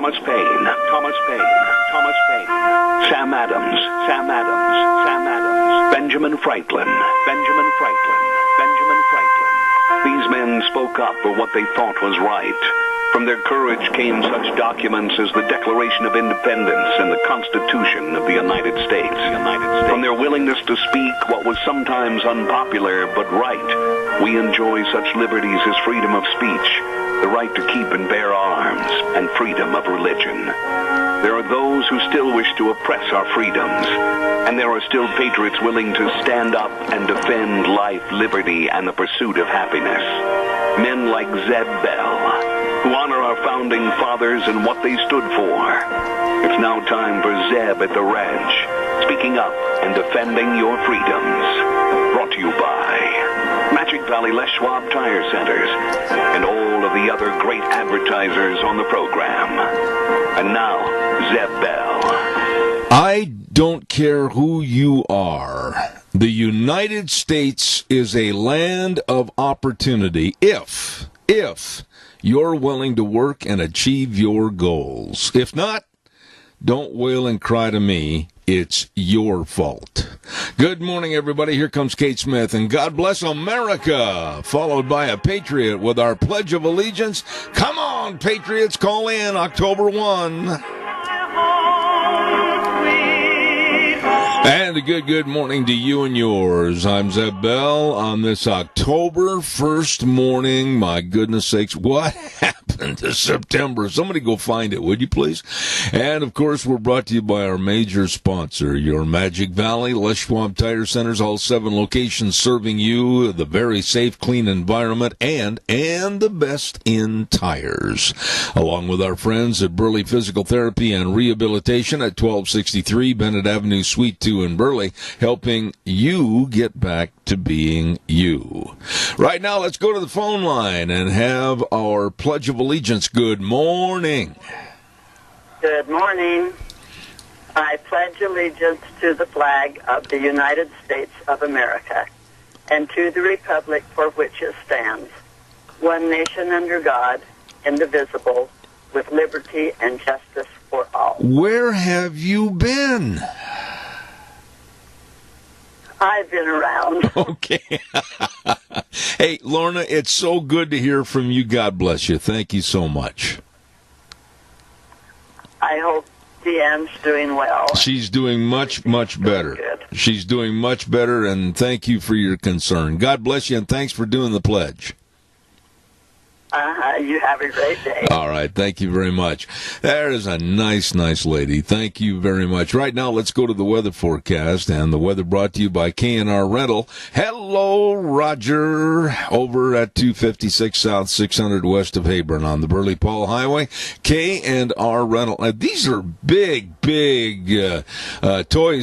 Thomas Paine, Thomas Paine, Thomas Paine, Sam Adams, Sam Adams, Sam Adams, Benjamin Franklin, Benjamin Franklin, Benjamin Franklin. These men spoke up for what they thought was right. From their courage came such documents as the Declaration of Independence and the Constitution of the United States. From their willingness to speak what was sometimes unpopular but right, we enjoy such liberties as freedom of speech, the right to keep and bear arms, and freedom of religion. There are those who still wish to oppress our freedoms, and there are still patriots willing to stand up and defend life, liberty, and the pursuit of happiness. Men like Zeb Bell, who honor our founding fathers and what they stood for. It's now time for Zeb at the ranch, speaking up and defending your freedoms. Brought to you by Magic Valley Les Schwab Tire Centers and all of the other great advertisers on the program. And now, Zeb Bell. I don't care who you are. The United States is a land of opportunity if you're willing to work and achieve your goals. If not, don't wail and cry to me. It's your fault. Good morning, everybody. Here comes Kate Smith, and God bless America, followed by a Patriot with our Pledge of Allegiance. Come on, Patriots, call in October 1. And a good morning to you and yours. I'm Zeb Bell on this October 1st morning. My goodness sakes, what happened to September? Somebody go find it, would you please? And, of course, we're brought to you by our major sponsor, your Magic Valley, Les Schwab Tire Centers, all 7 locations serving you the very safe, clean environment and the best in tires. Along with our friends at Burley Physical Therapy and Rehabilitation at 1263 Bennett Avenue, Suite 2 in Burley, helping you get back to being you. Right now, let's go to the phone line and have our Pledge of Allegiance. Good morning. Good morning. I pledge allegiance to the flag of the United States of America and to the republic for which it stands, one nation under God, indivisible, with liberty and justice for all. Where have you been? I've been around. Okay. Hey, Lorna, it's so good to hear from you. God bless you. Thank you so much. I hope Deanne's doing well. She's doing much better. Good. She's doing much better, and thank you for your concern. God bless you, and thanks for doing the pledge. You have a great day. All right. Thank you very much. There is a nice lady. Thank you very much. Right now, let's go to the weather forecast, and the weather brought to you by K&R Rental. Hello, Roger, over at 256 South 600 west of Hebron on the Burley Paul Highway. K&R Rental. These are big toys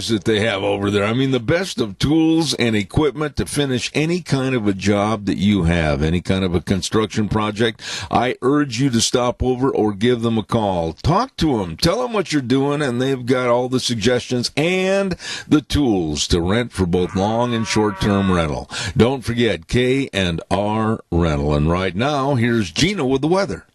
that they have over there. I mean, the best of tools and equipment to finish any kind of a job that you have, any kind of a construction project. I urge you to stop over or give them a call. Talk to them. Tell them what you're doing, and they've got all the suggestions and the tools to rent for both long and short-term rental. Don't forget K&R Rental. And right now, here's Gina with the weather.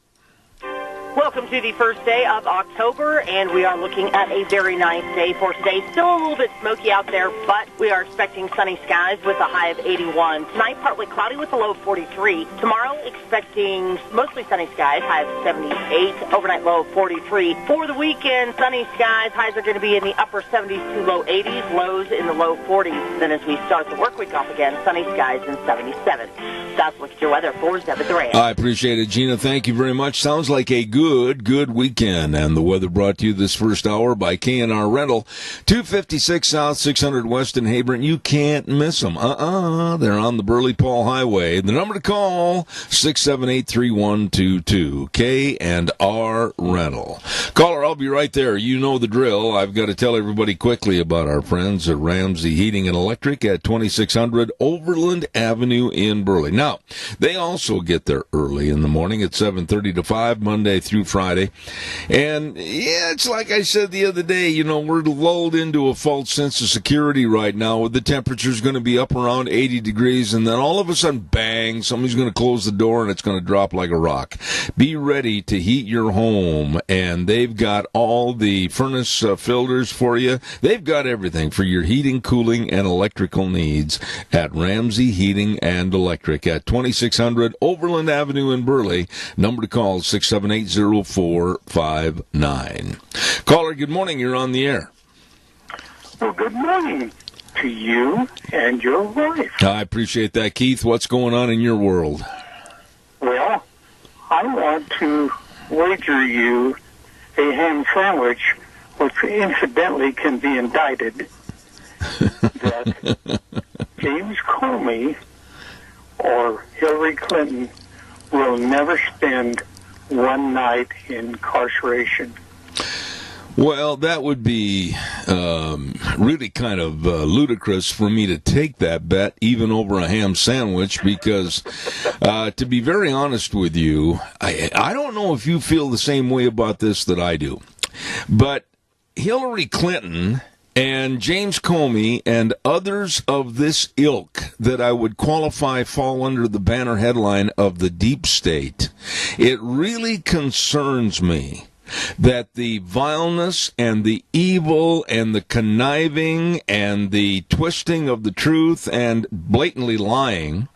Welcome to the first day of October, and we are looking at a very nice day for today. Still a little bit smoky out there, but we are expecting sunny skies with a high of 81. Tonight, partly cloudy with a low of 43. Tomorrow, expecting mostly sunny skies, high of 78. Overnight low of 43. For the weekend, sunny skies. Highs are going to be in the upper 70s to low 80s. Lows in the low 40s. Then as we start the work week off again, sunny skies in 77. That's look at your weather for Zeb at the ranch. I appreciate it, Gina. Thank you very much. Sounds like a good weekend. And the weather brought to you this first hour by K&R Rental, 256 South 600 West in Hebron. You can't miss them. They're on the Burley Paul Highway. The number to call, 678-3122. K&R Rental. Caller, I'll be right there. You know the drill. I've got to tell everybody quickly about our friends at Ramsey Heating and Electric at 2600 Overland Avenue in Burley. Now, they also get there early in the morning at 7:30 to 5, Monday through through Friday. And, yeah, it's like I said the other day, you know, we're lulled into a false sense of security right now with the temperature's going to be up around 80 degrees, and then all of a sudden, bang, somebody's going to close the door and it's going to drop like a rock. Be ready to heat your home, and they've got all the furnace filters for you. They've got everything for your heating, cooling, and electrical needs at Ramsey Heating and Electric at 2600 Overland Avenue in Burley. Number to call 678-0459. Caller, good morning. You're on the air. Well, good morning to you and your wife. I appreciate that, Keith. What's going on in your world? Well, I want to wager you a ham sandwich, which incidentally can be indicted, that James Comey or Hillary Clinton will never spend one night in incarceration. Well, that would be really kind of ludicrous for me to take that bet, even over a ham sandwich, because to be very honest with you, I don't know if you feel the same way about this that I do, but Hillary Clinton and James Comey and others of this ilk that I would qualify fall under the banner headline of the deep state, it really concerns me that the vileness and the evil and the conniving and the twisting of the truth and blatantly lying,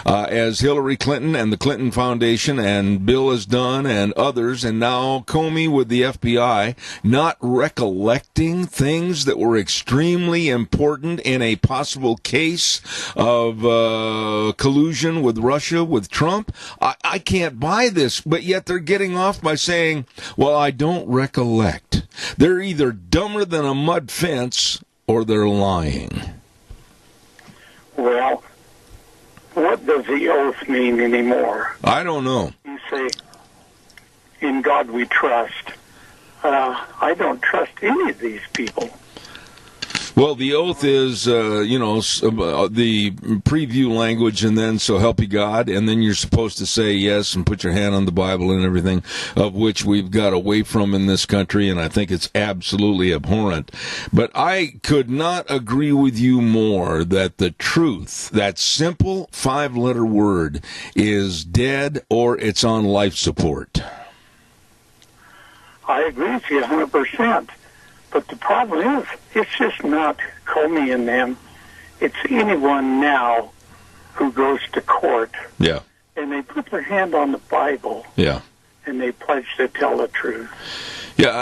as Hillary Clinton and the Clinton Foundation and Bill has done and others, and now Comey with the FBI, not recollecting things that were extremely important in a possible case of collusion with Russia, with Trump. I can't buy this, but yet they're getting off by saying, well, I don't recollect. They're either dumber than a mud fence or they're lying. Well, what does the oath mean anymore? I don't know. You say, in God we trust. I don't trust any of these people. Well, the oath is, the preview language, and then so help you God, and then you're supposed to say yes and put your hand on the Bible and everything, of which we've got away from in this country, and I think it's absolutely abhorrent. But I could not agree with you more that the truth, that simple 5-letter word, is dead or it's on life support. I agree with you 100%. But the problem is, it's just not Comey and them. It's anyone now who goes to court. Yeah. And they put their hand on the Bible. Yeah. And they pledge to tell the truth. Yeah,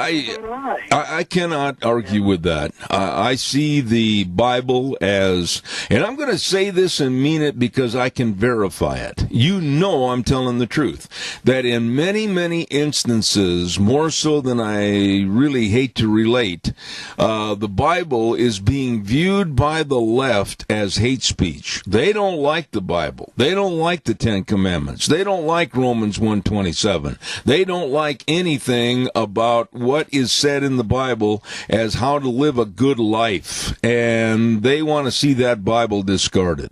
I cannot argue with that. I see the Bible as, and I'm going to say this and mean it because I can verify it. You know I'm telling the truth. That in many, many instances, more so than I really hate to relate, the Bible is being viewed by the left as hate speech. They don't like the Bible. They don't like the Ten Commandments. They don't like Romans 1:27. They don't like anything about what is said in the Bible as how to live a good life, and they want to see that Bible discarded.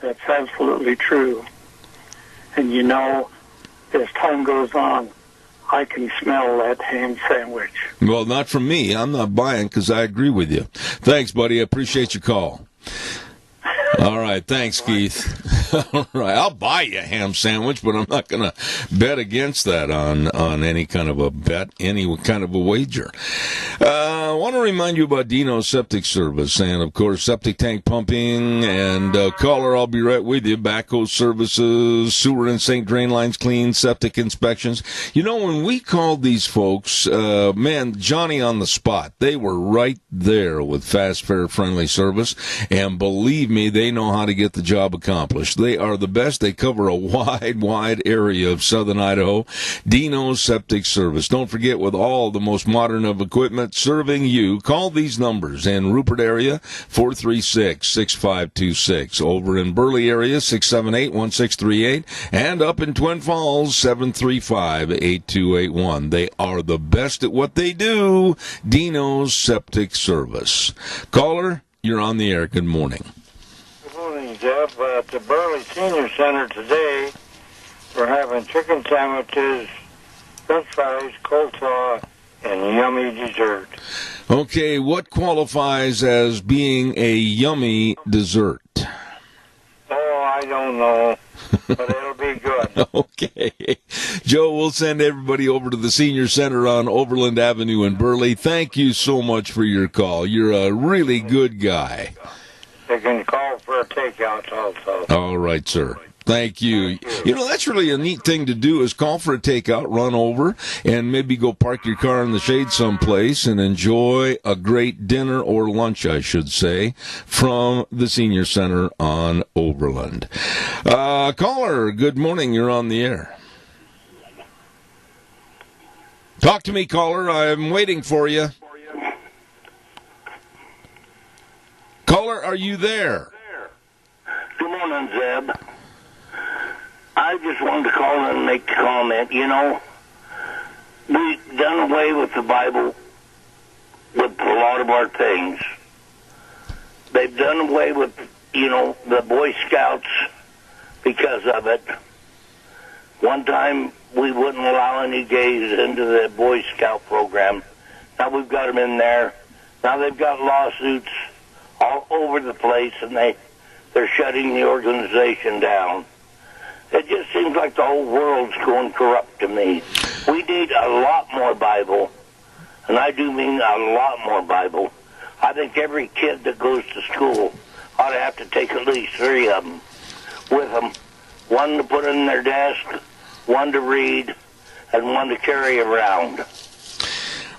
That's absolutely true. And you know, as time goes on, I can smell that ham sandwich. Well, not from me. I'm not buying because I agree with you. Thanks, buddy. I appreciate your call. All right, thanks, Keith. All right, I'll buy you a ham sandwich, but I'm not going to bet against that on any kind of a bet, any kind of a wager. I want to remind you about Dino's Septic Service and, of course, septic tank pumping. And, caller, I'll be right with you. Backhoe services, sewer and sink drain lines clean, septic inspections. You know, when we called these folks, man, Johnny on the spot, they were right there with fast, fair, friendly service. And believe me, they know how to get the job accomplished. They are the best. They cover a wide area of southern Idaho. Dino's Septic Service. Don't forget, with all the most modern of equipment serving you, call these numbers. In Rupert area, 436-6526. Over in Burley area, 678-1638. And up in Twin Falls, 735-8281. They are the best at what they do. Dino's Septic Service. Caller, you're on the air. Good morning. Good morning, Jeff. At the Burley Senior Center today, We're having chicken sandwiches, french fries, coleslaw, and yummy dessert. Okay, what qualifies as being a yummy dessert? Oh, I don't know, but it'll be good. Okay. Joe, we'll send everybody over to the Senior Center on Overland Avenue in Burley. Thank you so much for your call. You're a really good guy. You can call for a takeout also. All right, sir. Thank you. You know, that's really a neat thing to do is call for a takeout, run over, and maybe go park your car in the shade someplace and enjoy a great dinner or lunch, I should say, from the Senior Center on Overland. Caller, good morning. You're on the air. Talk to me, caller. I'm waiting for you. Caller, are you there? Good morning, Zeb. I just wanted to call in and make a comment. You know, we've done away with the Bible with a lot of our things. They've done away with, you know, the Boy Scouts because of it. One time we wouldn't allow any gays into the Boy Scout program. Now we've got them in there. Now they've got lawsuits all over the place, and they're shutting the organization down. It just seems like the whole world's going corrupt to me. We need a lot more Bible, and I do mean a lot more Bible. I think every kid that goes to school ought to have to take at least 3 of them with them. One to put in their desk, one to read, and one to carry around.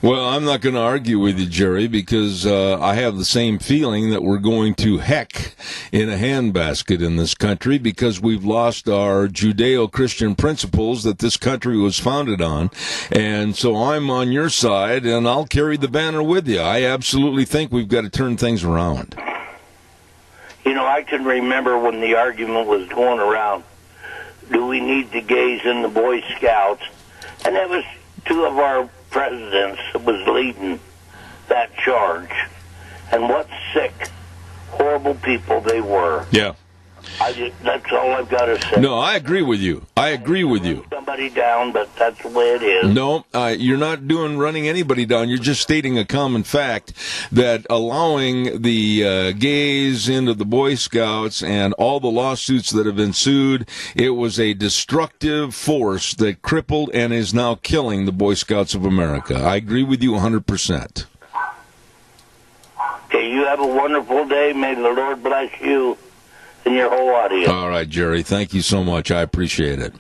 Well, I'm not going to argue with you, Jerry, because I have the same feeling that we're going to heck in a handbasket in this country because we've lost our Judeo-Christian principles that this country was founded on. And so I'm on your side, and I'll carry the banner with you. I absolutely think we've got to turn things around. You know, I can remember when the argument was going around, do we need the gays in the Boy Scouts? And that was 2 of our presidents that was leading that charge. And what sick, horrible people they were. Yeah. That's all I've got to say. No, I agree with you. I agree with you. Somebody down, but that's the way it is. No, you're not running anybody down. You're just stating a common fact that allowing the gays into the Boy Scouts and all the lawsuits that have ensued, it was a destructive force that crippled and is now killing the Boy Scouts of America. I agree with you 100%. Okay, you have a wonderful day. May the Lord bless you and your whole audience. All right, Jerry. Thank you so much. I appreciate it.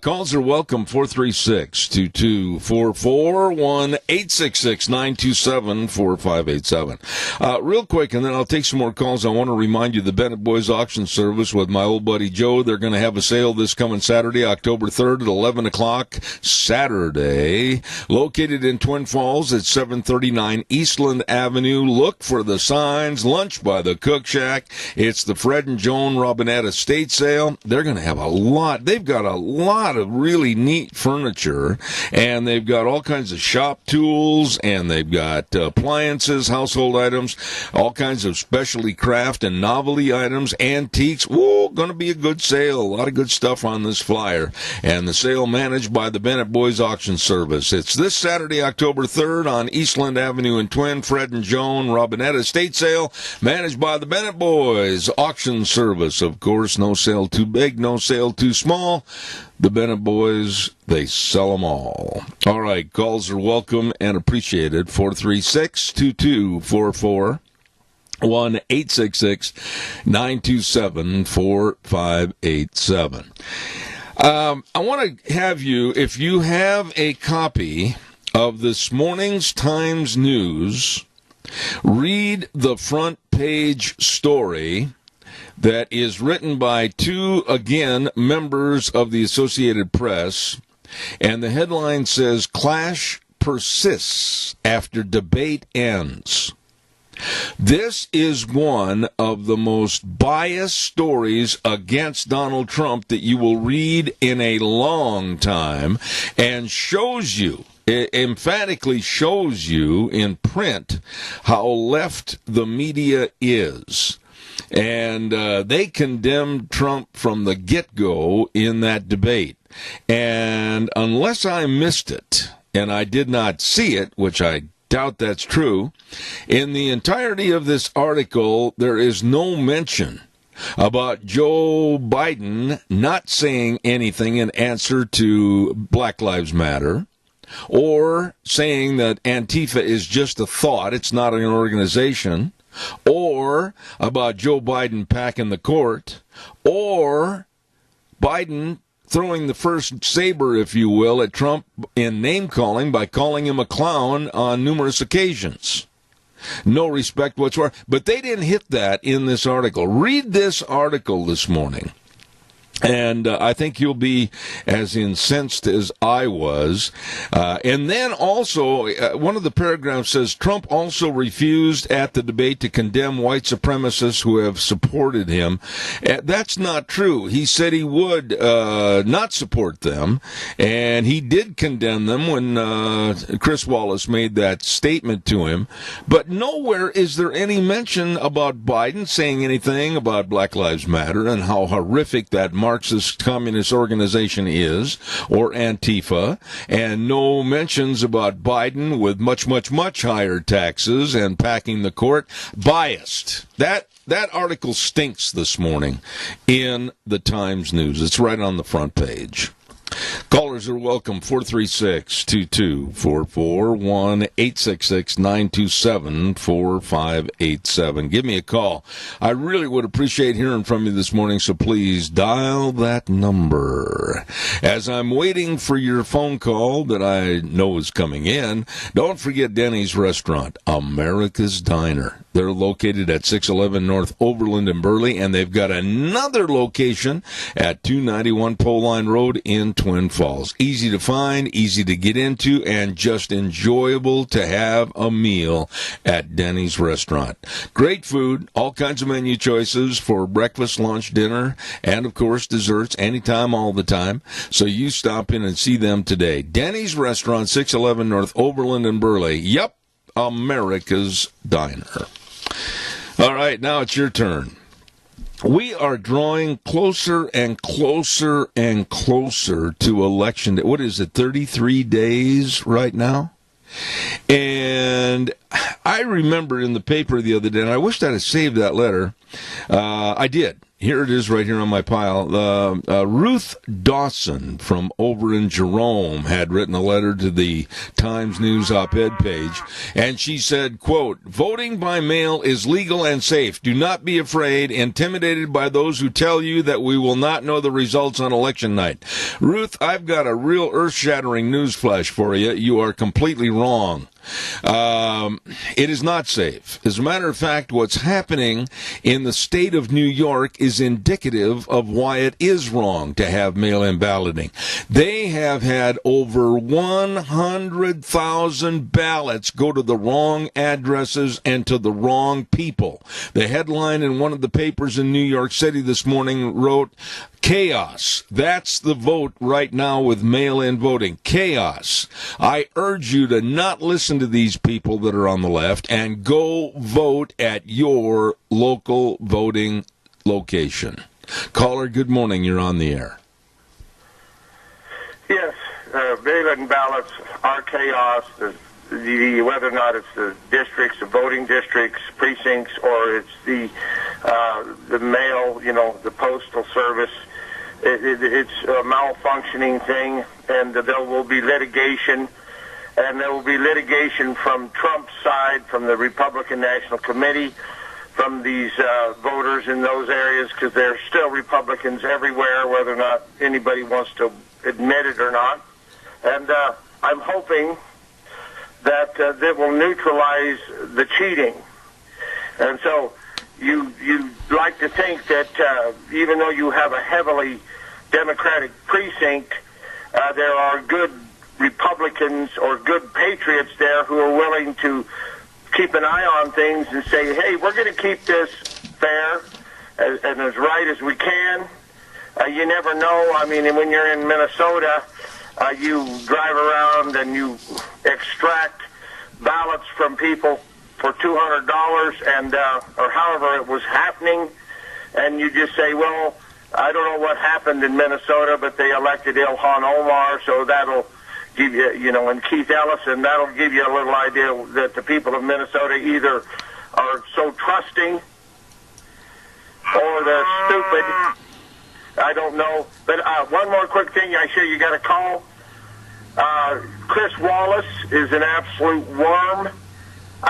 Calls are welcome. 436-2244, 1-866-927-4587. Real quick, and then I'll take some more calls. I want to remind you the Bennett Boys Auction Service with my old buddy Joe. They're going to have a sale this coming Saturday, October 3rd at 11 o'clock Saturday. Located in Twin Falls at 739 Eastland Avenue. Look for the signs. Lunch by the Cook Shack. It's the Fred and Joan Robinette estate sale. They're going to have a lot. They've got a lot of really neat furniture, and they've got all kinds of shop tools, and they've got appliances, household items, all kinds of specialty craft and novelty items, antiques. Whoa, going to be a good sale. A lot of good stuff on this flyer. And the sale managed by the Bennett Boys Auction Service. It's this Saturday, October 3rd on Eastland Avenue in Twin. Fred and Joan Robinette estate sale managed by the Bennett Boys Auction Service. Of course, no sale too big, no sale too small. The Bennett Boys, they sell them all. All right, calls are welcome and appreciated. 436-2244. 1-866-927-4587. I want to have you, if you have a copy of this morning's Times News, read the front page story that is written by 2, again, members of the Associated Press, and the headline says, "Clash persists after debate ends." This is one of the most biased stories against Donald Trump that you will read in a long time, and shows you, it emphatically shows you in print how left the media is. And they condemned Trump from the get-go in that debate. And unless I missed it, and I did not see it, which I doubt that's true, in the entirety of this article, there is no mention about Joe Biden not saying anything in answer to Black Lives Matter, or saying that Antifa is just a thought, it's not an organization, or about Joe Biden packing the court, or Biden throwing the first saber, if you will, at Trump in name-calling by calling him a clown on numerous occasions. No respect whatsoever. But they didn't hit that in this article. Read this article this morning. And I think you'll be as incensed as I was. And then also, one of the paragraphs says, Trump also refused at the debate to condemn white supremacists who have supported him. That's not true. He said he would not support them, and he did condemn them when Chris Wallace made that statement to him. But nowhere is there any mention about Biden saying anything about Black Lives Matter and how horrific that Marxist communist organization is, or Antifa, and no mentions about Biden with much, much, much higher taxes and packing the court. Biased. That article stinks this morning in the Times News. It's right on the front page. Callers are welcome, 436-2244, 1-866-927-4587. Give me a call. I really would appreciate hearing from you this morning, so please dial that number. As I'm waiting for your phone call that I know is coming in, don't forget Denny's Restaurant, America's Diner. They're located at 611 North Overland in Burley, and they've got another location at 291 Pole Line Road in Twin Falls. Easy to find, easy to get into, and just enjoyable to have a meal at Denny's Restaurant. Great food, all kinds of menu choices for breakfast, lunch, dinner, and, of course, desserts anytime, all the time. So you stop in and see them today. Denny's Restaurant, 611 North Overland in Burley. Yep, America's Diner. All right, now it's your turn. We are drawing closer and closer and closer to Election Day. What is it, 33 days right now? And I remember in the paper the other day, and I wished I'd have saved that letter. I did. Here it is right here on my pile. Ruth Dawson from over in Jerome had written a letter to the Times News op-ed page, and she said, quote, voting by mail is legal and safe. Do not be afraid, intimidated by those who tell you that we will not know the results on election night. Ruth, I've got a real earth-shattering newsflash for you. You are completely wrong. It is not safe. As a matter of fact, what's happening in the state of New York is indicative of why it is wrong to have mail-in balloting. They have had over 100,000 ballots go to the wrong addresses and to the wrong people. The headline in one of the papers in New York City this morning wrote, chaos. That's the vote right now with mail-in voting. Chaos. I urge you to not listen to these people that are on the left and go vote at your local voting location. Caller, good morning. You're on the air. Yes, mail-in ballots are chaos. Whether or not it's the districts, the voting districts, precincts, or it's the mail, the postal service. It's a malfunctioning thing, and there will be litigation, and there will be litigation from Trump's side, from the Republican National Committee, from these voters in those areas, because there's still Republicans everywhere, whether or not anybody wants to admit it or not. And I'm hoping that that will neutralize the cheating. And so you like to think that even though you have a heavily Democratic precinct, there are good Republicans or good patriots there who are willing to keep an eye on things and say, hey, we're going to keep this fair and as right as we can. You never know. I mean, when you're in Minnesota, you drive around and you extract ballots from people for $200 and or however it was happening, and you just say, well, I don't know what happened in Minnesota, but they elected Ilhan Omar, so that'll give you, and Keith Ellison, that'll give you a little idea that the people of Minnesota either are so trusting or they're stupid. I don't know. But one more quick thing, I sure you got a call. Chris Wallace is an absolute worm.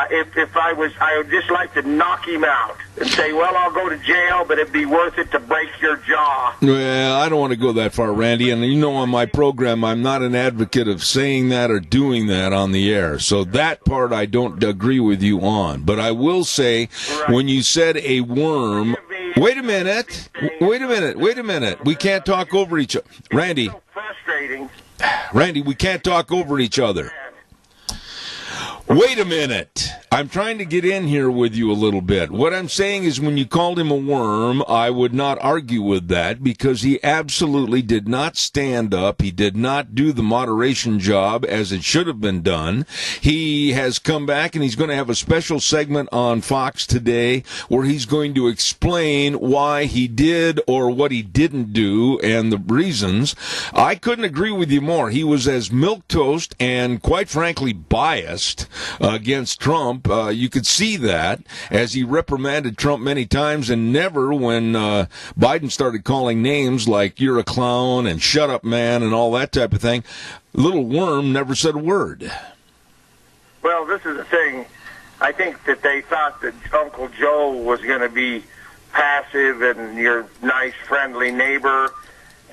If I would just like to knock him out and say, well, I'll go to jail, but it'd be worth it to break your jaw. Well, I don't want to go that far, Randy. And on my program, I'm not an advocate of saying that or doing that on the air. So that part I don't agree with you on. But I will say, when you said a worm... Wait a minute. We can't talk over each other. Randy. So frustrating. Randy, we can't talk over each other. Wait a minute. I'm trying to get in here with you a little bit. What I'm saying is when you called him a worm, I would not argue with that because he absolutely did not stand up. He did not do the moderation job as it should have been done. He has come back and he's going to have a special segment on Fox today where he's going to explain why he did or what he didn't do and the reasons. I couldn't agree with you more. He was as milquetoast and quite frankly biased against Trump. You could see that as he reprimanded Trump many times and never when Biden started calling names like you're a clown and shut up man and all that type of thing. Little worm never said a word. Well, this is the thing. I think that they thought that Uncle Joe was going to be passive and your nice, friendly neighbor.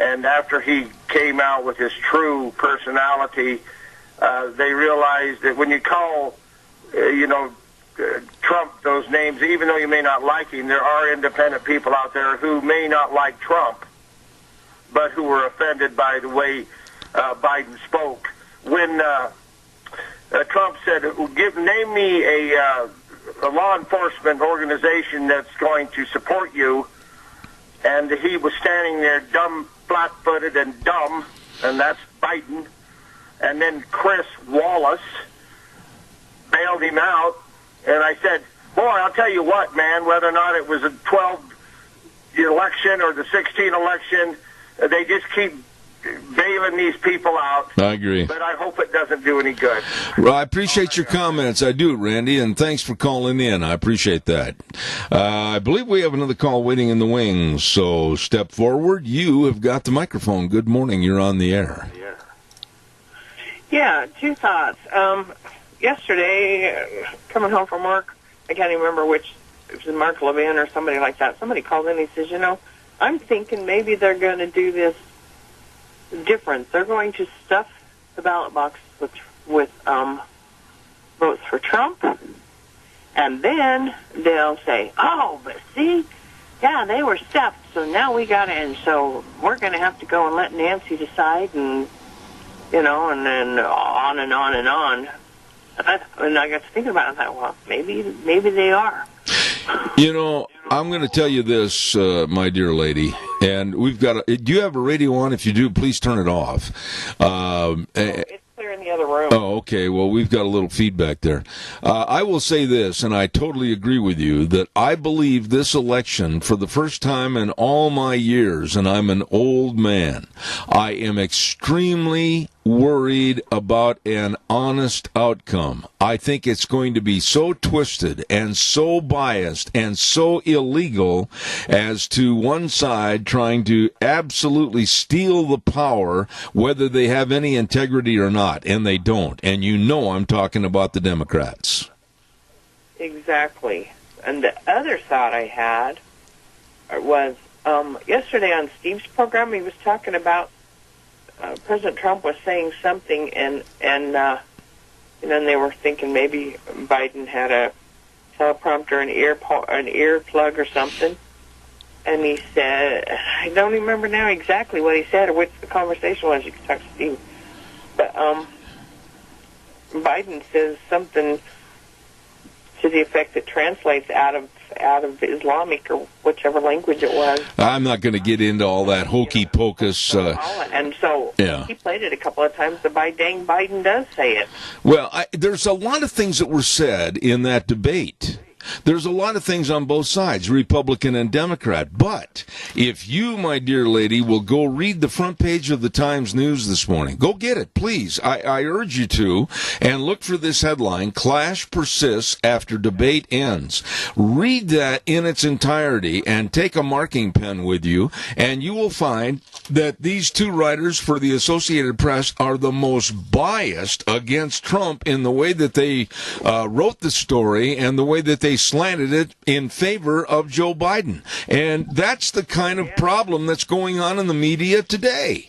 And after he came out with his true personality, they realized that when you call, Trump those names, even though you may not like him, there are independent people out there who may not like Trump, but who were offended by the way Biden spoke. When Trump said, name me a law enforcement organization that's going to support you, and he was standing there dumb, flat-footed, and dumb, and that's Biden. And then Chris Wallace bailed him out, and I said, boy, I'll tell you what, man, whether or not it was a 12 election or the 16 election, they just keep bailing these people out. I agree. But I hope it doesn't do any good. Well, I appreciate your comments. I do, Randy, and thanks for calling in. I appreciate that. I believe we have another call waiting in the wings, so step forward. You have got the microphone. Good morning. You're on the air. Yeah, two thoughts. Yesterday, coming home from work, I can't even remember which, it was Mark Levin or somebody like that. Somebody called in and he says, I'm thinking maybe they're going to do this different. They're going to stuff the ballot box with votes for Trump, and then they'll say, oh, but see, yeah, they were stuffed, so now we got to, and so we're going to have to go and let Nancy decide, and and then on and on and on. And I got to thinking about it, I thought, well, maybe they are. I'm going to tell you this, my dear lady, and we've got do you have a radio on? If you do, please turn it off. It's clear in the other room. Oh, okay. Well, we've got a little feedback there. I will say this, and I totally agree with you, that I believe this election, for the first time in all my years, and I'm an old man, I am extremely worried about an honest outcome. I think it's going to be so twisted and so biased and so illegal as to one side trying to absolutely steal the power, whether they have any integrity or not, and they don't. And I'm talking about the Democrats. Exactly. And the other thought I had was yesterday on Steve's program, he was talking about President Trump was saying something, and then they were thinking maybe Biden had a teleprompter, an ear plug or something. And he said, I don't remember now exactly what he said or what the conversation was. You can talk to Steve. But Biden says something to the effect that translates out of Islamic or whichever language it was. I'm not going to get into all that hokey pocus. And so he played it a couple of times. But by dang, Biden does say it. Well, there's a lot of things that were said in that debate. There's a lot of things on both sides, Republican and Democrat. But if you, my dear lady, will go read the front page of the Times News this morning, go get it, please. I urge you to. And look for this headline, Clash Persists After Debate Ends. Read that in its entirety and take a marking pen with you, and you will find that these two writers for the Associated Press are the most biased against Trump in the way that they wrote the story and the way that they slanted it in favor of Joe Biden. And that's the kind of problem that's going on in the media today.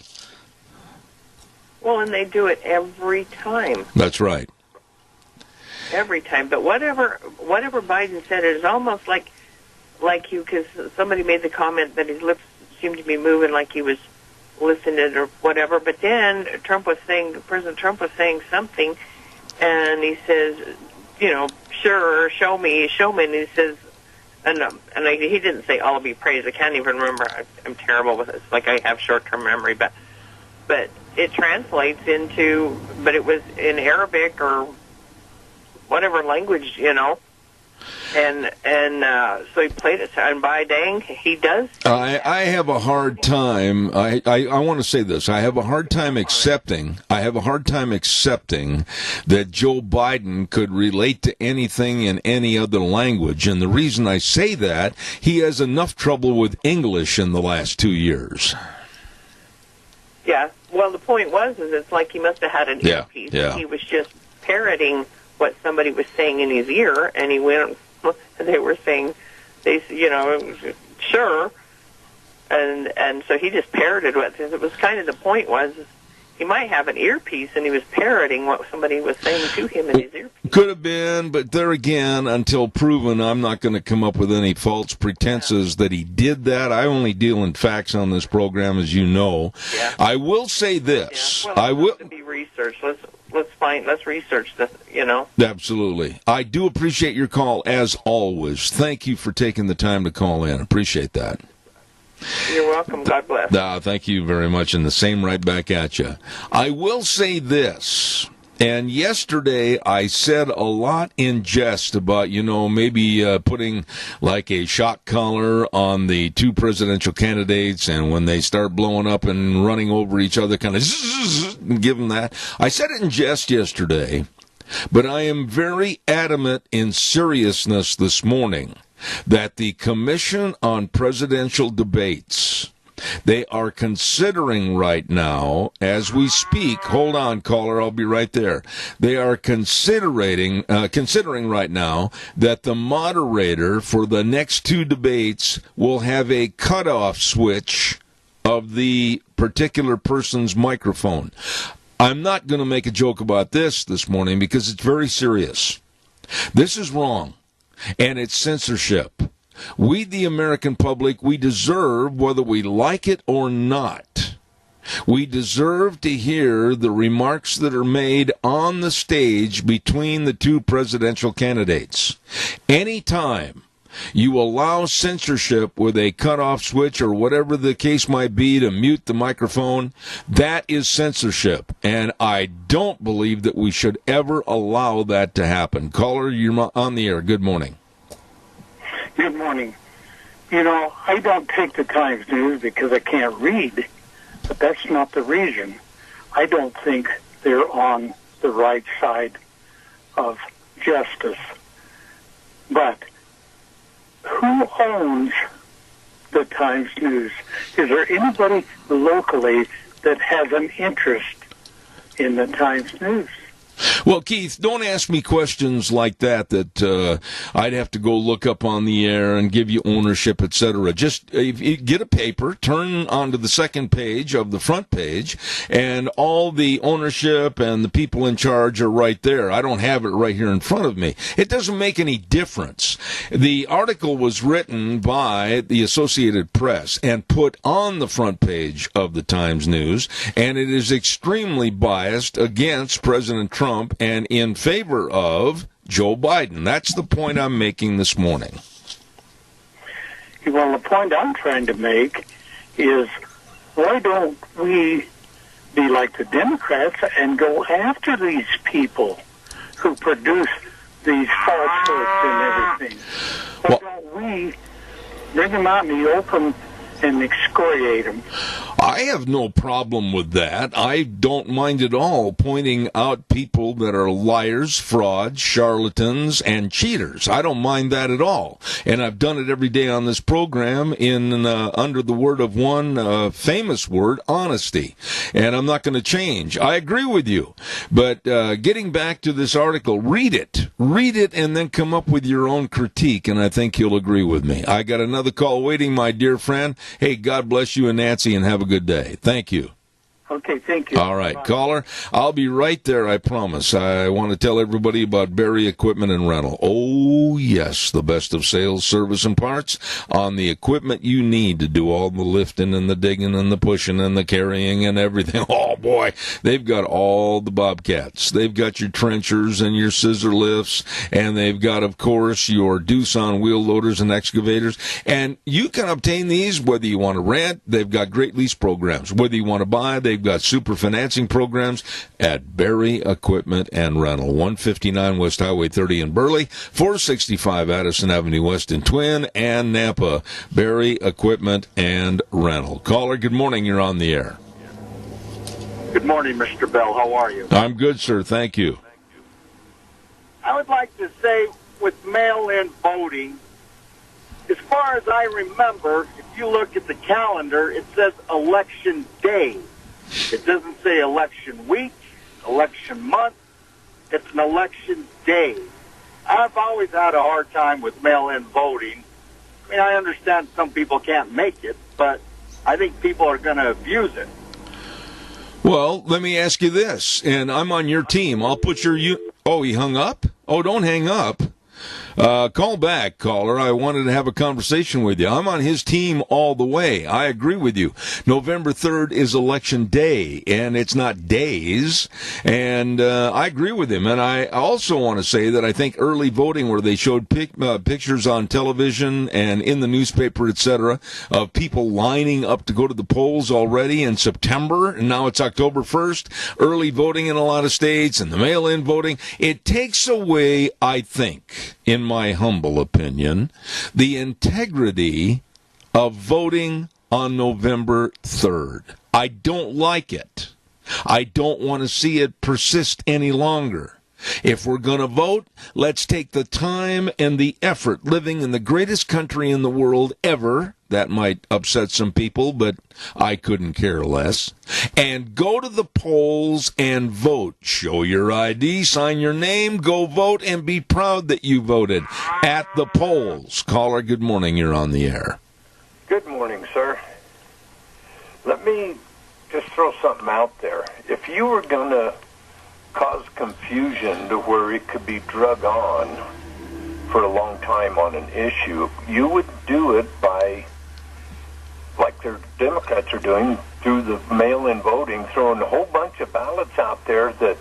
Well, and they do it every time. That's right. Every time. But whatever Biden said, it is almost like you, because somebody made the comment that his lips seemed to be moving like he was listening or whatever. But then President Trump was saying something, and he says, sure, show me, and he says, he didn't say, "I'll be praised." I can't even remember. I'm terrible with it. It's like I have short-term memory, but it translates into, but it was in Arabic or whatever language, and so he played it, and by dang, he does. I have a hard time. I want to say this. I have a hard time accepting that Joe Biden could relate to anything in any other language. And the reason I say that, he has enough trouble with English in the last 2 years. Yeah. Well, the point is it's like he must have had an earpiece. Yeah. He was just parroting what somebody was saying in his ear, and he went. They were saying, sure, and so he just parroted what it was. Kind of the point was he might have an earpiece and he was parroting what somebody was saying to him in his earpiece. Could have been, but there again, until proven, I'm not going to come up with any false pretenses that he did that. I only deal in facts on this program, as you know. Yeah. I will say this. Yeah. Well, it has to be researched. Let's research this, Absolutely. I do appreciate your call, as always. Thank you for taking the time to call in. Appreciate that. You're welcome. God bless. Thank you very much, and the same right back at you. I will say this, and yesterday I said a lot in jest about, maybe putting like a shock collar on the two presidential candidates, and when they start blowing up and running over each other, kind of give them that. I said it in jest yesterday, but I am very adamant in seriousness this morning that the Commission on Presidential Debates, they are considering right now, as we speak, hold on, caller, I'll be right there. They are considering right now that the moderator for the next two debates will have a cutoff switch of the particular person's microphone. I'm not going to make a joke about this morning because it's very serious. This is wrong. And it's censorship. We, the American public, we deserve, whether we like it or not, we deserve to hear the remarks that are made on the stage between the two presidential candidates. Anytime you allow censorship with a cutoff switch or whatever the case might be to mute the microphone, that is censorship. And I don't believe that we should ever allow that to happen. Caller, you're on the air. Good morning. Good morning. I don't take the Times News because I can't read, but that's not the reason. I don't think they're on the right side of justice. But who owns the Times News? Is there anybody locally that has an interest in the Times News? Well, Keith, don't ask me questions like that I'd have to go look up on the air and give you ownership, etc. Just get a paper, turn onto the second page of the front page, and all the ownership and the people in charge are right there. I don't have it right here in front of me. It doesn't make any difference. The article was written by the Associated Press and put on the front page of the Times News, and it is extremely biased against President Trump and in favor of Joe Biden. That's the point I'm making this morning. Well, the point I'm trying to make is, why don't we be like the Democrats and go after these people who produce these falsehoods and everything? Why don't we bring them out in the open and excoriate them? I have no problem with that. I don't mind at all pointing out people that are liars, frauds, charlatans, and cheaters. I don't mind that at all. And I've done it every day on this program in under the word of one famous word, honesty. And I'm not going to change. I agree with you. But getting back to this article, read it. Read it and then come up with your own critique, and I think you'll agree with me. I got another call waiting, my dear friend. Hey, God bless you and Nancy, and have a good day. Thank you. Okay, thank you. All right, Bye. caller, I'll be right there, I promise. I want to tell everybody about Berry Equipment and Rental. Oh, yes, the best of sales, service, and parts on the equipment you need to do all the lifting and the digging and the pushing and the carrying and everything. Oh, boy, they've got all the Bobcats. They've got your trenchers and your scissor lifts, and they've got, of course, your Doosan wheel loaders and excavators. And you can obtain these whether you want to rent. They've got great lease programs. Whether you want to buy, they've got super financing programs at Berry Equipment and Rental. 159 West Highway 30 in Burley, 465 Addison Avenue West in Twin and Nampa. Berry Equipment and Rental. Caller, good morning. You're on the air. Good morning, Mr. Bell. How are you? I'm good, sir. Thank you. I would like to say with mail-in voting, as far as I remember, if you look at the calendar, it says election day. It doesn't say election week, election month. It's an election day. I've always had a hard time with mail-in voting. I mean, I understand some people can't make it, but I think people are going to abuse it. Well, let me ask you this, and I'm on your team. I'll put your... Oh, he hung up? Oh, don't hang up. Call back, caller. I wanted to have a conversation with you. I'm on his team all the way. I agree with you. November 3rd is election day, and it's not days. And I agree with him. And I also want to say that I think early voting, where they showed pictures on television and in the newspaper, etc., of people lining up to go to the polls already in September, and now it's October 1st, early voting in a lot of states, and the mail-in voting, it takes away, I think, in my humble opinion, the integrity of voting on November 3rd. I don't like it. I don't want to see it persist any longer. If we're going to vote, let's take the time and the effort living in the greatest country in the world ever. That might upset some people, but I couldn't care less. And go to the polls and vote. Show your ID, sign your name, go vote, and be proud that you voted at the polls. Caller, good morning. You're on the air. Good morning, sir. Let me just throw something out there. If you were going to cause confusion to where it could be drug on for a long time on an issue, you would do it by, like the Democrats are doing, through the mail-in voting, throwing a whole bunch of ballots out there that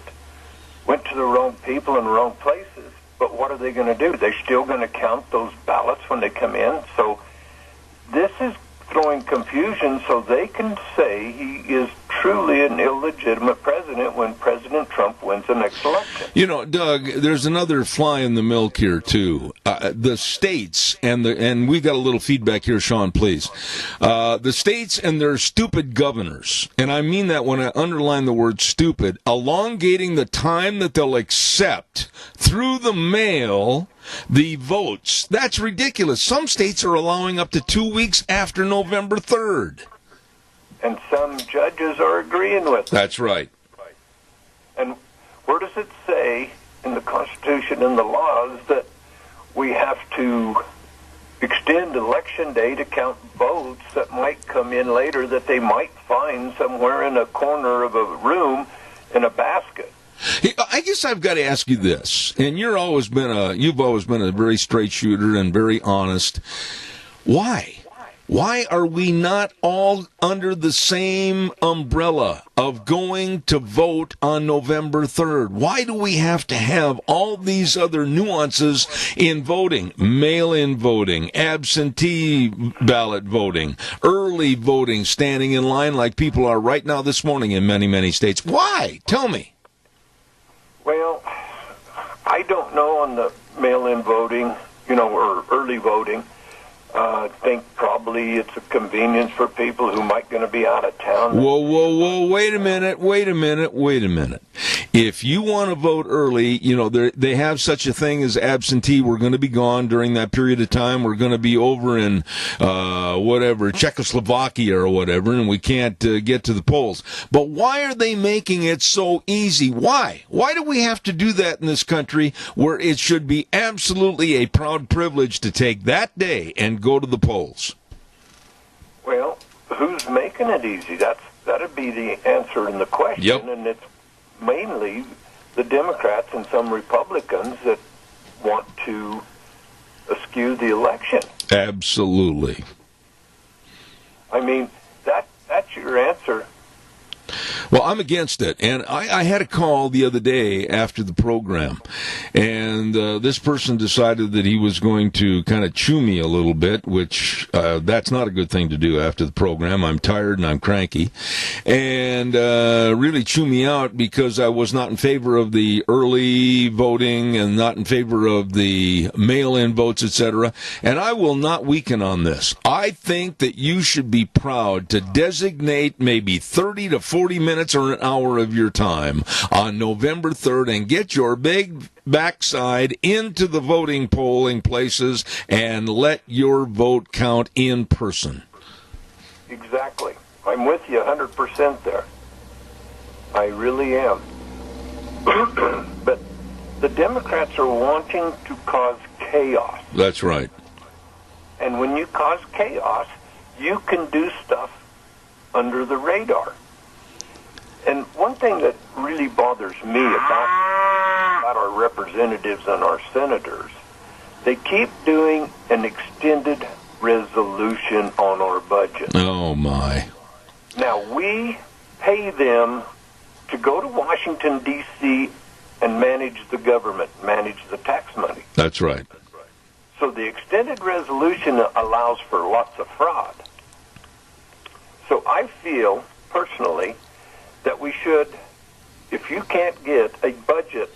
went to the wrong people in the wrong places. But what are they going to do? They're still going to count those ballots when they come in. So this is throwing confusion so they can say he is truly an illegitimate president when President Trump wins the next election. You know, Doug, there's another fly in the milk here, too. The states, and we got a little feedback here, Sean, please. The states and their stupid governors, and I mean that when I underline the word stupid, elongating the time that they'll accept through the mail the votes. That's ridiculous. Some states are allowing up to 2 weeks after November 3rd. And some judges are agreeing with it. That's right. And where does it say in the Constitution and the laws that we have to extend Election Day to count votes that might come in later that they might find somewhere in a corner of a room in a basket? I guess I've got to ask you this, and you've always been a very straight shooter and very honest. Why? Why are we not all under the same umbrella of going to vote on November 3rd? Why do we have to have all these other nuances in voting? Mail-in voting, absentee ballot voting, early voting, standing in line like people are right now this morning in many, many states. Why? Tell me. Well, I don't know on the mail-in voting, or early voting. I think probably it's a convenience for people who might going to be out of town. Whoa, wait a minute. If you want to vote early, they have such a thing as absentee. We're going to be gone during that period of time. We're going to be over in, Czechoslovakia or whatever, and we can't get to the polls. But why are they making it so easy? Why? Why do we have to do that in this country where it should be absolutely a proud privilege to take that day and go to the polls? Well, who's making it easy? That'd be the answer in the question. Yep. And it's mainly the Democrats and some Republicans that want to askew the election. Absolutely. I mean, that's your answer. Well, I'm against it, and I had a call the other day after the program, and this person decided that he was going to kind of chew me a little bit, which that's not a good thing to do after the program. I'm tired and I'm cranky, and really chew me out because I was not in favor of the early voting and not in favor of the mail-in votes, etc., and I will not weaken on this. I think that you should be proud to designate maybe 30 to 40 minutes or an hour of your time on November 3rd and get your big backside into the voting polling places and let your vote count in person. Exactly. I'm with you 100% there. I really am. But the Democrats are wanting to cause chaos. That's right. And when you cause chaos, you can do stuff under the radar. And one thing that really bothers me about our representatives and our senators, they keep doing an extended resolution on our budget. Oh, my. Now, we pay them to go to Washington, D.C. and manage the government, manage the tax money. That's right. So the extended resolution allows for lots of fraud. So I feel, personally, that we should, if you can't get a budget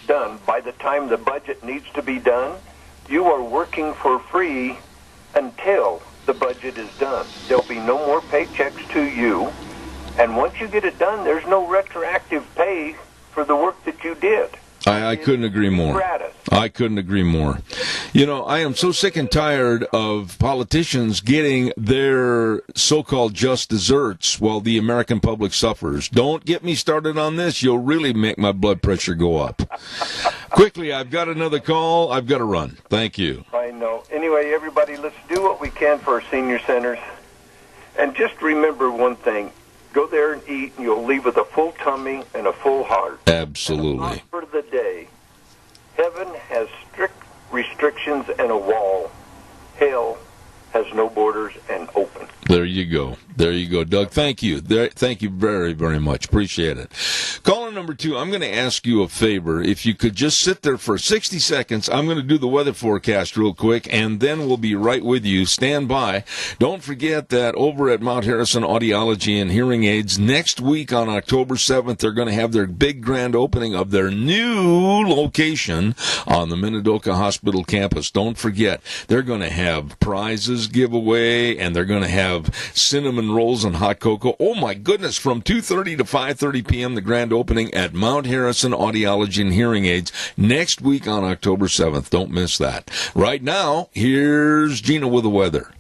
done by the time the budget needs to be done, you are working for free until the budget is done. There'll be no more paychecks to you, and once you get it done, there's no retroactive pay for the work that you did. I couldn't agree more. Gratis. I couldn't agree more. I am so sick and tired of politicians getting their so-called just desserts while the American public suffers. Don't get me started on this. You'll really make my blood pressure go up. Quickly, I've got another call. I've got to run. Thank you. I know. Anyway, everybody, let's do what we can for our senior centers. And just remember one thing. Go there and eat, and you'll leave with a full tummy and a full heart. Absolutely. For the day, heaven has strict restrictions and a wall. Hell has no borders and open. There you go. There you go, Doug. Thank you. Thank you very, very much. Appreciate it. Caller number 2, I'm going to ask you a favor. If you could just sit there for 60 seconds, I'm going to do the weather forecast real quick, and then we'll be right with you. Stand by. Don't forget that over at Mount Harrison Audiology and Hearing Aids, next week on October 7th, they're going to have their big grand opening of their new location on the Minidoka Hospital campus. Don't forget, they're going to have prizes giveaway, and they're going to have cinnamon rolls and hot cocoa. Oh, my goodness, from 2:30 to 5:30 p.m., the grand opening at Mount Harrison Audiology and Hearing Aids next week on October 7th. Don't miss that. Right now, here's Gina with the weather.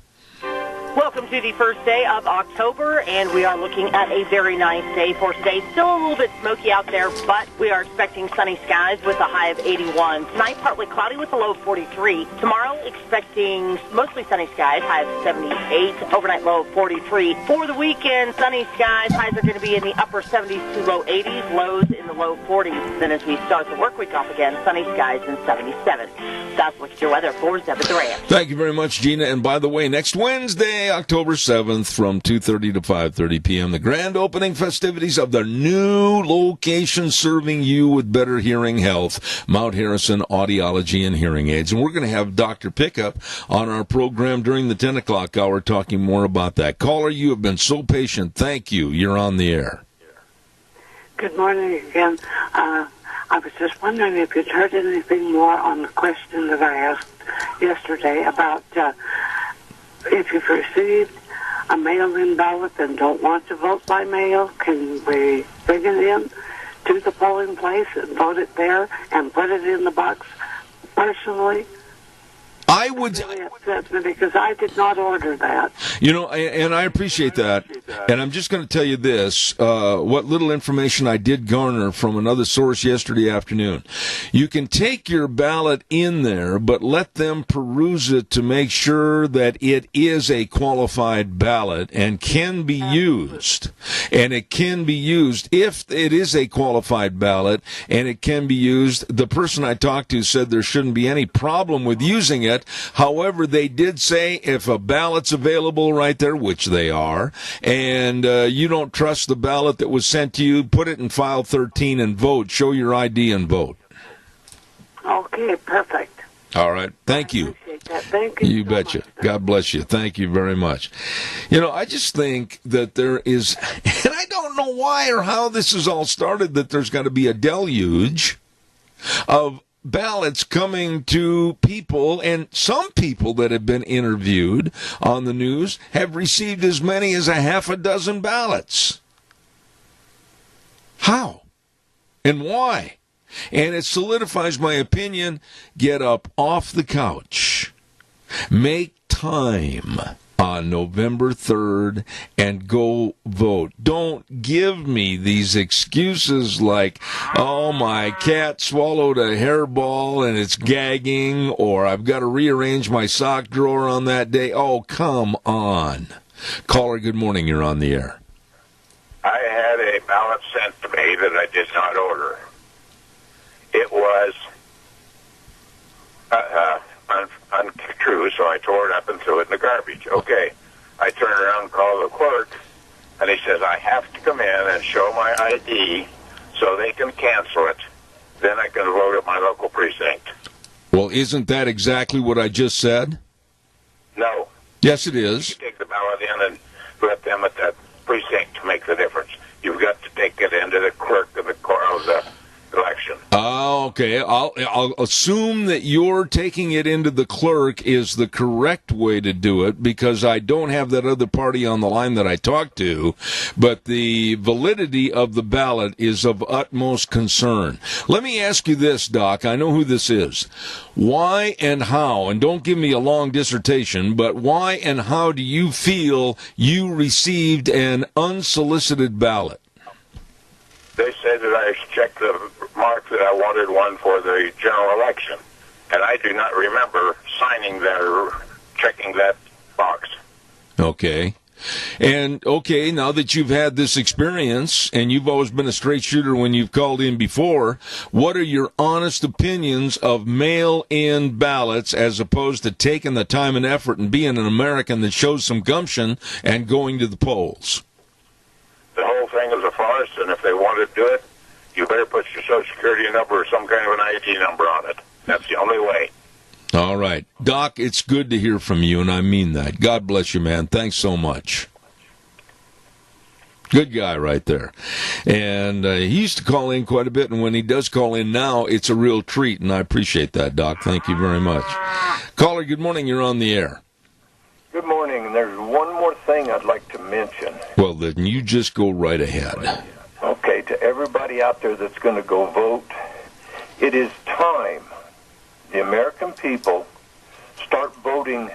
Welcome to the first day of October, and we are looking at a very nice day for today. Still a little bit smoky out there, but we are expecting sunny skies with a high of 81. Tonight, partly cloudy with a low of 43. Tomorrow, expecting mostly sunny skies, high of 78. Overnight low of 43. For the weekend, sunny skies. Highs are going to be in the upper 70s to low 80s. Lows in the low 40s. Then as we start the work week off again, sunny skies in 77. That's look at your weather for Zeb at the Ranch. Thank you very much, Gina. And by the way, next Wednesday, October 7th, from 2:30 to 5:30 p.m., the grand opening festivities of the new location serving you with better hearing health, Mount Harrison Audiology and Hearing Aids. And we're going to have Dr. Pickup on our program during the 10 o'clock hour talking more about that. Caller, you have been so patient. Thank you. You're on the air. Good morning again. I was just wondering if you'd heard anything more on the question that I asked yesterday about if you've received a mail-in ballot and don't want to vote by mail, can we bring it in to the polling place and vote it there and put it in the box personally? I would... It really upsets me because I did not order that. You know, and I appreciate that. And I'm just going to tell you this, what little information I did garner from another source yesterday afternoon. You can take your ballot in there, but let them peruse it to make sure that it is a qualified ballot and can be used. And it can be used if it is a qualified ballot, and it can be used. The person I talked to said there shouldn't be any problem with using it. However, they did say if a ballot's available right there, which they are, and you don't trust the ballot that was sent to you, put it in file 13 and vote. Show your ID and vote. Okay, perfect. All right. Thank you. Appreciate that. Thank you. You betcha. God bless you. Thank you very much. You know, I just think that there is, and I don't know why or how this has all started, that there's got to be a deluge of ballots coming to people, and some people that have been interviewed on the news have received as many as a half a dozen ballots. How? And why? And it solidifies my opinion. Get up off the couch. Make time on November 3rd and go vote. Don't give me these excuses like, oh, my cat swallowed a hairball and it's gagging, or I've got to rearrange my sock drawer on that day. Oh, come on. Caller, good morning. You're on the air. I had a ballot sent to me that I did not order. It was untrue, so I tore it up and threw it in the garbage. Okay. I turned around and called the clerk, and he says, I have to come in and show my ID so they can cancel it. Then I can vote at my local precinct. Well, isn't that exactly what I just said? No. Yes, it is. You take the ballot in and let them at that precinct to make the difference. You've got to take it into the clerk of the election. Oh, okay. I'll assume that you're taking it into the clerk is the correct way to do it, because I don't have that other party on the line that I talked to, but the validity of the ballot is of utmost concern. Let me ask you this, Doc. I know who this is. Why and how, and don't give me a long dissertation, but why and how do you feel you received an unsolicited ballot? They said that I checked the mark that I wanted one for the general election, and I do not remember signing that or checking that box. Okay. And, okay, now that you've had this experience, and you've always been a straight shooter when you've called in before, what are your honest opinions of mail-in ballots as opposed to taking the time and effort and being an American that shows some gumption and going to the polls? The whole thing is a farce, and if they want to do it, you better put your Social Security number or some kind of an ID number on it. That's the only way. All right. Doc, it's good to hear from you, and I mean that. God bless you, man. Thanks so much. Good guy right there. And he used to call in quite a bit, and when he does call in now, it's a real treat, and I appreciate that, Doc. Thank you very much. Caller, good morning. You're on the air. Good morning. There's one more thing I'd like to mention. Well, then you just go right ahead. Okay, to everybody out there that's going to go vote, it is time the American people start voting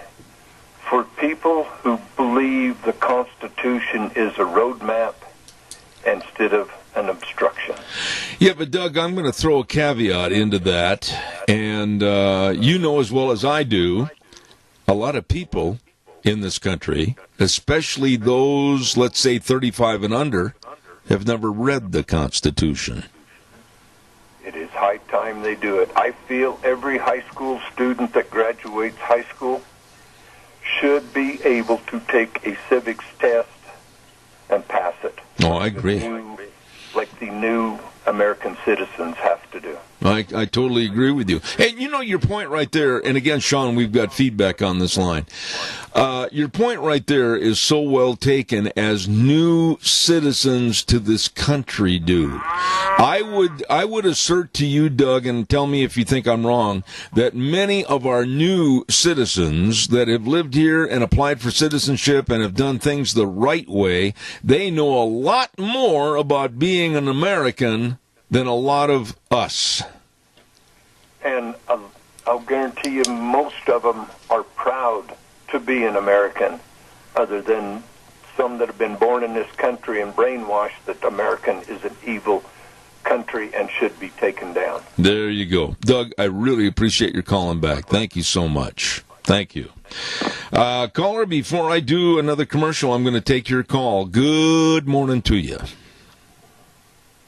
for people who believe the Constitution is a roadmap instead of an obstruction. Yeah, but Doug, I'm going to throw a caveat into that. And you know as well as I do, a lot of people in this country, especially those, let's say, 35 and under, have never read the Constitution. It is high time they do it. I feel every high school student that graduates high school should be able to take a civics test and pass it. Oh, I agree. Like the new American citizens have to do. I totally agree with you. And you know your point right there, and again, Sean, we've got feedback on this line. Your point right there is so well taken, as new citizens to this country do. I would assert to you, Doug, and tell me if you think I'm wrong, that many of our new citizens that have lived here and applied for citizenship and have done things the right way, they know a lot more about being an American than a lot of us. And I'll guarantee you most of them are proud to be an American, other than some that have been born in this country and brainwashed that American is an evil country and should be taken down. There you go. Doug, I really appreciate your calling back. Thank you so much. Thank you. Caller, before I do another commercial, I'm going to take your call. Good morning to you.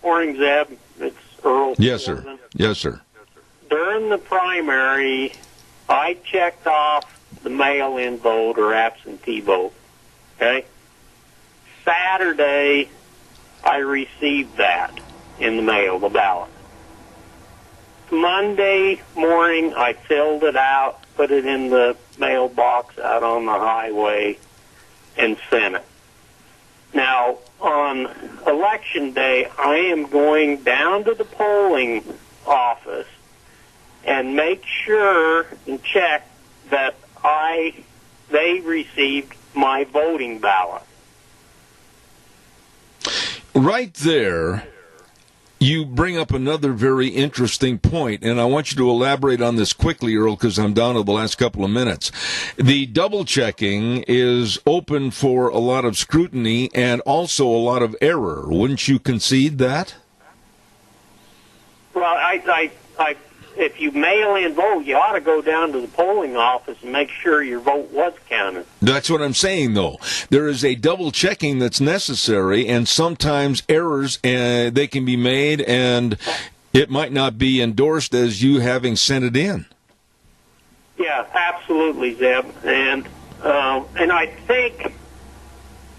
Morning, Zeb. It's Earl. Yes, sir. Yes, sir. During the primary, I checked off the mail-in vote or absentee vote. Okay? Saturday, I received that in the mail, the ballot. Monday morning, I filled it out, put it in the mailbox out on the highway, and sent it. Now, on Election Day, I am going down to the polling office and make sure and check that they received my voting ballot. Right there, you bring up another very interesting point, and I want you to elaborate on this quickly, Earl, because I'm down to the last couple of minutes. The double-checking is open for a lot of scrutiny and also a lot of error. Wouldn't you concede that? Well, if you mail in vote, you ought to go down to the polling office and make sure your vote was counted. That's what I'm saying, though. There is a double-checking that's necessary, and sometimes errors, they can be made, and it might not be endorsed as you having sent it in. Yeah, absolutely, Zeb. And I think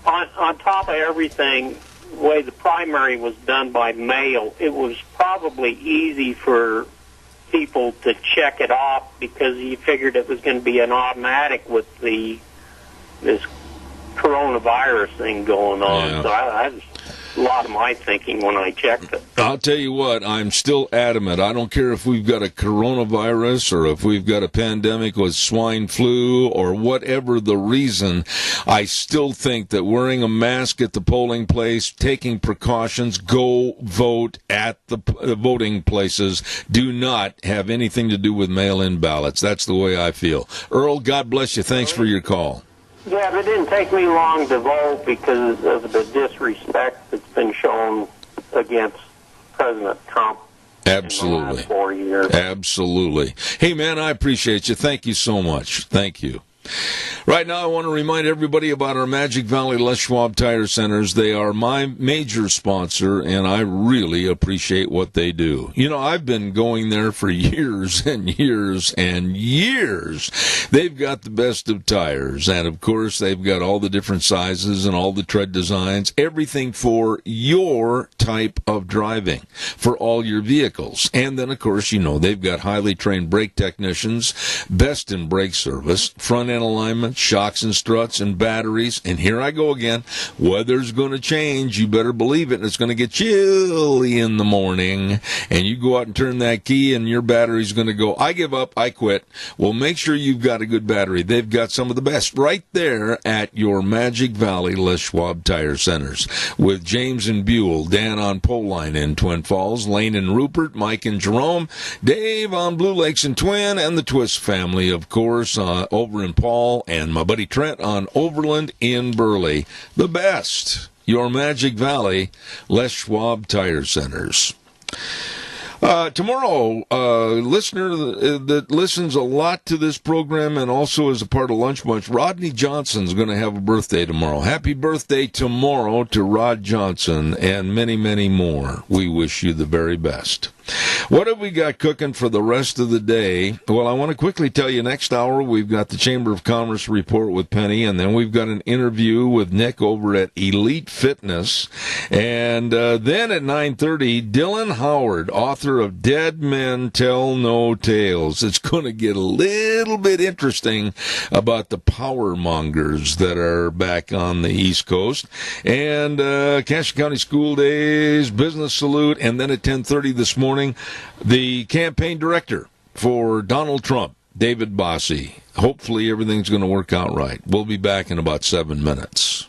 on top of everything, the way the primary was done by mail, it was probably easy for people to check it off because you figured it was going to be an automatic with this coronavirus thing going on. Yeah. So I was a lot of my thinking when I checked it. I'll tell you what, I'm still adamant. I don't care if we've got a coronavirus or if we've got a pandemic with swine flu or whatever the reason. I still think that wearing a mask at the polling place, taking precautions, go vote at the voting places, do not have anything to do with mail-in ballots. That's the way I feel. Earl, God bless you. Thanks for your call. Yeah, but it didn't take me long to vote because of the disrespect that's been shown against President Trump. Absolutely. In the last 4 years. Absolutely. Hey, man, I appreciate you. Thank you so much. Thank you. Right now, I want to remind everybody about our Magic Valley Les Schwab Tire Centers. They are my major sponsor, and I really appreciate what they do. You know, I've been going there for years and years and years. They've got the best of tires, and, of course, they've got all the different sizes and all the tread designs, everything for your type of driving, for all your vehicles. And then, of course, you know, they've got highly trained brake technicians, best in brake service, front-end alignment, shocks and struts, and batteries. And here I go again. Weather's going to change. You better believe it. And it's going to get chilly in the morning. And you go out and turn that key, and your battery's going to go, I give up, I quit. Well, make sure you've got a good battery. They've got some of the best right there at your Magic Valley Les Schwab Tire Centers. With James and Buell, Dan on Pole Line in Twin Falls, Lane and Rupert, Mike and Jerome, Dave on Blue Lakes and Twin, and the Twist family, of course, over in Paul Paul, and my buddy Trent on Overland in Burley. The best, your Magic Valley, Les Schwab Tire Centers. Tomorrow, listener that listens a lot to this program and also is a part of Lunch Bunch, Rodney Johnson's going to have a birthday tomorrow. Happy birthday tomorrow to Rod Johnson and many, many more. We wish you the very best. What have we got cooking for the rest of the day? Well, I want to quickly tell you, next hour we've got the Chamber of Commerce report with Penny, and then we've got an interview with Nick over at Elite Fitness. And then at 9:30, Dylan Howard, author of Dead Men Tell No Tales. It's going to get a little bit interesting about the power mongers that are back on the East Coast. And Cache County School Days, Business Salute, and then at 10:30 this morning, the campaign director for Donald Trump, David Bossie. Hopefully everything's going to work out right. We'll be back in about 7 minutes.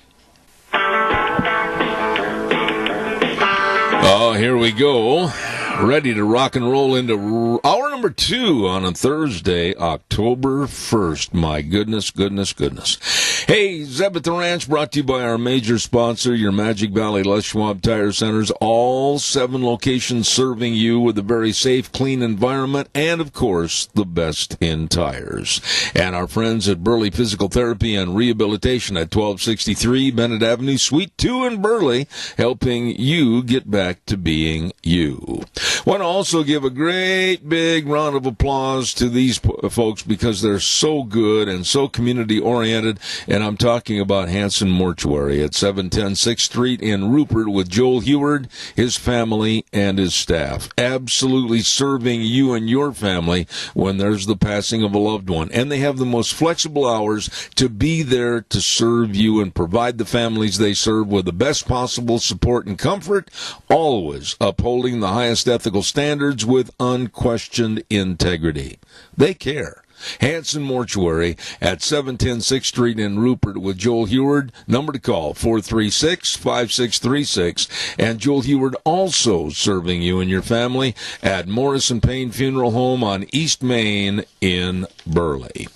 Oh, here we go. Ready to rock and roll into hour number 2 on a Thursday, October 1st. My goodness, goodness, goodness. Hey, Zeb at the Ranch, brought to you by our major sponsor, your Magic Valley Les Schwab Tire Centers. All 7 locations serving you with a very safe, clean environment, and, of course, the best in tires. And our friends at Burley Physical Therapy and Rehabilitation at 1263 Bennett Avenue, Suite 2 in Burley, helping you get back to being you. Want to also give a great big round of applause to these folks because they're so good and so community-oriented, and I'm talking about Hanson Mortuary at 710 6th Street in Rupert with Joel Heward, his family, and his staff. Absolutely serving you and your family when there's the passing of a loved one. And they have the most flexible hours to be there to serve you and provide the families they serve with the best possible support and comfort, always upholding the highest ethical standards with unquestioned integrity. They care. Hanson Mortuary at 710 6th Street in Rupert with Joel Heward. Number to call, 436-5636. And Joel Heward also serving you and your family at Morrison Payne Funeral Home on East Main in Burley.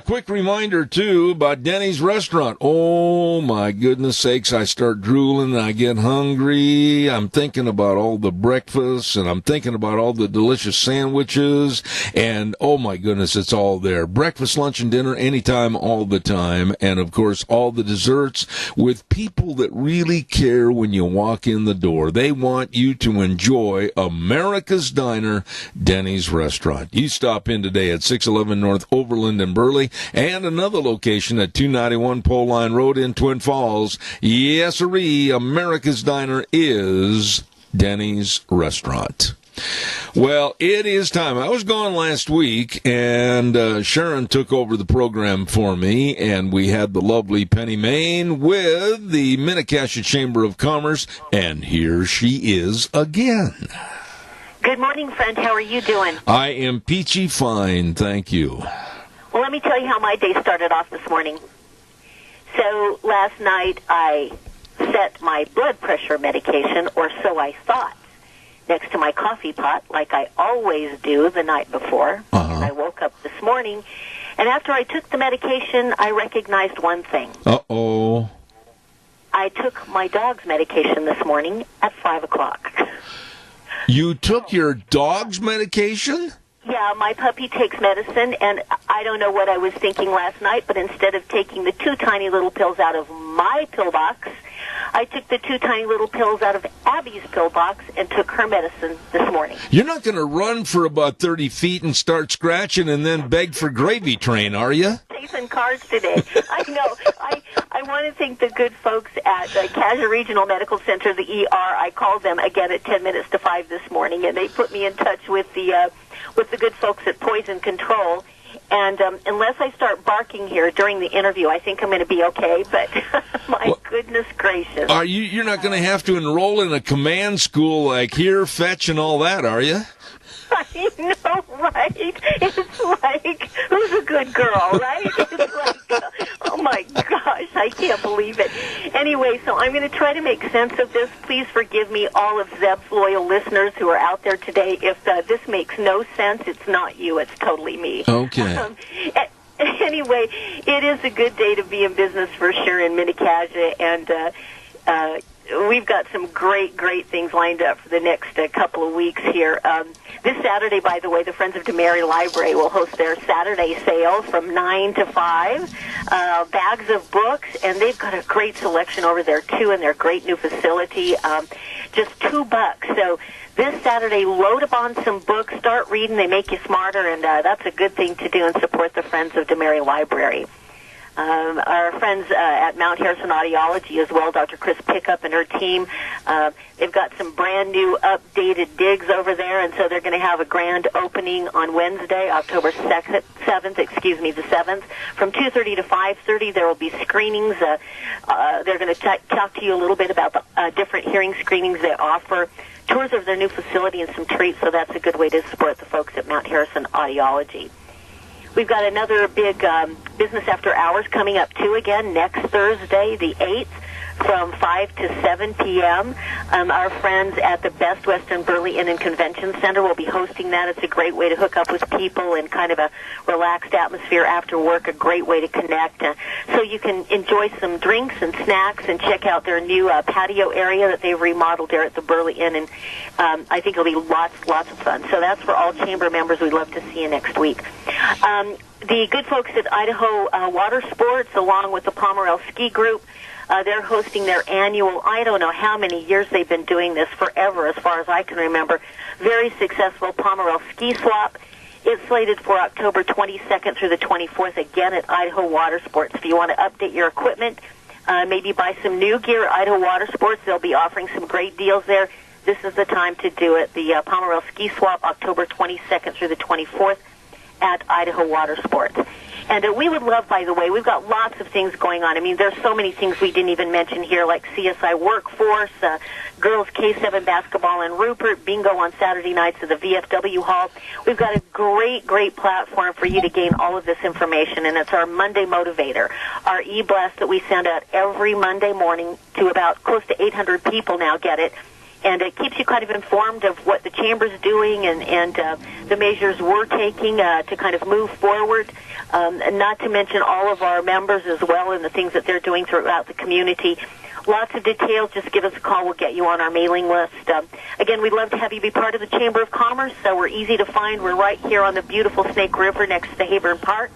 Quick reminder, too, about Denny's Restaurant. Oh, my goodness sakes, I start drooling and I get hungry. I'm thinking about all the breakfasts, and I'm thinking about all the delicious sandwiches, and oh, my goodness, it's all there. Breakfast, lunch, and dinner anytime, all the time, and, of course, all the desserts with people that really care when you walk in the door. They want you to enjoy America's Diner, Denny's Restaurant. You stop in today at 611 North Overland in Burley, and another location at 291 Pole Line Road in Twin Falls. Yes-sirree, America's Diner is Denny's Restaurant. Well, it is time. I was gone last week, and Sharon took over the program for me, and we had the lovely Penny Main with the Minnecasia Chamber of Commerce, and here she is again. Good morning, friend. How are you doing? I am peachy fine, thank you. Well, let me tell you how my day started off this morning. So last night I set my blood pressure medication, or so I thought, next to my coffee pot, like I always do the night before. And I woke up this morning, and after I took the medication, I recognized one thing. Uh-oh. I took my dog's medication this morning at 5 o'clock. You took your dog's medication? Yeah, my puppy takes medicine, and I don't know what I was thinking last night, but instead of taking the 2 tiny little pills out of my pill box, I took the 2 tiny little pills out of Abby's pill box and took her medicine this morning. You're not going to run for about 30 feet and start scratching and then beg for gravy train, are you? Chasing cars today. I know. I want to thank the good folks at Cassia Regional Medical Center, the ER. I called them again at 10 minutes to 5 this morning, and they put me in touch with the good folks at Poison Control. And unless I start barking here during the interview, I think I'm going to be okay. But goodness gracious. You're not going to have to enroll in a command school like here, fetch, and all that, are you? I know, right? It's like, who's a good girl, right? It's like, oh my gosh, I can't believe it. Anyway, so I'm going to try to make sense of this. Please forgive me, all of Zeb's loyal listeners who are out there today. If this makes no sense, it's not you, it's totally me. Okay. Anyway, it is a good day to be in business for sure in Mini-Cassia, and we've got some great things lined up for the next couple of weeks here. This Saturday, by the way, the Friends of DeMary Library will host their Saturday sale from 9 to 5. Bags of books, and they've got a great selection over there, too, in their great new facility. Just $2. So this Saturday, load up on some books, start reading. They make you smarter, and that's a good thing to do and support the Friends of DeMary Library. Our friends at Mount Harrison Audiology as well, Dr. Chris Pickup and her team, they've got some brand new updated digs over there, and so they're going to have a grand opening on Wednesday, October 7th, the 7th, from 2:30 to 5:30. There will be screenings. They're going to talk to you a little bit about the different hearing screenings they offer, tours of their new facility, and some treats, so that's a good way to support the folks at Mount Harrison Audiology. We've got another big business after hours coming up, too, again, next Thursday, the 8th, from 5 to 7 p.m. Our friends at the Best Western Burley Inn and Convention Center will be hosting that. It's a great way to hook up with people in kind of a relaxed atmosphere after work, a great way to connect. So you can enjoy some drinks and snacks and check out their new patio area that they've remodeled there at the Burley Inn, and I think it'll be lots of fun. So that's for all chamber members. We'd love to see you next week. The good folks at Idaho Water Sports, along with the Pomerel Ski Group, they're hosting their annual, I don't know how many years they've been doing this, forever as far as I can remember, very successful Pomerel Ski Swap. It's slated for October 22nd through the 24th, again at Idaho Water Sports. If you want to update your equipment, maybe buy some new gear at Idaho Water Sports, they'll be offering some great deals there. This is the time to do it. The Pomerel Ski Swap, October 22nd through the 24th at Idaho Water Sports. And we would love, by the way, we've got lots of things going on. I mean, there's so many things we didn't even mention here, like CSI Workforce, girls K7 basketball in Rupert, bingo on Saturday nights at the VFW Hall. We've got a great platform for you to gain all of this information, and it's our Monday Motivator, our e-blast that we send out every Monday morning to about close to 800 people now get it. And it keeps you kind of informed of what the Chamber's doing and the measures we're taking to kind of move forward, not to mention all of our members as well and the things that they're doing throughout the community. Lots of details. Just give us a call. We'll get you on our mailing list. Again, we'd love to have you be part of the Chamber of Commerce, so we're easy to find. We're right here on the beautiful Snake River next to the Hayburn Park.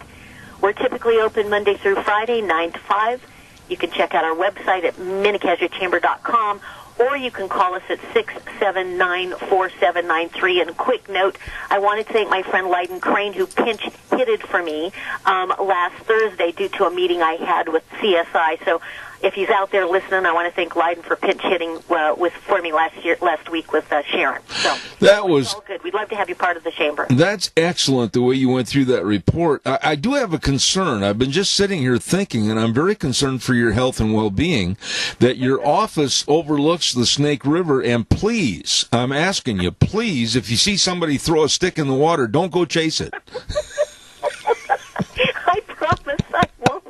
We're typically open Monday through Friday, 9 to 5. You can check out our website at minicasiachamber.com, or you can call us at 679-4793. And a quick note, I wanted to thank my friend Lyden Crane, who pinch-hitted for me last Thursday due to a meeting I had with CSI. So if he's out there listening, I want to thank Lyden for pinch-hitting for me last week with Sharon. So that was all good. We'd love to have you part of the Chamber. That's excellent, the way you went through that report. I do have a concern. I've been just sitting here thinking, and I'm very concerned for your health and well-being, that your office overlooks the Snake River, and please, I'm asking you, please, if you see somebody throw a stick in the water, don't go chase it. I promise I won't.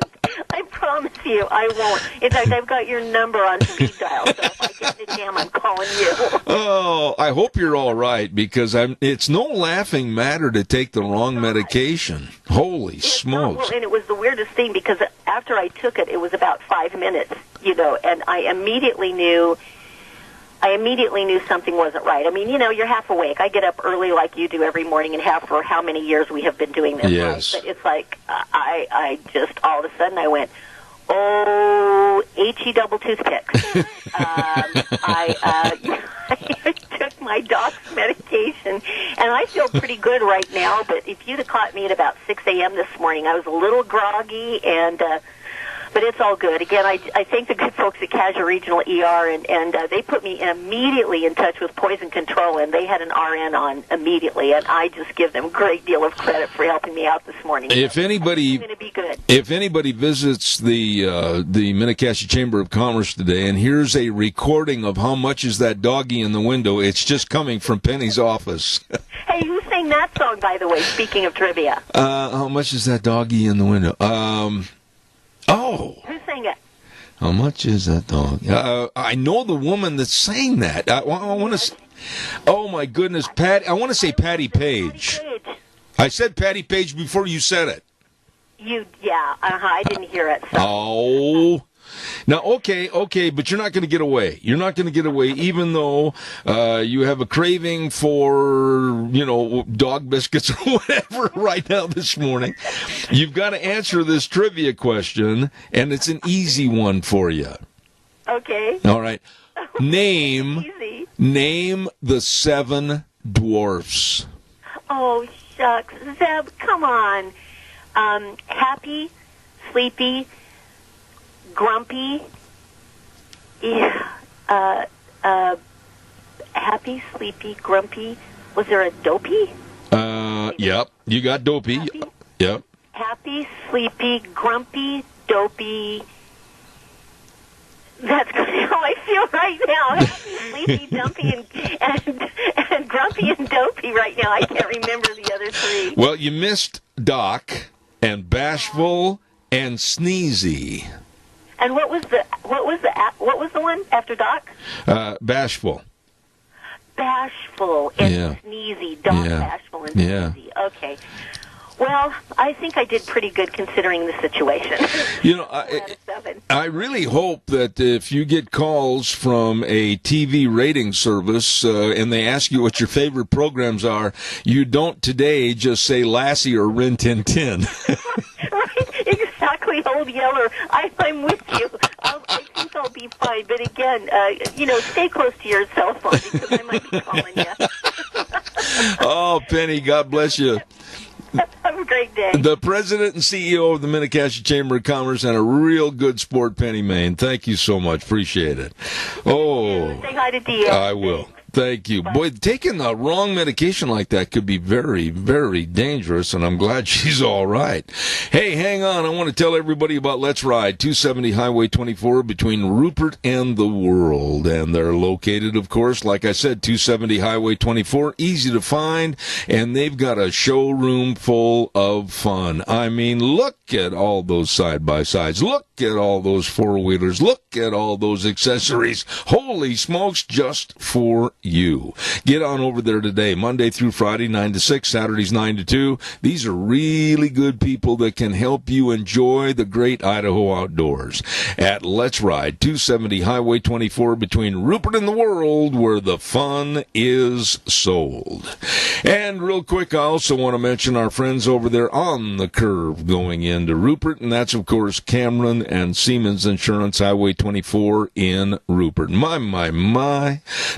I promise you I won't. In fact, I've got your number on speed dial, so if I get in a jam, I'm calling you. Oh, I hope you're all right, because it's no laughing matter to take the wrong medication. Holy smokes. Well, and it was the weirdest thing, because after I took it, it was about 5 minutes, and I immediately knew something wasn't right. I mean, you're half awake. I get up early like you do every morning and have for how many years we have been doing this. Yes. Right? But it's like I just all of a sudden I went, oh, HE double toothpicks. I took my doc's medication, and I feel pretty good right now. But if you'd have caught me at about 6 a.m. this morning, I was a little groggy and. But it's all good. Again, I thank the good folks at Cassia Regional ER, and they put me immediately in touch with Poison Control, and they had an RN on immediately, and I just give them a great deal of credit for helping me out this morning. If anybody visits the Minicassia Chamber of Commerce today and hears a recording of How Much Is That Doggy in the Window, it's just coming from Penny's office. Hey, who sang that song, by the way, speaking of trivia? How much is that doggy in the window? Who sang it? How much is that dog? I know the woman that sang that. I want to. Oh my goodness, Pat! I want to say Patty Page. I said Patty Page before you said it. I didn't hear it. So. Oh. Now, okay, but you're not going to get away. You're not going to get away, even though you have a craving for, dog biscuits or whatever right now this morning. You've got to answer this trivia question, and it's an easy one for you. Okay. All right. Name the 7 dwarfs. Oh, shucks. Zeb, come on. Happy, sleepy, grumpy, happy, sleepy, grumpy. Was there a dopey? Yep. You got dopey. Happy? Yep. Happy, sleepy, grumpy, dopey. That's how I feel right now. Happy, sleepy, dumpy, and grumpy and dopey right now. I can't remember the other 3. Well, you missed Doc and bashful and sneezy. And what was the one after Doc? Bashful. Bashful and sneezy. Doc, bashful and sneezy. Okay. Well, I think I did pretty good considering the situation. I really hope that if you get calls from a TV rating service and they ask you what your favorite programs are, you don't today just say Lassie or Rin Tin Tin. Right, exactly, Old Yeller. I'm with you. I think I'll be fine. But again, stay close to your cell phone because I might be calling you. Oh, Penny, God bless you. Have a great day. The president and CEO of the Minnecashi Chamber of Commerce and a real good sport, Penny Main. Thank you so much. Appreciate it. Oh, say hi to Dio. I will. Thank you. Boy, taking the wrong medication like that could be very, very dangerous, and I'm glad she's all right. Hey, hang on. I want to tell everybody about Let's Ride, 270 Highway 24 between Rupert and the World. And they're located, of course, like I said, 270 Highway 24, easy to find, and they've got a showroom full of fun. I mean, look at all those side-by-sides. Look at all those four-wheelers. Look at all those accessories. Holy smokes, just for you. Get on over there today, Monday through Friday, 9 to 6, Saturdays, 9 to 2. These are really good people that can help you enjoy the great Idaho outdoors. At Let's Ride, 270 Highway 24 between Rupert and the World, where the fun is sold. And real quick, I also want to mention our friends over there on the curve going into Rupert, and that's, of course, Cameron and Siemens Insurance, Highway 24 in Rupert. My.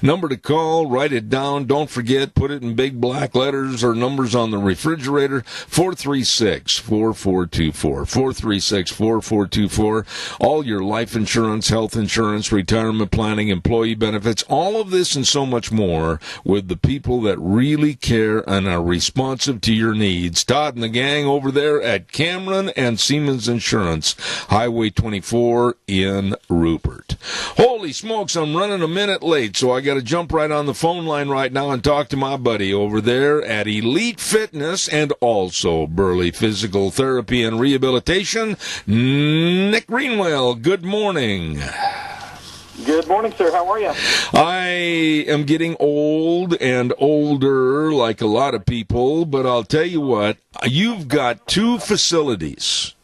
Number to call, write it down. Don't forget, put it in big black letters or numbers on the refrigerator. 436-4424. 436-4424. All your life insurance, health insurance, retirement planning, employee benefits, all of this and so much more with the people that really care and are responsive to your needs. Todd and the gang over there at Cameron and Siemens Insurance, Highway 24 in Rupert. Holy smokes, I'm running a minute late, so I got to jump right on the phone line right now and talk to my buddy over there at Elite Fitness and also Burley Physical Therapy and Rehabilitation, Nick Greenwell. Good morning. Good morning, sir. How are you? I am getting old and older like a lot of people, but I'll tell you what, you've got two facilities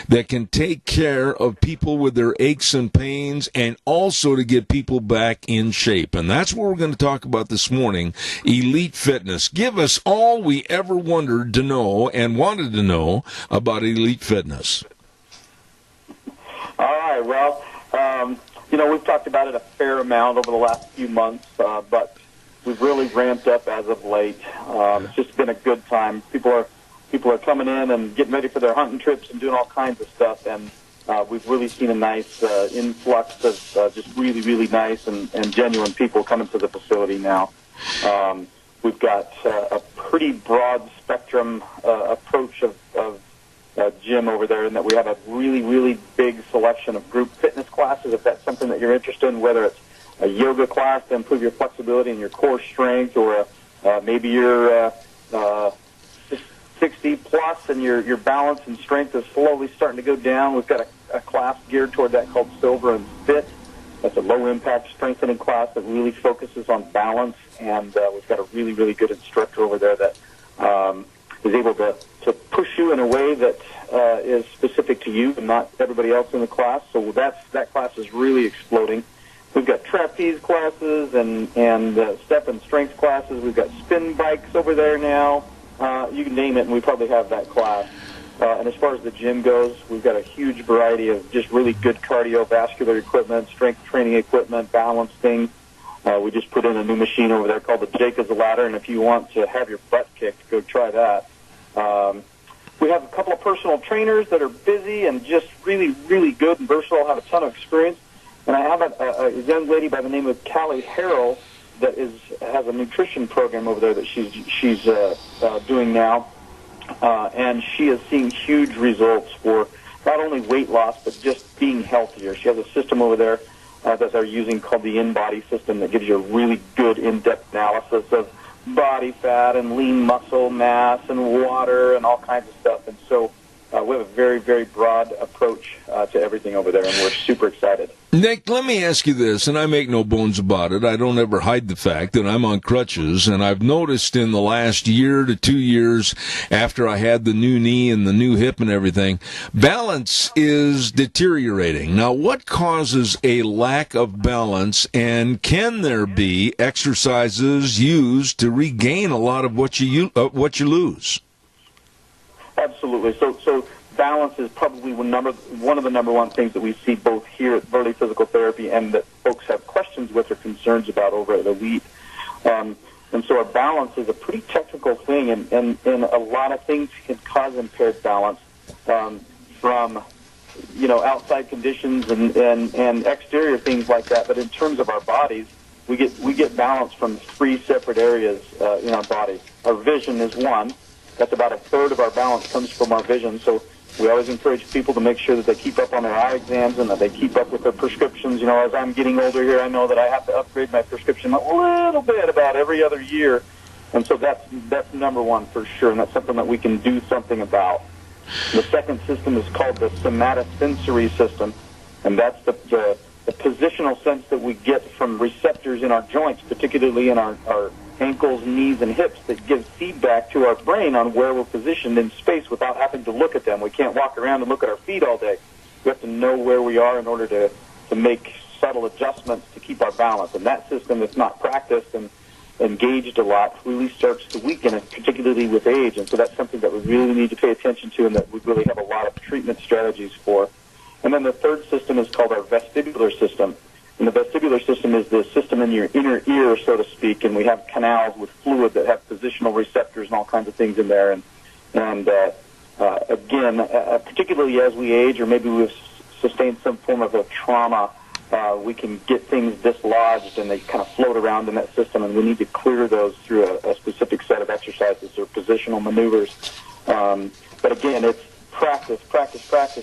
that can take care of people with their aches and pains and also to get people back in shape. And that's what we're going to talk about this morning, Elite Fitness. Give us all we ever wondered to know and wanted to know about Elite Fitness. All right, well, we've talked about it a fair amount over the last few months, but we've really ramped up as of late. It's just been a good time. People are coming in and getting ready for their hunting trips and doing all kinds of stuff, and we've really seen a nice influx of just really, really nice and genuine people coming to the facility now. We've got a pretty broad spectrum approach of gym over there, and that we have a really, really big selection of group fitness classes, if that's something that you're interested in, whether it's a yoga class to improve your flexibility and your core strength, or maybe you're 60 plus and your balance and strength is slowly starting to go down. We've got a class geared toward that called Silver and Fit. That's a low-impact strengthening class that really focuses on balance, and we've got a really, really good instructor over there that is able to push you in a way that is specific to you and not everybody else in the class. So that class is really exploding. We've got trapeze classes and step and strength classes. We've got spin bikes over there now. You can name it, and we probably have that class. And as far as the gym goes, we've got a huge variety of just really good cardiovascular equipment, strength training equipment, balancing. We just put in a new machine over there called the Jacob's Ladder, and if you want to have your butt kicked, go try that. We have a couple of personal trainers that are busy and just really, really good and versatile, have a ton of experience. And I have a young lady by the name of Callie Harrell that has a nutrition program over there that she's doing now. And she is seeing huge results for not only weight loss, but just being healthier. She has a system over there that they're using called the In-Body System that gives you a really good in-depth analysis of body fat and lean muscle mass and water and all kinds of stuff. And so we have a very, very broad approach to everything over there, and we're super excited. Nick, let me ask you this, and I make no bones about it. I don't ever hide the fact that I'm on crutches, and I've noticed in the last year to 2 years after I had the new knee and the new hip and everything, balance is deteriorating. Now, what causes a lack of balance, and can there be exercises used to regain a lot of what you lose? Absolutely. So balance is probably one of the number one things that we see both here at Burley Physical Therapy and that folks have questions with or concerns about over at Elite. And so our balance is a pretty technical thing, and a lot of things can cause impaired balance from outside conditions and exterior things like that. But in terms of our bodies, we get balance from 3 separate areas in our body. Our vision is one. That's about a third of our balance comes from our vision. So we always encourage people to make sure that they keep up on their eye exams and that they keep up with their prescriptions. As I'm getting older here, I know that I have to upgrade my prescription a little bit about every other year. And so that's number one for sure, and that's something that we can do something about. The second system is called the Somatosensory System, and that's the positional sense that we get from receptors in our joints, particularly in our ankles, knees, and hips, that give feedback to our brain on where we're positioned in space without having to look at them. We can't walk around and look at our feet all day. We have to know where we are in order to make subtle adjustments to keep our balance. And that system, if not practiced and engaged a lot, really starts to weaken, particularly with age. And so that's something that we really need to pay attention to and that we really have a lot of treatment strategies for. And then the third system is called our Vestibular System. And the vestibular system is the system in your inner ear, so to speak, and we have canals with fluid that have positional receptors and all kinds of things in there. And again, particularly as we age or maybe we've sustained some form of a trauma, we can get things dislodged and they kind of float around in that system, and we need to clear those through a specific set of exercises or positional maneuvers. But again, it's practice.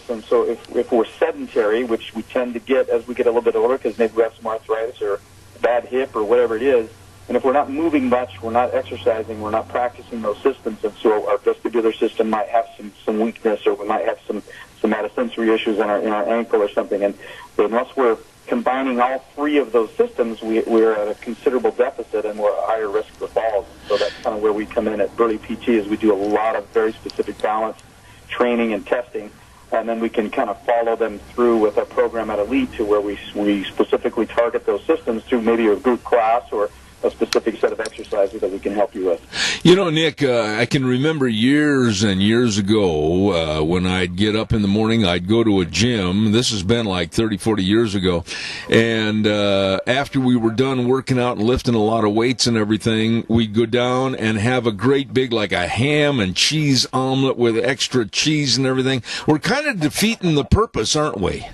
And so if we're sedentary, which we tend to get as we get a little bit older because maybe we have some arthritis or a bad hip or whatever it is, and if we're not moving much, we're not exercising, we're not practicing those systems, and so our vestibular system might have some weakness, or we might have some somatosensory issues in our ankle or something. And unless we're combining all 3 of those systems, we're at a considerable deficit and we're at a higher risk for falls. So that's kind of where we come in at Burley PT, is we do a lot of very specific balance training and testing, and then we can kind of follow them through with our program at Elite to where we specifically target those systems through maybe a group class or a specific set of exercises that we can help you with. Nick, I can remember years and years ago when I'd get up in the morning, I'd go to a gym. This has been like 30, 40 years ago. And after we were done working out and lifting a lot of weights and everything, we'd go down and have a great big, like a ham and cheese omelet with extra cheese and everything. We're kind of defeating the purpose, aren't we?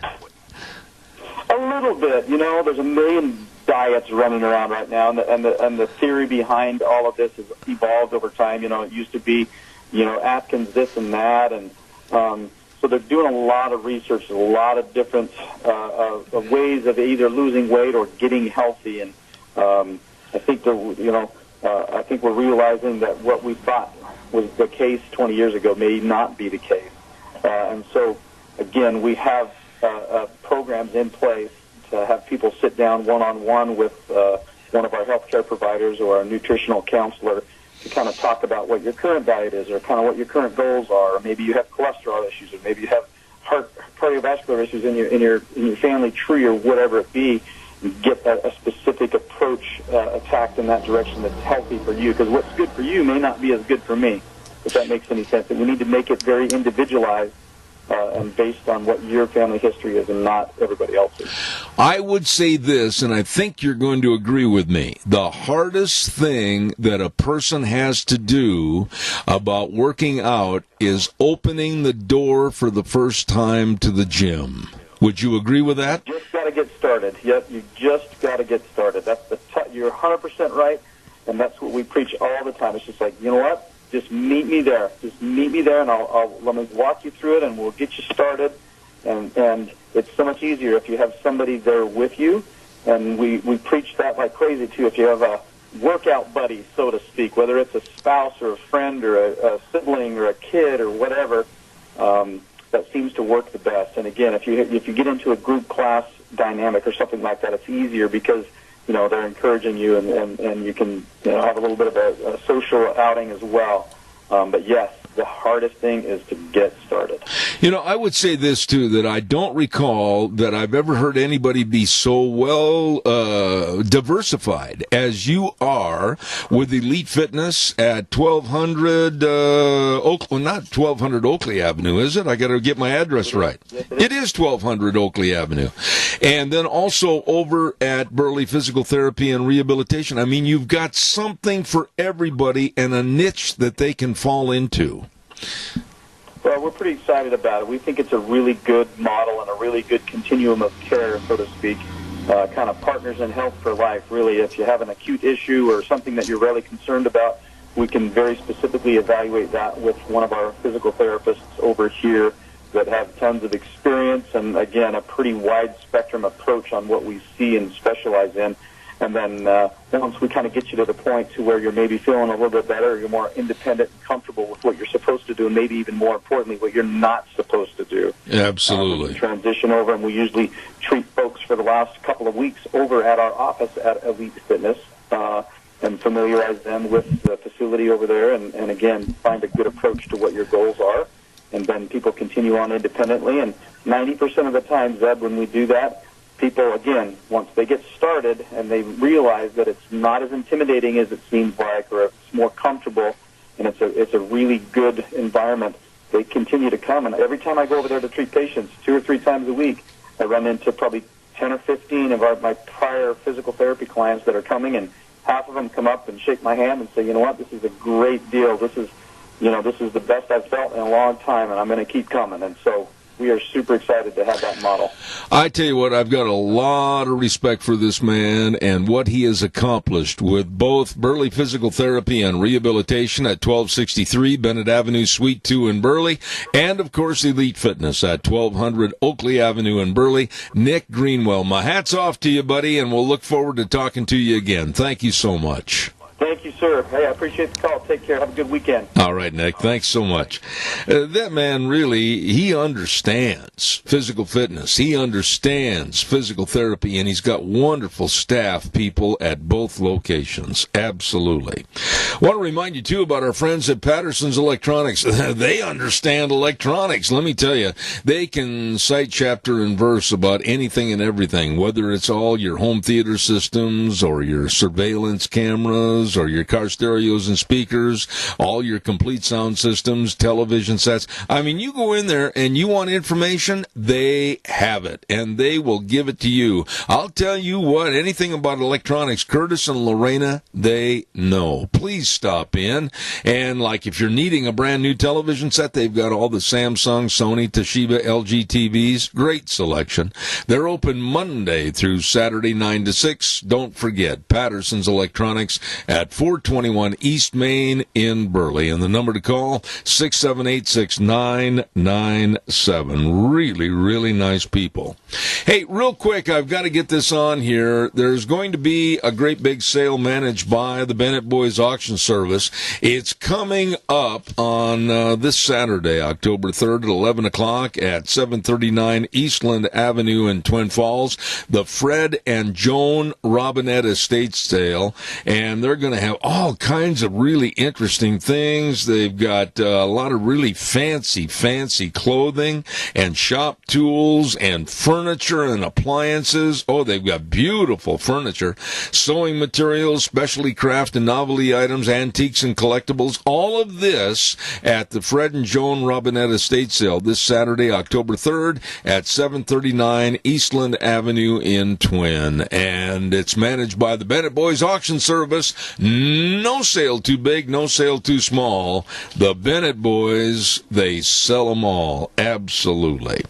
A little bit. There's a million diets running around right now, and the theory behind all of this has evolved over time. It used to be, Atkins this and that, and so they're doing a lot of research, a lot of different ways of either losing weight or getting healthy, and I think I think we're realizing that what we thought was the case 20 years ago may not be the case, and so again, we have programs in place to have people sit down one-on-one with one of our healthcare providers or our nutritional counselor to kind of talk about what your current diet is, or kind of what your current goals are, or maybe you have cholesterol issues, or maybe you have cardiovascular issues in your family tree, or whatever it be. Get a specific approach attacked in that direction that's healthy for you, because what's good for you may not be as good for me, if that makes any sense. And we need to make it very individualized and based on what your family history is and not everybody else's. I would say this, and I think you're going to agree with me. The hardest thing that a person has to do about working out is opening the door for the first time to the gym. Would you agree with that? You just got to get started. Yep, you just got to get started. You're 100% right, and that's what we preach all the time. It's just like, you know what? Just meet me there. Just meet me there, and let me walk you through it, and we'll get you started. And it's so much easier if you have somebody there with you. And we preach that like crazy, too. If you have a workout buddy, so to speak, whether it's a spouse or a friend or a sibling or a kid or whatever, that seems to work the best. And again, if you get into a group class dynamic or something like that, it's easier because they're encouraging you, and you can have a little bit of a social outing as well. But yes, the hardest thing is to get started. I would say this, too, that I don't recall that I've ever heard anybody be so well diversified as you are with Elite Fitness at 1200 not 1200 Oakley Avenue, is it? I got to get my address right. It is 1200 Oakley Avenue. And then also over at Burley Physical Therapy and Rehabilitation. I mean, you've got something for everybody and a niche that they can fall into. Well, we're pretty excited about it. We think it's a really good model and a really good continuum of care, so to speak, kind of partners in health for life, really. If you have an acute issue or something that you're really concerned about, we can very specifically evaluate that with one of our physical therapists over here that have tons of experience and, again, a pretty wide spectrum approach on what we see and specialize in. And then once we kind of get you to the point to where you're maybe feeling a little bit better, you're more independent and comfortable with what you're supposed to do, and maybe even more importantly, what you're not supposed to do. Absolutely. We transition over, and we usually treat folks for the last couple of weeks over at our office at Elite Fitness and familiarize them with the facility over there and again, find a good approach to what your goals are. And then people continue on independently. And 90% of the time, Zeb, when we do that, people, again, once they get started and they realize that it's not as intimidating as it seems like, or it's more comfortable, and it's a really good environment, they continue to come. And every time I go over there to treat patients, 2 or 3 times a week, I run into probably 10 or 15 of my prior physical therapy clients that are coming, and half of them come up and shake my hand and say, you know what, this is a great deal. This is the best I've felt in a long time, and I'm going to keep coming. And so we are super excited to have that model. I tell you what, I've got a lot of respect for this man and what he has accomplished with both Burley Physical Therapy and Rehabilitation at 1263 Bennett Avenue, Suite 2 in Burley, and, of course, Elite Fitness at 1200 Oakley Avenue in Burley. Nick Greenwell, my hat's off to you, buddy, and we'll look forward to talking to you again. Thank you so much. Thank you, sir. Hey, I appreciate the call. Take care. Have a good weekend. All right, Nick. Thanks so much. That man really, he understands physical fitness. He understands physical therapy, and he's got wonderful staff people at both locations. Absolutely. I want to remind you, too, about our friends at Patterson's Electronics. They understand electronics. Let me tell you, they can cite chapter and verse about anything and everything, whether it's all your home theater systems or your surveillance cameras or your car stereos and speakers, all your complete sound systems, television sets. I mean, you go in there and you want information, they have it, and they will give it to you. I'll tell you what, anything about electronics, Curtis and Lorena, they know. Please stop in, and like if you're needing a brand new television set, they've got all the Samsung, Sony, Toshiba, LG TVs. Great selection. They're open Monday through Saturday, 9 to 6. Don't forget, Patterson's Electronics at 421 East Main in Burley. And the number to call, 678-6997. Really, really nice people. Hey, real quick, I've got to get this on here. There's going to be a great big sale managed by the Bennett Boys Auction Service. It's coming up on this Saturday, October 3rd at 11 o'clock at 739 Eastland Avenue in Twin Falls. The Fred and Joan Robinette Estate Sale. And they're going to have have all kinds of really interesting things. They've got a lot of really fancy clothing and shop tools and furniture and appliances. Oh, they've got beautiful furniture, sewing materials, specialty craft and novelty items, antiques and collectibles. All of this at the Fred and Joan Robinette Estate Sale this Saturday, October 3rd at 739 Eastland Avenue in Twin. And it's managed by the Bennett Boys Auction Service. No sale too big, no sale too small. The Bennett Boys, they sell them all. Absolutely.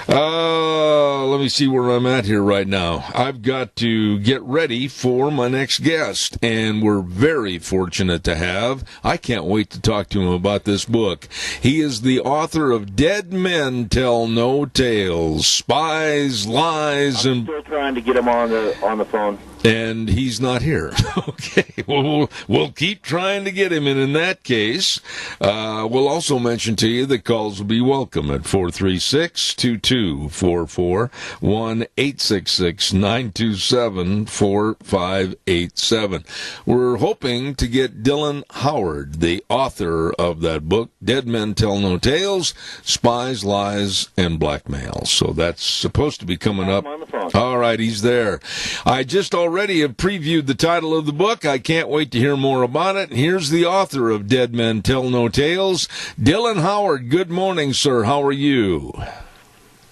Let me see where I'm at here right now. I've got to get ready for my next guest, and we're very fortunate to have. I can't wait to talk to him about this book. He is the author of Dead Men Tell No Tales, Spies, Lies, and... I'm still trying to get him on the phone. And he's not here. Okay, we'll keep trying to get him. And in that case, we'll also mention to you that calls will be welcome at 436-2244, 1-866-927-4587. We're hoping to get Dylan Howard, the author of that book, Dead Men Tell No Tales, Spies, Lies, and Blackmail. So that's supposed to be coming up. On the phone. All right, he's there. I just already have previewed the title of the book. I can't wait to hear more about it. Here's the author of Dead Men Tell No Tales, Dylan Howard. Good morning, sir. How are you?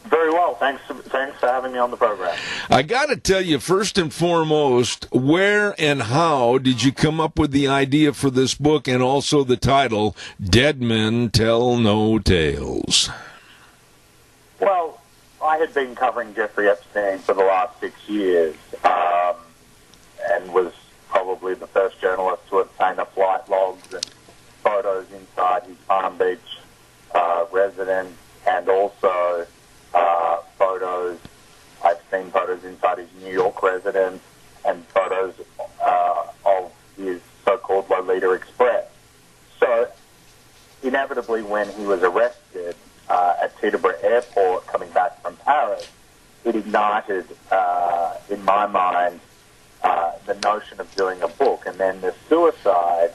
Very well. Thanks for having me on the program. I got to tell you, first and foremost, where and how did you come up with the idea for this book and also the title, Dead Men Tell No Tales? Well, I had been covering Jeffrey Epstein for the last 6 years, and was probably the first journalist to obtain the flight logs and photos inside his Palm Beach residence, and also photos. I've seen photos inside his New York residence and photos of his so-called Lolita Express. So, inevitably, when he was arrested at Teterboro Airport coming back from Paris, it ignited, in my mind, the notion of doing a book. And then the suicide,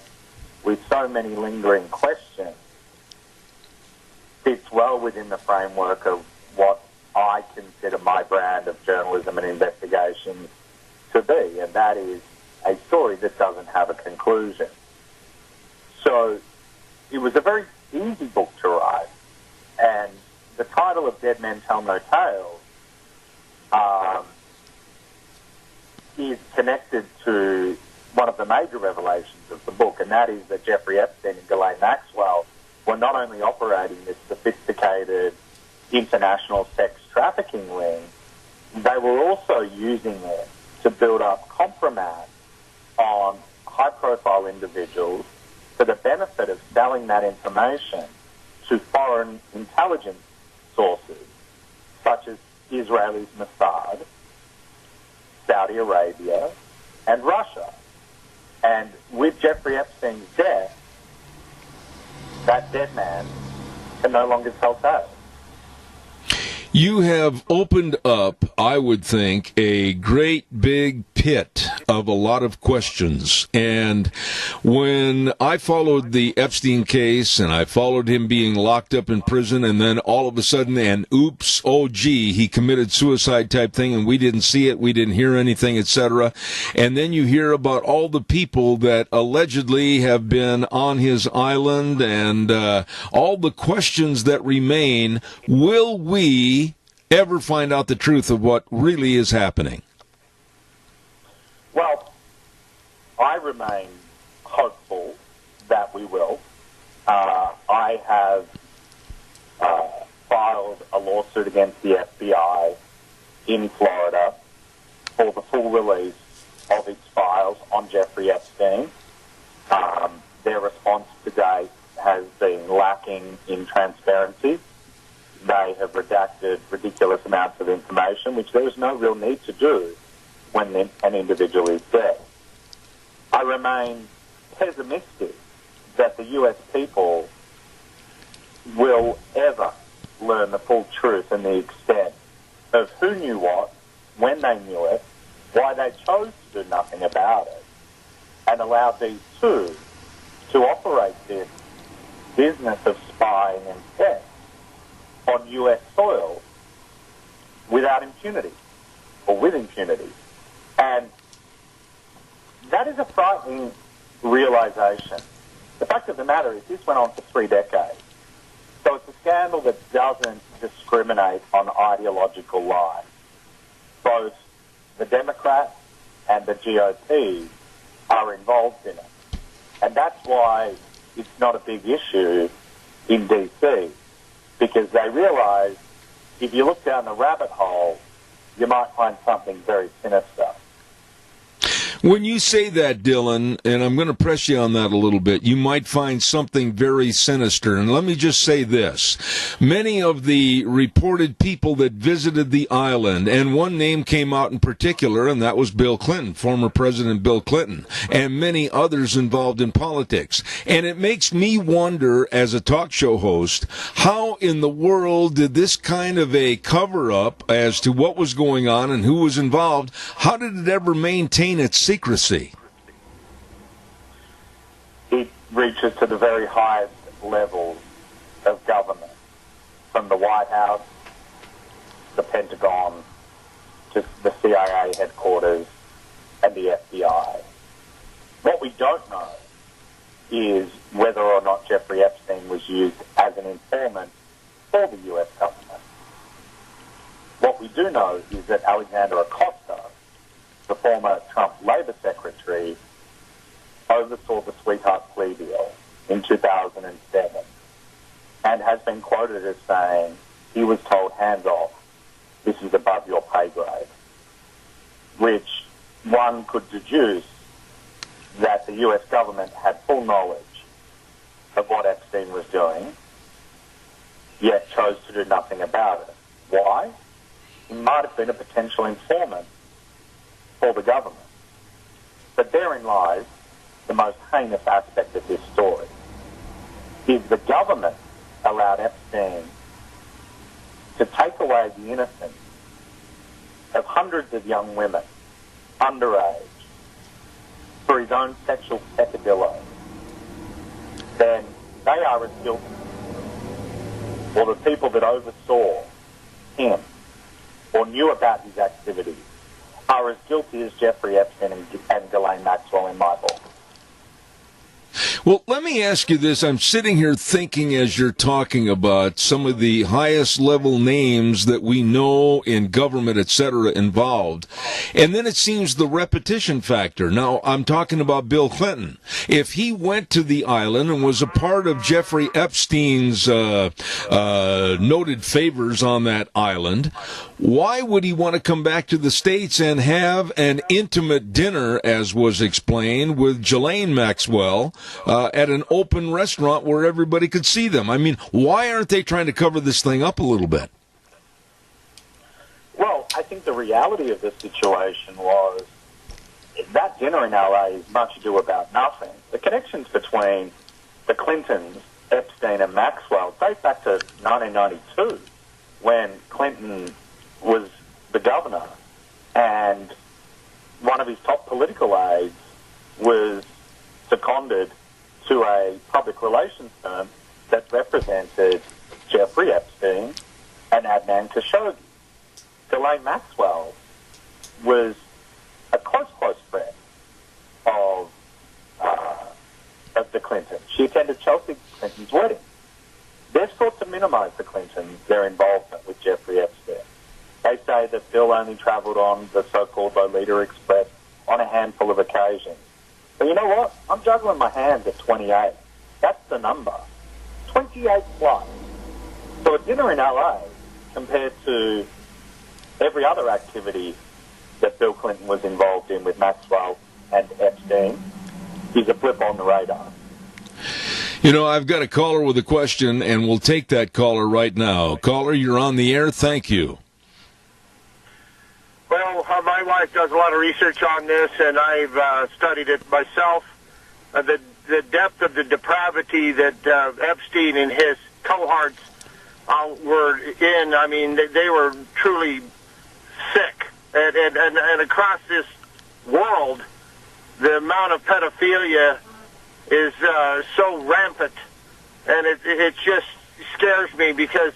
with so many lingering questions, fits well within the framework of what I consider my brand of journalism and investigation to be, and that is a story that doesn't have a conclusion. So it was a very easy book to write, and the title of Dead Men Tell No Tales is connected to one of the major revelations of the book, and that is that Jeffrey Epstein and Ghislaine Maxwell were not only operating this sophisticated international sex trafficking ring, they were also using it to build up compromise on high-profile individuals for the benefit of selling that information to foreign intelligence sources, such as Israel's Mossad, Saudi Arabia, and Russia. And with Jeffrey Epstein's death, that dead man can no longer tell tales. You have opened up, I would think, a great big pit of a lot of questions. And when I followed the Epstein case and I followed him being locked up in prison, and then all of a sudden, and oops, oh gee, he committed suicide type thing and we didn't see it, we didn't hear anything, etc. And then you hear about all the people that allegedly have been on his island and all the questions that remain. Will we ever find out the truth of what really is happening? Well, I remain hopeful that we will. I have filed a lawsuit against the FBI in Florida for the full release of its files on Jeffrey Epstein. Their response to date has been lacking in transparency. They have redacted ridiculous amounts of information, which there is no real need to do when an individual is dead. I remain pessimistic that the U.S. people will ever learn the full truth and the extent of who knew what, when they knew it, why they chose to do nothing about it, and allowed these two to operate this business of spying and theft on U.S. soil without impunity, or with impunity. And that is a frightening realization. The fact of the matter is this went on for 3 decades. So it's a scandal that doesn't discriminate on ideological lines. Both the Democrats and the GOP are involved in it. And that's why it's not a big issue in D.C., because they realise if you look down the rabbit hole, you might find something very sinister. When you say that, Dylan, and I'm going to press you on that a little bit, you might find something very sinister. And let me just say this. Many of the reported people that visited the island, and one name came out in particular, and that was Bill Clinton, former President Bill Clinton, and many others involved in politics. And it makes me wonder, as a talk show host, how in the world did this kind of a cover-up as to what was going on and who was involved, how did it ever maintain its secrecy? It reaches to the very highest levels of government, from the White House, the Pentagon, to the CIA headquarters, and the FBI. What we don't know is whether or not Jeffrey Epstein was used as an informant for the U.S. government. What we do know is that Alexander Acosta, the former Trump Labor Secretary, oversaw the sweetheart plea deal in 2007 and has been quoted as saying he was told, hands off, this is above your pay grade, which one could deduce that the U.S. government had full knowledge of what Epstein was doing, yet chose to do nothing about it. Why? He might have been a potential informant for the government. But therein lies the most heinous aspect of this story. Is the government allowed Epstein to take away the innocence of hundreds of young women underage for his own sexual peccadillo, then they are as guilty, or the people that oversaw him or knew about his activities are as guilty as Jeffrey Epstein and Ghislaine Maxwell in my book. Well, let me ask you this. I'm sitting here thinking as you're talking about some of the highest level names that we know in government, et cetera, involved. And then it seems the repetition factor. Now, I'm talking about Bill Clinton. If he went to the island and was a part of Jeffrey Epstein's noted favors on that island, why would he want to come back to the States and have an intimate dinner, as was explained, with Ghislaine Maxwell at an open restaurant where everybody could see them? I mean, why aren't they trying to cover this thing up a little bit? Well, I think the reality of this situation was that dinner in LA is much ado about nothing. The connections between the Clintons, Epstein and Maxwell date back to 1992 when Clinton was the governor and one of his top political aides was seconded to a public relations firm that represented Jeffrey Epstein and Adnan Khashoggi. Ghislaine Maxwell was a close friend of the Clintons. She attended Chelsea Clinton's wedding. They've sought to minimize the Clintons, their involvement with Jeffrey Epstein. They say that Bill only traveled on the so-called Lolita Express on a handful of occasions. But you know what? I'm juggling my hands at 28. That's the number. 28 plus. So a dinner in LA compared to every other activity that Bill Clinton was involved in with Maxwell and Epstein is a blip on the radar. You know, I've got a caller with a question, and we'll take that caller right now. Caller, you're on the air. Thank you. Well, my wife does a lot of research on this, and I've studied it myself. The depth of the depravity that Epstein and his cohorts were in, I mean, they were truly sick. And across this world, the amount of pedophilia is so rampant, and it just scares me because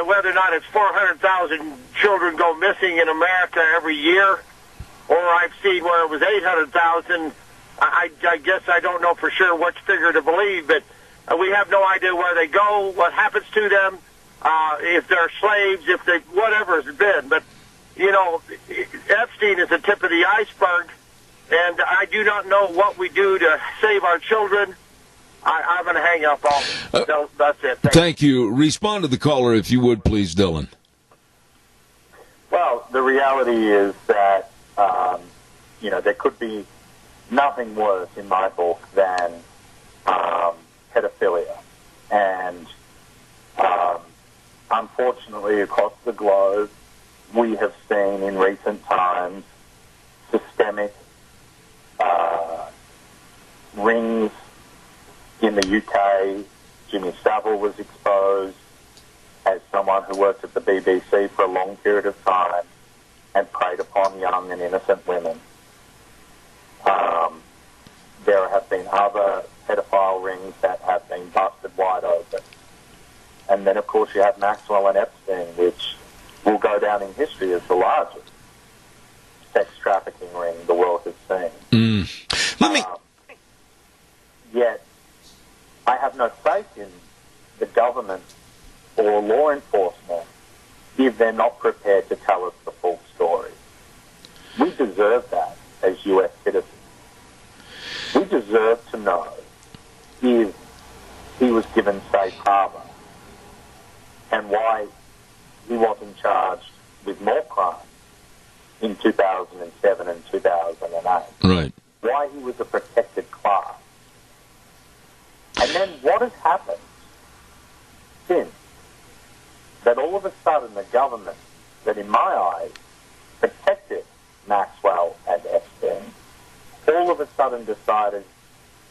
whether or not it's 400,000 children go missing in America every year, or I've seen where it was 800,000, I guess I don't know for sure which figure to believe, but we have no idea where they go, what happens to them, if they're slaves, if they, whatever it's been. But, you know, Epstein is the tip of the iceberg, and I do not know what we do to save our children. I'm going to hang up on. That's it. Thank you. Respond to the caller, if you would, please, Dylan. Well, the reality is that, you know, there could be nothing worse in my book than pedophilia. And unfortunately, across the globe, we have seen in recent times systemic rings. In the UK, Jimmy Savile was exposed as someone who worked at the BBC for a long period of time and preyed upon young and innocent women. There have been other pedophile rings that have been busted wide open. And then, of course, you have Maxwell and Epstein, which will go down in history as the largest sex trafficking ring the world has seen. Yet, I have no faith in the government or law enforcement if they're not prepared to tell us the full story. We deserve that as U.S. citizens. We deserve to know if he was given safe harbor and why he wasn't charged with more crimes in 2007 and 2008. Right. Why he was a protected class. And then what has happened since that all of a sudden the government that in my eyes protected Maxwell and Epstein all of a sudden decided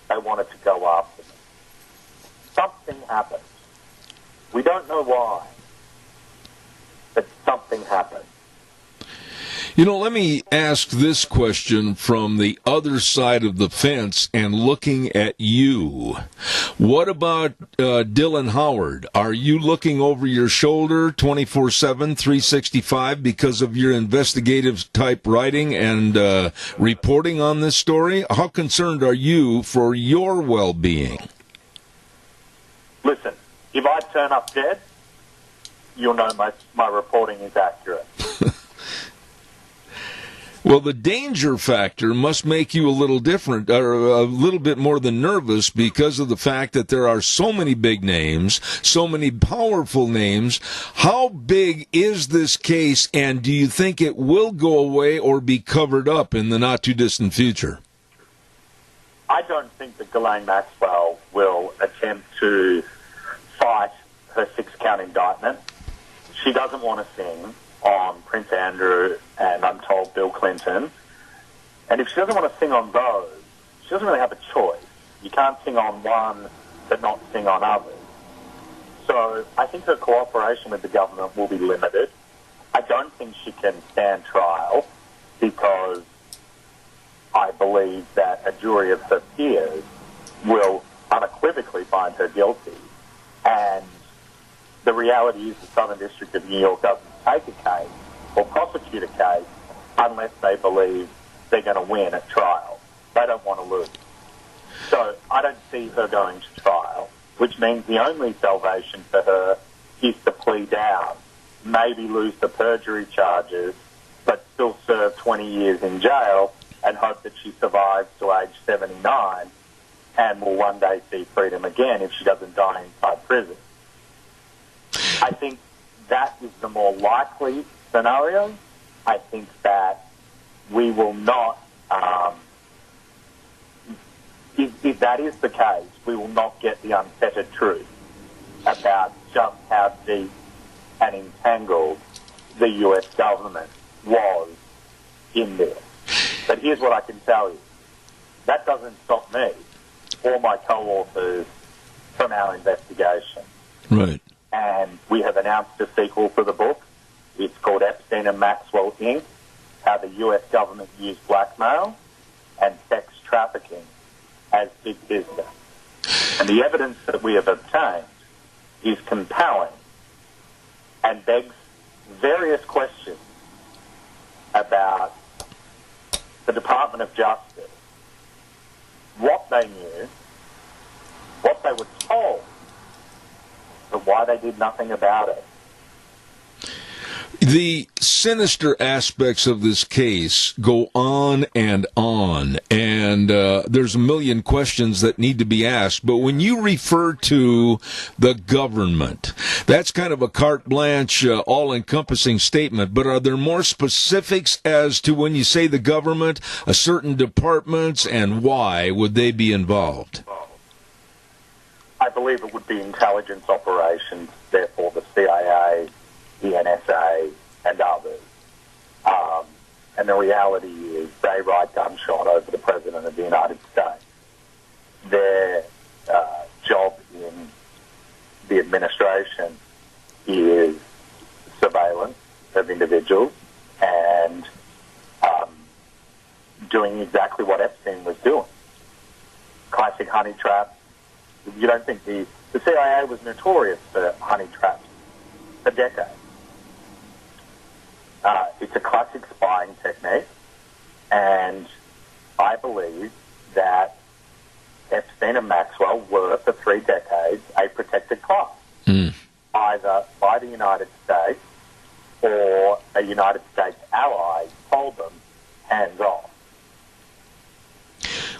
they wanted to go after them. Something happened. We don't know why, but something happened. You know, let me ask this question from the other side of the fence and looking at you. What about Dylan Howard? Are you looking over your shoulder 24/7, 365 because of your investigative type writing and reporting on this story? How concerned are you for your well-being? Listen, if I turn up dead, you'll know my reporting is accurate. Well, the danger factor must make you a little different, or a little bit more than nervous, because of the fact that there are so many big names, so many powerful names. How big is this case, and do you think it will go away or be covered up in the not-too-distant future? I don't think that Ghislaine Maxwell will attempt to fight her 6-count indictment. She doesn't want to sing on Prince Andrew and I'm told Bill Clinton. And if she doesn't want to sing on those, she doesn't really have a choice. You can't sing on one but not sing on others. So I think her cooperation with the government will be limited. I don't think she can stand trial because I believe that a jury of her peers will unequivocally find her guilty. And the reality is the Southern District of New York doesn't take a case or prosecute a case unless they believe they're going to win at trial. They don't want to lose. So I don't see her going to trial, which means the only salvation for her is to plea down, maybe lose the perjury charges, but still serve 20 years in jail and hope that she survives to age 79 and will one day see freedom again if she doesn't die inside prison. I think that is the more likely scenario. I think that we will not, if that is the case, we will not get the unfettered truth about just how deep and entangled the U.S. government was in this. But here's what I can tell you. That doesn't stop me or my co-authors from our investigation. Right. And we have announced a sequel for the book. It's called Epstein and Maxwell, Inc., How the U.S. Government Used Blackmail. and sex trafficking as big business. And the evidence that we have obtained is compelling and begs various questions about the Department of Justice, what they knew, what they were told, but why they did nothing about it. The sinister aspects of this case go on, and there's a million questions that need to be asked. But when you refer to the government, that's kind of a carte blanche, all-encompassing statement. But are there more specifics as to when you say the government, a certain departments, and why would they be involved? I believe it would be intelligence operations, therefore the CIA, the NSA, and others. And the reality is they write gunshot over the President of the United States. Their job in the administration is surveillance of individuals and doing exactly what Epstein was doing. Classic honey trap. You don't think the CIA was notorious for honey traps for decades. It's a classic spying technique, and I believe that Epstein and Maxwell were, for 3 decades, a protected class, either by the United States or a United States ally told them, hands off.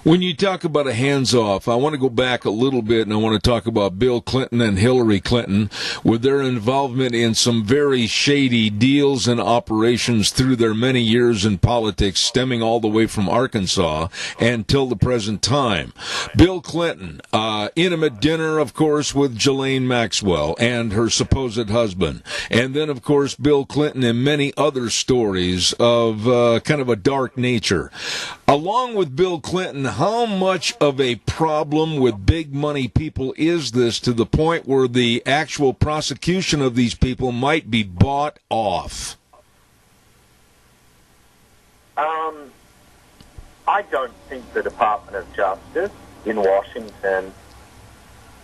When you talk about a hands-off, I want to go back a little bit, and I want to talk about Bill Clinton and Hillary Clinton with their involvement in some very shady deals and operations through their many years in politics, stemming all the way from Arkansas until the present time. Bill Clinton, intimate dinner, of course, with Ghislaine Maxwell and her supposed husband. And then, of course, Bill Clinton and many other stories of kind of a dark nature. Along with Bill Clinton, how much of a problem with big money people is this to the point where the actual prosecution of these people might be bought off? I don't think the Department of Justice in Washington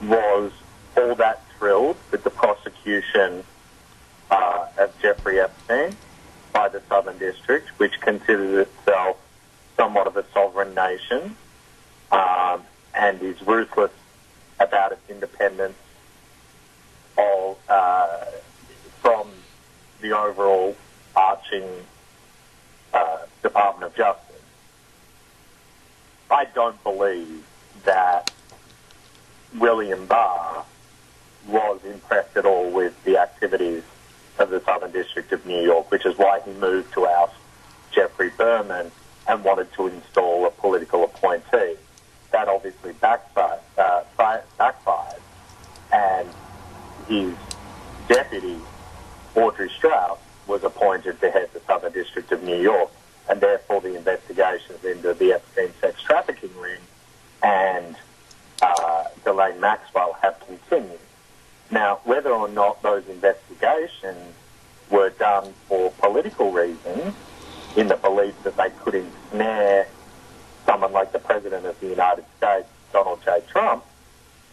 was all that thrilled with the prosecution of Jeffrey Epstein by the Southern District, which considers itself somewhat of a sovereign nation and is ruthless about its independence from the overall arching Department of Justice. I don't believe that William Barr was impressed at all with the activities of the Southern District of New York, which is why he moved to oust Jeffrey Berman and wanted to install a political appointee. That obviously backfired, and his deputy, Audrey Strauss, was appointed to head the Southern District of New York, and therefore the investigations into the Epstein sex trafficking ring and Ghislaine Maxwell have continued. Now, whether or not those investigations were done for political reasons, in the belief that they could ensnare someone like the President of the United States, Donald J. Trump,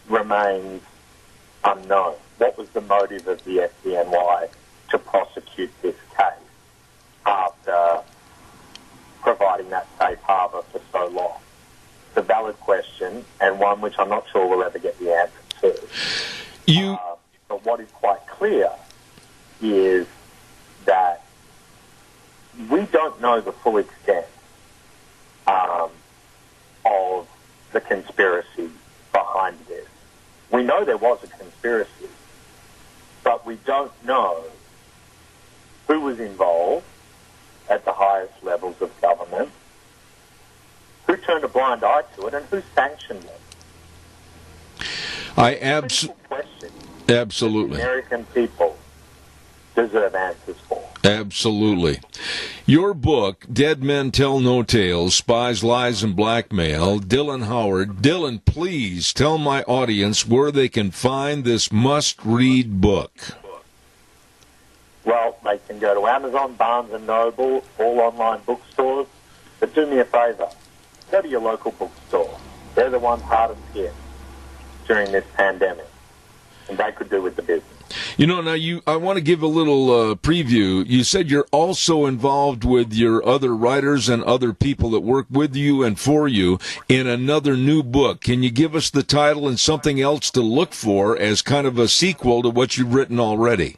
remains unknown. What was the motive of the FDNY to prosecute this case after providing that safe harbor for so long? It's a valid question, and one which I'm not sure we'll ever get the answer to. But what is quite clear is that we don't know the full extent of the conspiracy behind this. We know there was a conspiracy, but we don't know who was involved at the highest levels of government, who turned a blind eye to it, and who sanctioned it. Absolutely. The American people deserve answers for. Absolutely. Your book, Dead Men Tell No Tales, Spies, Lies, and Blackmail, Dylan Howard. Dylan, please tell my audience where they can find this must-read book. Well, they can go to Amazon, Barnes & Noble, all online bookstores. But do me a favor. go to your local bookstore. They're the ones hardest hit during this pandemic, and they could do with the business. Now I want to give a little preview. You said you're also involved with your other writers and other people that work with you and for you in another new book. Can you give us the title and something else to look for as kind of a sequel to what you've written already?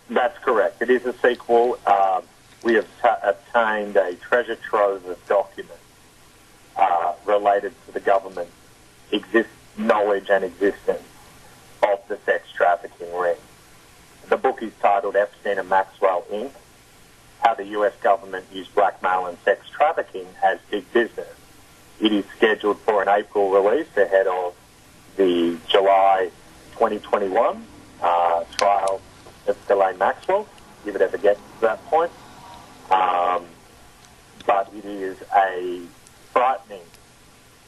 That's correct. It is a sequel. We have obtained a treasure trove of documents related to the government's knowledge and existence of the sex trafficking ring. The book is titled Epstein and Maxwell, Inc., How the U.S. Government Used Blackmail and Sex Trafficking as Big Business. It is scheduled for an April release ahead of the July 2021 trial of Ghislaine Maxwell, if it ever gets to that point. But it is a frightening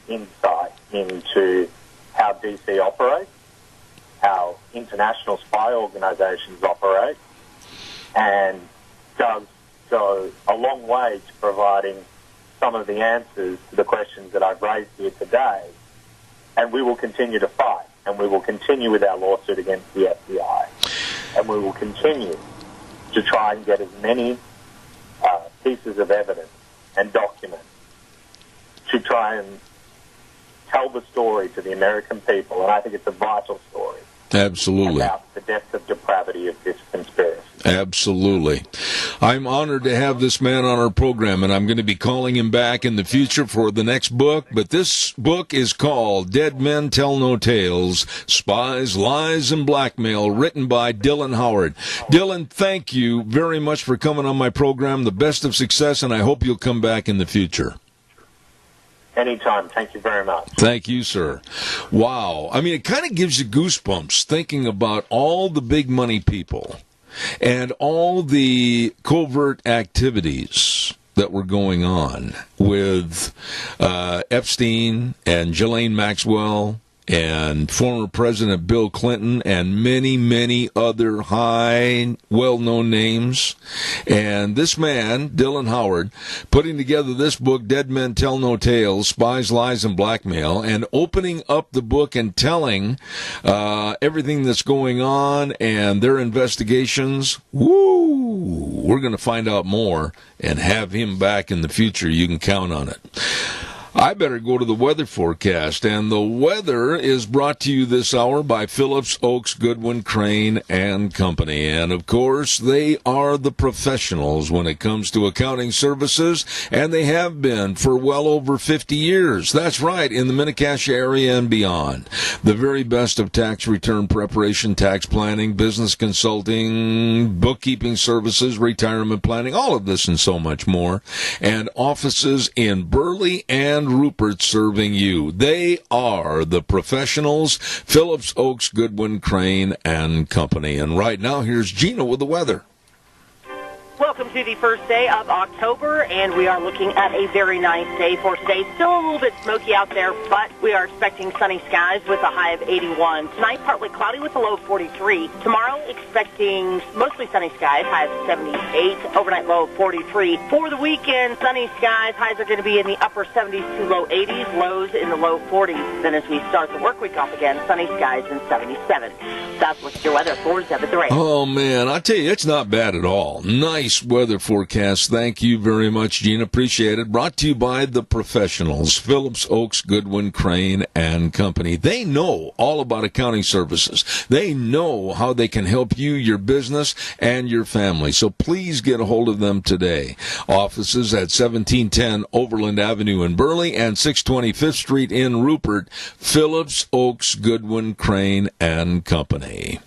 insight into how DC operates, how international spy organizations operate, and does go a long way to providing some of the answers to the questions that I've raised here today. And we will continue to fight, and we will continue with our lawsuit against the FBI, and we will continue to try and get as many pieces of evidence and documents to try and tell the story to the American people, and I think it's a vital story. Absolutely. About the depth of depravity of this conspiracy. Absolutely. I'm honored to have this man on our program, and I'm going to be calling him back in the future for the next book. But this book is called Dead Men Tell No Tales, Spies, Lies, and Blackmail, written by Dylan Howard. Dylan, thank you very much for coming on my program. The best of success, and I hope you'll come back in the future. Anytime. Thank you very much. Thank you, sir. Wow. I mean, it kind of gives you goosebumps thinking about all the big money people and all the covert activities that were going on with Epstein and Ghislaine Maxwell and former President Bill Clinton and many, many other high, well-known names. And this man, Dylan Howard, putting together this book, Dead Men Tell No Tales, Spies, Lies, and Blackmail, and opening up the book and telling everything that's going on and their investigations. Woo! We're going to find out more and have him back in the future. You can count on it. I better go to the weather forecast, and the weather is brought to you this hour by Phillips, Oaks, Goodwin, Crane, and Company. And, of course, they are the professionals when it comes to accounting services, and they have been for well over 50 years. That's right, in the Mini-Cash area and beyond. The very best of tax return preparation, tax planning, business consulting, bookkeeping services, retirement planning, all of this and so much more. And offices in Burley and Rupert serving you. They are the professionals, Phillips, Oaks, Goodwin, Crane, and Company. And right now, here's Gina with the weather. Welcome to the first day of October, and we are looking at a very nice day for today. Still a little bit smoky out there, but we are expecting sunny skies with a high of 81. Tonight, partly cloudy with a low of 43. Tomorrow, expecting mostly sunny skies, high of 78, overnight low of 43. For the weekend, sunny skies, highs are going to be in the upper 70s to low 80s, lows in the low 40s. Then as we start the work week off again, sunny skies in 77. That's what's your weather for Zeb at the Radio. Oh, man, I tell you, it's not bad at all. Nice weather forecast. Thank you very much, Gina. Appreciate it. Brought to you by the professionals, Phillips, Oaks, Goodwin, Crane, and Company. They know all about accounting services. They know how they can help you, your business, and your family. So please get a hold of them today. Offices at 1710 Overland Avenue in Burley and 620 Fifth Street in Rupert. Phillips, Oaks, Goodwin, Crane, and Company.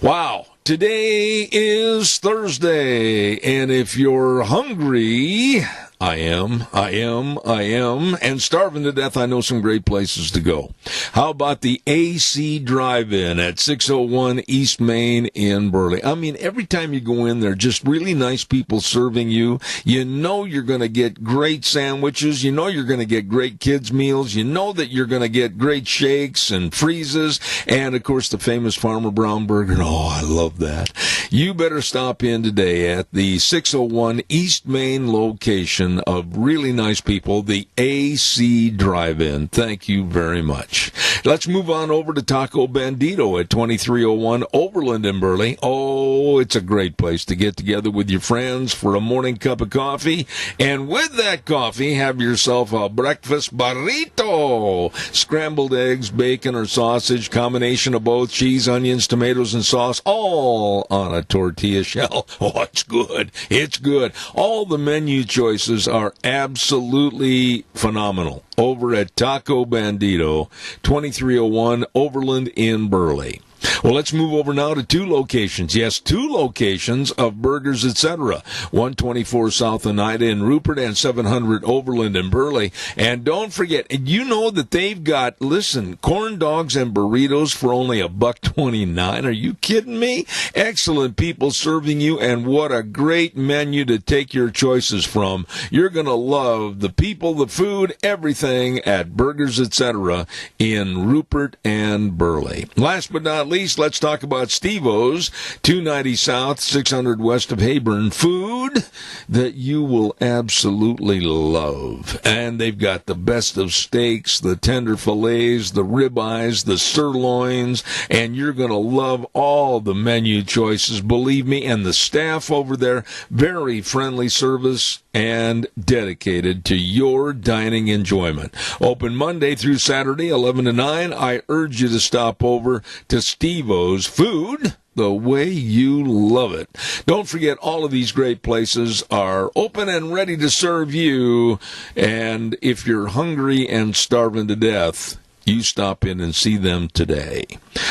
Wow. Today is Thursday, and if you're hungry, I am, and starving to death, I know some great places to go. How about the AC Drive-In at 601 East Main in Burley? I mean, every time you go in there, just really nice people serving you. You know you're going to get great sandwiches. You know you're going to get great kids' meals. You know that you're going to get great shakes and freezes, and, of course, the famous Farmer Brown Burger. Oh, I love that. You better stop in today at the 601 East Main location selection of really nice people, the AC Drive-In. Thank you very much. Let's move on over to Taco Bandito at 2301 Overland in Burley. Oh, it's a great place to get together with your friends for a morning cup of coffee. And with that coffee, have yourself a breakfast burrito. Scrambled eggs, bacon, or sausage, combination of both, cheese, onions, tomatoes, and sauce, all on a tortilla shell. Oh, it's good. It's good. All the menu choices are absolutely phenomenal over at Taco Bandito, 2301 Overland in Burley. Well, let's move over now to two locations. Yes, two locations of Burgers, etc. 124 South Oneida in Rupert and 700 Overland in Burley. And don't forget, you know that they've got, listen, corn dogs and burritos for only $1.29. Are you kidding me? Excellent people serving you, and what a great menu to take your choices from. You're going to love the people, the food, everything at Burgers, etc. in Rupert and Burley. Last but not least, let's talk about Steve-O's, 290 South, 600 west of Hayburn. Food that you will absolutely love. And they've got the best of steaks, the tender fillets, the ribeyes, the sirloins, and you're going to love all the menu choices, believe me. And the staff over there, very friendly service and dedicated to your dining enjoyment. Open Monday through Saturday, 11 to 9. I urge you to stop over to Steve-O's. Food the way you love it. Don't forget, all of these great places are open and ready to serve you. And if you're hungry and starving to death, you stop in and see them today.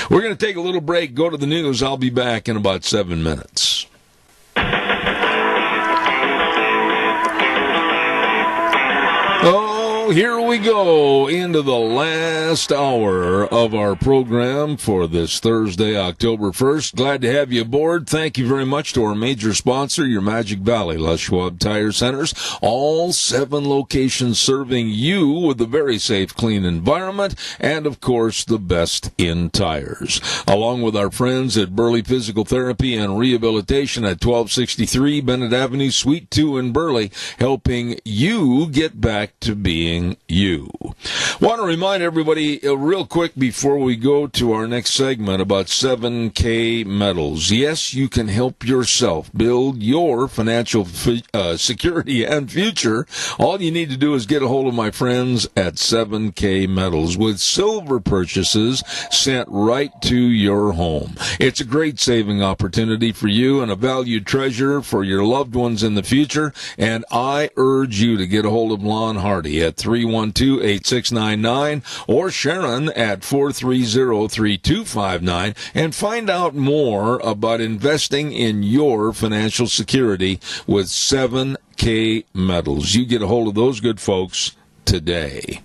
We're going to take a little break, go to the news. I'll be back in about 7 minutes. Here we go into the last hour of our program for this Thursday, October 1st. Glad to have you aboard. Thank you very much to our major sponsor, your Magic Valley Les Schwab Tire Centers. All 7 locations serving you with a very safe, clean environment and, of course, the best in tires. Along with our friends at Burley Physical Therapy and Rehabilitation at 1263 Bennett Avenue, Suite 2 in Burley, helping you get back to being you. Want to remind everybody real quick before we go to our next segment about 7K Metals. Yes, you can help yourself build your financial security and future. All you need to do is get a hold of my friends at 7K Metals with silver purchases sent right to your home. It's a great saving opportunity for you and a valued treasure for your loved ones in the future. And I urge you to get a hold of Lon Hardy at 312-8699 or Sharon at 430-3259 and find out more about investing in your financial security with 7K Metals. You get a hold of those good folks today.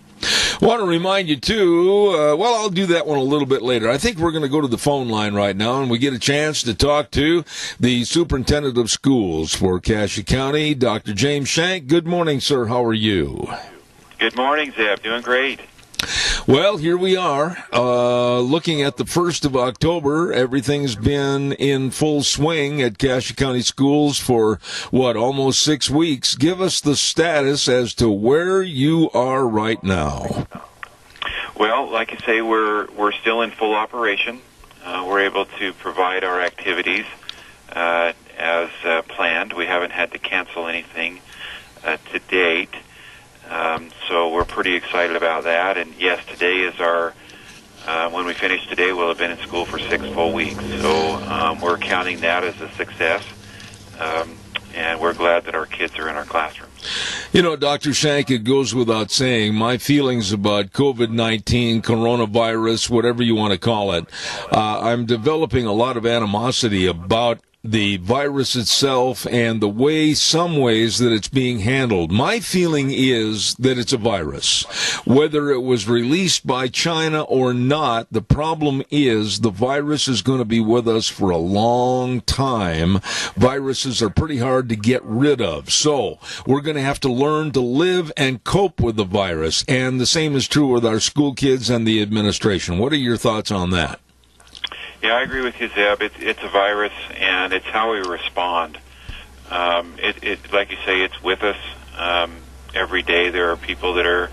Want to remind you, too, I'll do that one a little bit later. I think we're going to go to the phone line right now, and we get a chance to talk to the Superintendent of Schools for Cassia County, Dr. James Shank. Good morning, sir. How are you? Good morning, Zeb. Doing great. Well, here we are, looking at the 1st of October. Everything's been in full swing at Cassia County Schools for, almost 6 weeks. Give us the status as to where you are right now. Well, like you say, we're still in full operation. We're able to provide our activities as planned. We haven't had to cancel anything to date. So we're pretty excited about that. And yes, today is our, when we finish today, we'll have been in school for 6 full weeks. So we're counting that as a success. And we're glad that our kids are in our classrooms. You know, Dr. Shank, it goes without saying, my feelings about COVID-19, coronavirus, whatever you want to call it, I'm developing a lot of animosity about the virus itself and the way, some ways that it's being handled. My feeling is that it's a virus. Whether it was released by China or not, the problem is the virus is going to be with us for a long time. Viruses are pretty hard to get rid of. So we're going to have to learn to live and cope with the virus. And the same is true with our school kids and the administration. What are your thoughts on that? Yeah, I agree with you, Zeb. It's a virus, and it's how we respond. Like you say, it's with us. Every day there are people that are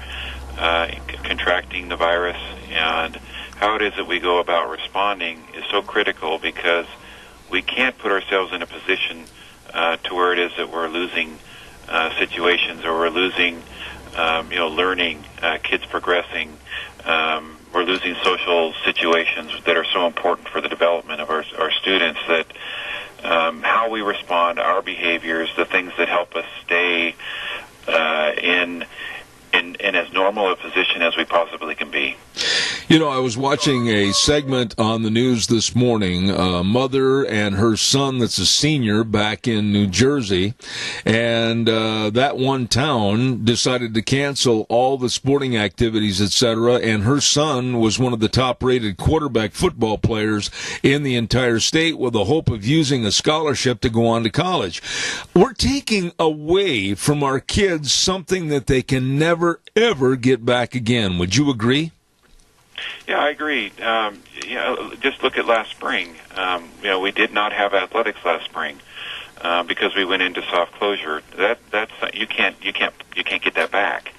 contracting the virus, and how it is that we go about responding is so critical, because we can't put ourselves in a position to where it is that we're losing situations, or we're losing learning, kids progressing. We're losing social situations that are so important for the development of our students, that how we respond, our behaviors, the things that help us stay in as normal a position as we possibly can be. You know, I was watching a segment on the news this morning, a mother and her son that's a senior back in New Jersey, and that one town decided to cancel all the sporting activities, etc., and her son was one of the top-rated quarterback football players in the entire state, with the hope of using a scholarship to go on to college. We're taking away from our kids something that they can never, ever get back again. Would you agree? Yeah, I agree. Just look at last spring. We did not have athletics last spring because we went into soft closure. That's you can't get that back.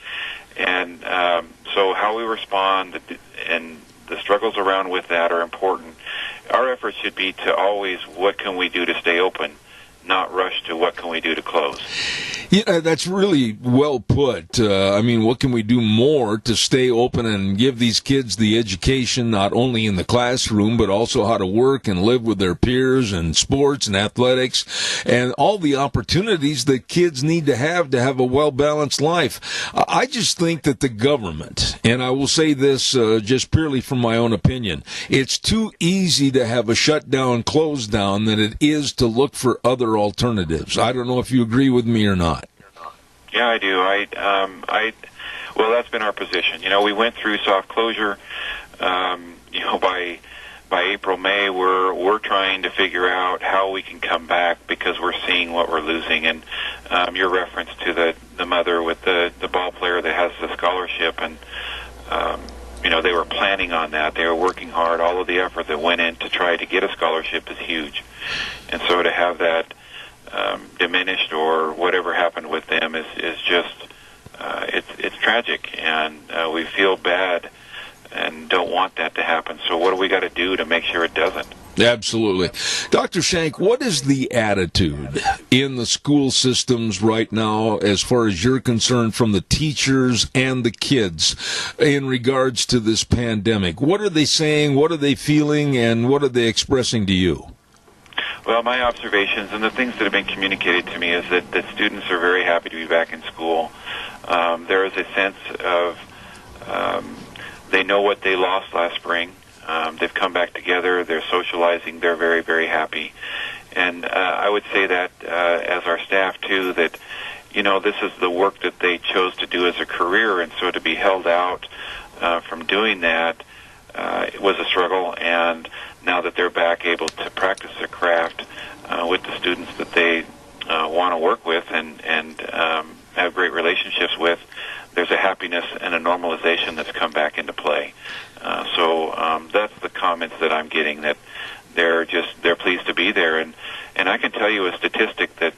And so how we respond and the struggles around with that are important. Our efforts should be to always, what can we do to stay open, not rush to what can we do to close. Yeah, that's really well put. What can we do more to stay open and give these kids the education, not only in the classroom, but also how to work and live with their peers and sports and athletics and all the opportunities that kids need to have a well-balanced life. I just think that the government, and I will say this just purely from my own opinion, it's too easy to have a shutdown, close down than it is to look for other alternatives. I don't know if you agree with me or not. Yeah, I do. Well, that's been our position. We went through soft closure. By April, May, we're trying to figure out how we can come back, because we're seeing what we're losing. And your reference to the mother with the ball player that has the scholarship, and they were planning on that. They were working hard. All of the effort that went in to try to get a scholarship is huge, and so to have that diminished or whatever happened with them is just it's tragic, and we feel bad and don't want that to happen. So what do we got to do to make sure it doesn't? Absolutely. Dr. Shank, what is the attitude in the school systems right now, as far as you're concerned, from the teachers and the kids in regards to this pandemic? What are they saying, what are they feeling, and what are they expressing to you? Well, my observations and the things that have been communicated to me is that students are very happy to be back in school. There is a sense of they know what they lost last spring. They've come back together. They're socializing. They're very, very happy. And I would say that as our staff, too, that, this is the work that they chose to do as a career, and so to be held out from doing that it was a struggle. And now that they're back able to practice their craft with the students that they want to work with and have great relationships with, there's a happiness and a normalization that's come back into play. So that's the comments that I'm getting, that they're pleased to be there. And I can tell you a statistic that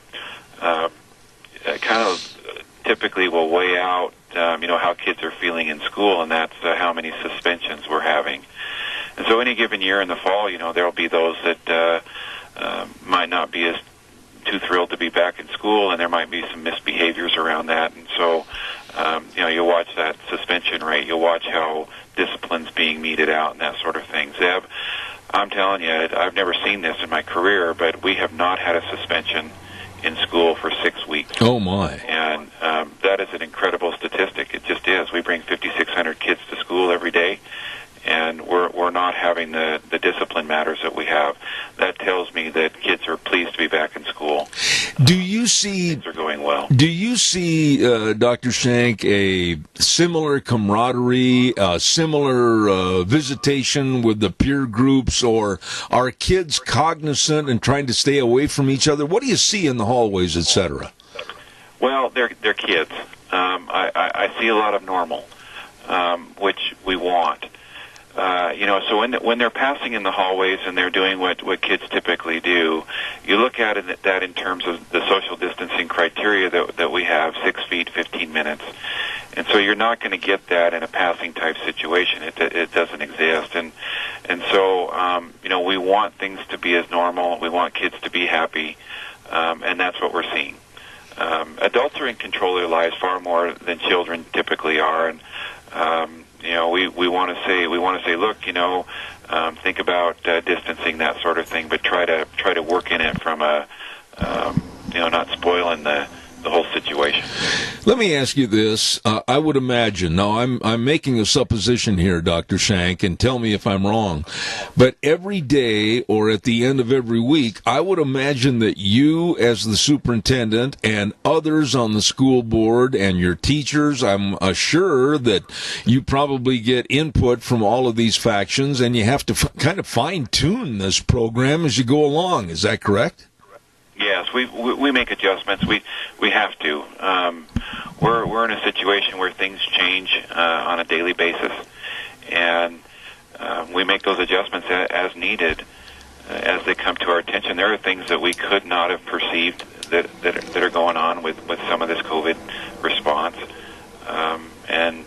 kind of typically will weigh out how kids are feeling in school, and that's how many suspensions we're having. And so any given year in the fall, there'll be those that might not be as too thrilled to be back in school, and there might be some misbehaviors around that. And so, you'll watch that suspension rate. You'll watch how discipline's being meted out and that sort of thing. Zeb, I'm telling you, I've never seen this in my career, but we have not had a suspension in school for 6 weeks. Oh, my. And that is an incredible statistic. It just is. We bring 5,600 kids to school every day, and we're not having the discipline matters that we have. That tells me that kids are pleased to be back in school. Do you see things are going well? Do you see, Dr. Shank, a similar camaraderie, a similar visitation with the peer groups, or are kids cognizant and trying to stay away from each other? What do you see in the hallways, etc.? Well, they're kids. I see a lot of normal, which we want. So when they're passing in the hallways and they're doing what kids typically do, you look at that in terms of the social distancing criteria that we have, 6 feet, 15 minutes. And so you're not going to get that in a passing type situation. It doesn't exist. And so, we want things to be as normal. We want kids to be happy. And that's what we're seeing. Adults are in control of their lives far more than children typically are. And, we want to say, look, think about distancing, that sort of thing, but try to work in it from not spoiling the whole situation. Let me ask you this. I would imagine, now I'm making a supposition here, Dr. Shank, and tell me if I'm wrong, but every day or at the end of every week, I would imagine that you as the superintendent and others on the school board and your teachers, I'm sure that you probably get input from all of these factions, and you have to kind of fine-tune this program as you go along. Is that correct? Yes, we make adjustments. We have to. We're in a situation where things change on a daily basis, and we make those adjustments as needed as they come to our attention. There are things that we could not have perceived that are going on with some of this COVID response, and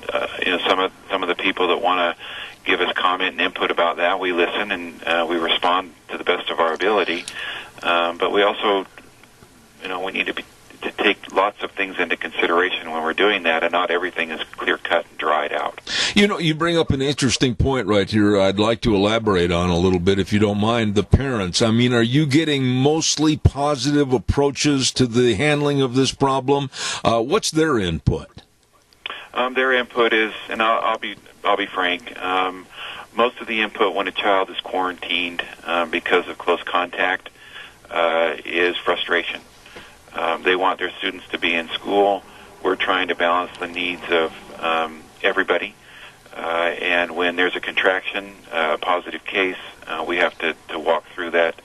some of the people that want to give us comment and input about that, we listen and we respond to the best of our ability. But we also, we need to take lots of things into consideration when we're doing that, and not everything is clear-cut and dried out. You bring up an interesting point right here I'd like to elaborate on a little bit, if you don't mind. The parents, are you getting mostly positive approaches to the handling of this problem? What's their input? Their input is, and I'll be frank, most of the input when a child is quarantined because of close contact is frustration. They want their students to be in school. We're trying to balance the needs of everybody. And when there's a contraction, a positive case, we have to walk through that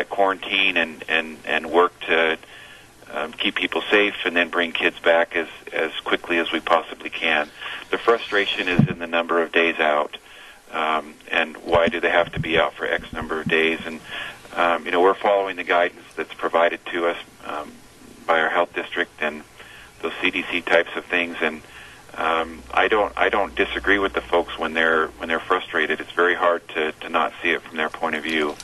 quarantine and work to keep people safe and then bring kids back as quickly as we possibly can. The frustration is in the number of days out. And why do they have to be out for X number of days? And we're following the guidance that's provided to us by our health district and those CDC types of things. And I don't disagree with the folks when they're frustrated. It's very hard to not see it from their point of view.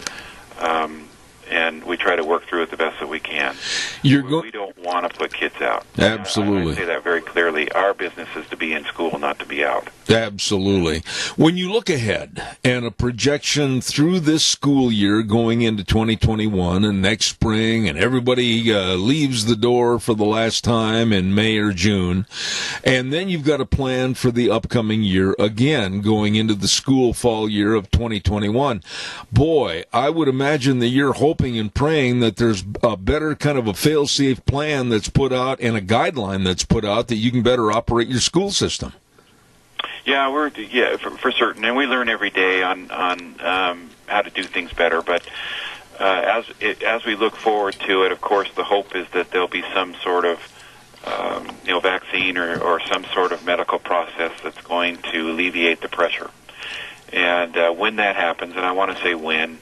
And we try to work through it the best that we can. We don't want to put kids out. Absolutely. I say that very clearly. Our business is to be in school, not to be out. Absolutely. When you look ahead and a projection through this school year going into 2021 and next spring, and everybody leaves the door for the last time in May or June, and then you've got a plan for the upcoming year again going into the school fall year of 2021. Boy, I would imagine that you're hoping and praying that there's a better kind of a fail-safe plan that's put out and a guideline that's put out that you can better operate your school system. Yeah, for certain, and we learn every day on how to do things better. But as we look forward to it, of course, the hope is that there'll be some sort of vaccine or some sort of medical process that's going to alleviate the pressure. And when that happens, and I want to say when,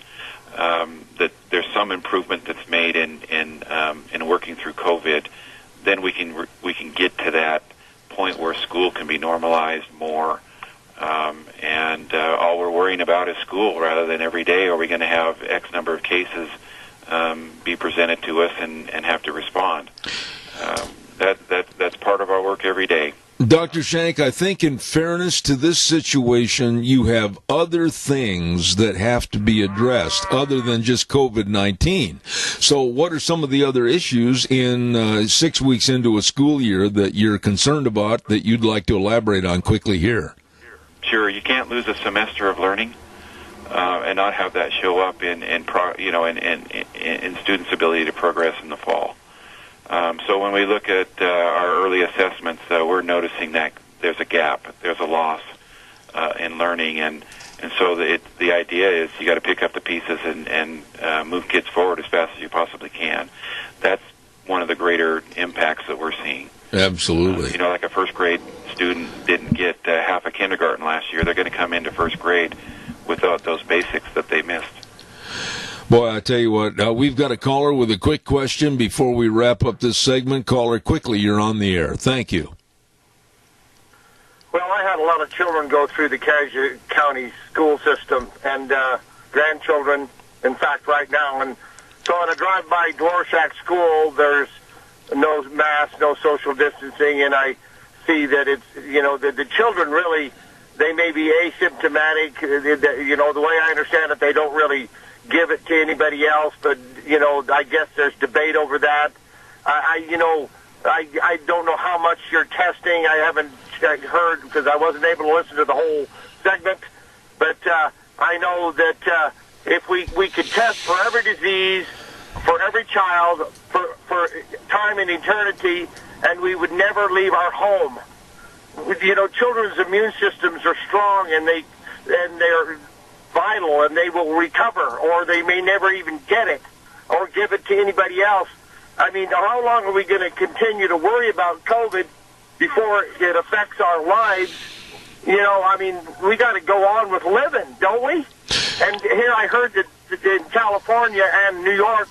that there's some improvement that's made in working through COVID, then we can get to that point where school can be normalized more, and all we're worrying about is school rather than every day are we going to have X number of cases be presented to us and have to respond. That's part of our work every day. Dr. Shank, I think in fairness to this situation, you have other things that have to be addressed other than just COVID-19. So what are some of the other issues in 6 weeks into a school year that you're concerned about that you'd like to elaborate on quickly here? Sure. You can't lose a semester of learning and not have that show up in students' ability to progress in the fall. So when we look at our early assessments, we're noticing that there's a gap, there's a loss in learning, and so the idea is you got to pick up the pieces and move kids forward as fast as you possibly can. That's one of the greater impacts that we're seeing. Absolutely. Like a first grade student didn't get half a kindergarten last year. They're going to come into first grade without those basics that they missed. Boy, I tell you what, we've got a caller with a quick question before we wrap up this segment. Caller, quickly, you're on the air. Thank you. Well, I had a lot of children go through the Cassia County school system, and grandchildren, in fact, right now. And so when I drive by Dvorak School, there's no mask, no social distancing, and I see that it's, the children really, they may be asymptomatic. The way I understand it, they don't really give it to anybody else, but, I guess there's debate over that. I don't know how much you're testing. I haven't heard because I wasn't able to listen to the whole segment, but I know that if we could test for every disease, for every child, for time and eternity, and we would never leave our home. Children's immune systems are strong, and they're vital, and they will recover, or they may never even get it or give it to anybody else. I mean, how long are we going to continue to worry about COVID before it affects our lives? We got to go on with living, don't we? And here I heard that in California and New York,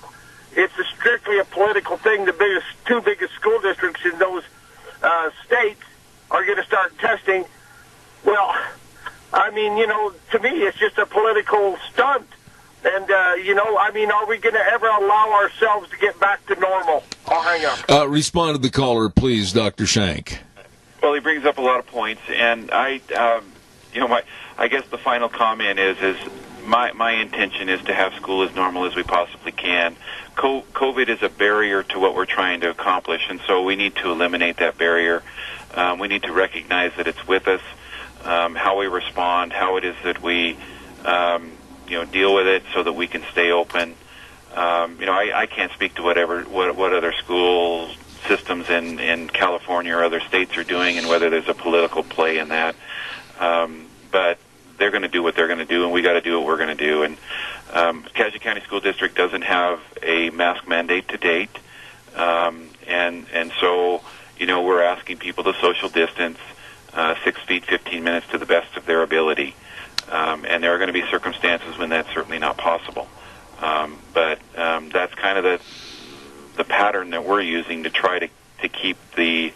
it's strictly a political thing. The two biggest school districts in those states are going to start testing. Well, to me, it's just a political stunt. And, are we going to ever allow ourselves to get back to normal? I'll hang up. Respond to the caller, please, Dr. Shank. Well, he brings up a lot of points, and I guess the final comment is my intention is to have school as normal as we possibly can. COVID is a barrier to what we're trying to accomplish, and so we need to eliminate that barrier. We need to recognize that it's with us, how we respond, how it is that we deal with it so that we can stay open. I can't speak to what other school systems in California or other states are doing and whether there's a political play in that. But they're going to do what they're going to do, and we got to do what we're going to do. And Cassia County School District doesn't have a mask mandate to date, and so we're asking people to social distance 6 feet, 15 minutes to the best of their ability. And there are going to be circumstances when that's certainly not possible. But that's kind of the pattern that we're using to try to keep the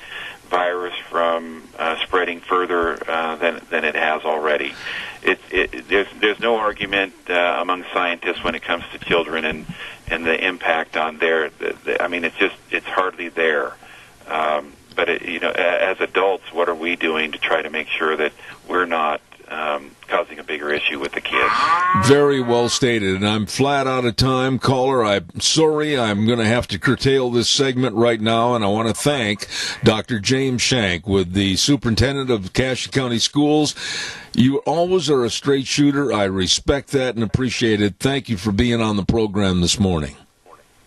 virus from spreading further than it has already. There's no argument among scientists when it comes to children and the impact on it's hardly there. But as adults, what are we doing to try to make sure that we're not causing a bigger issue with the kids? Very well stated, and I'm flat out of time. Caller, I'm sorry, I'm going to have to curtail this segment right now, and I want to thank Dr. James Shank with the Superintendent of Cassia County Schools. You always are a straight shooter. I respect that and appreciate it. Thank you for being on the program this morning.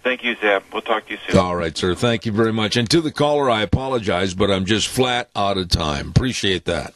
Thank you, Zeb. We'll talk to you soon. All right, sir. Thank you very much. And to the caller, I apologize, but I'm just flat out of time. Appreciate that.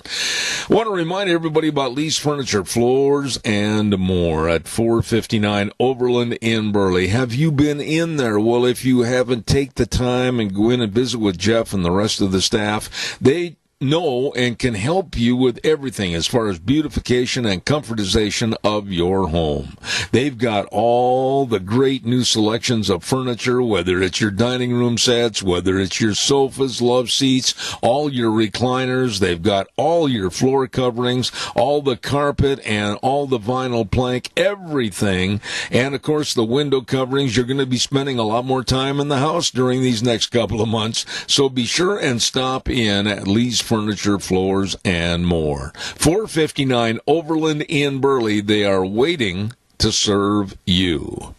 I want to remind everybody about Lee's Furniture, Floors, and More at 459 Overland in Burley. Have you been in there? Well, if you haven't, take the time and go in and visit with Jeff and the rest of the staff. They know and can help you with everything as far as beautification and comfortization of your home. They've got all the great new selections of furniture, whether it's your dining room sets, whether it's your sofas, love seats, all your recliners. They've got all your floor coverings, all the carpet and all the vinyl plank, everything. And, of course, the window coverings. You're going to be spending a lot more time in the house during these next couple of months. So be sure and stop in at Lee's Furniture, Floors, and More. 459 Overland in Burley. They are waiting to serve you.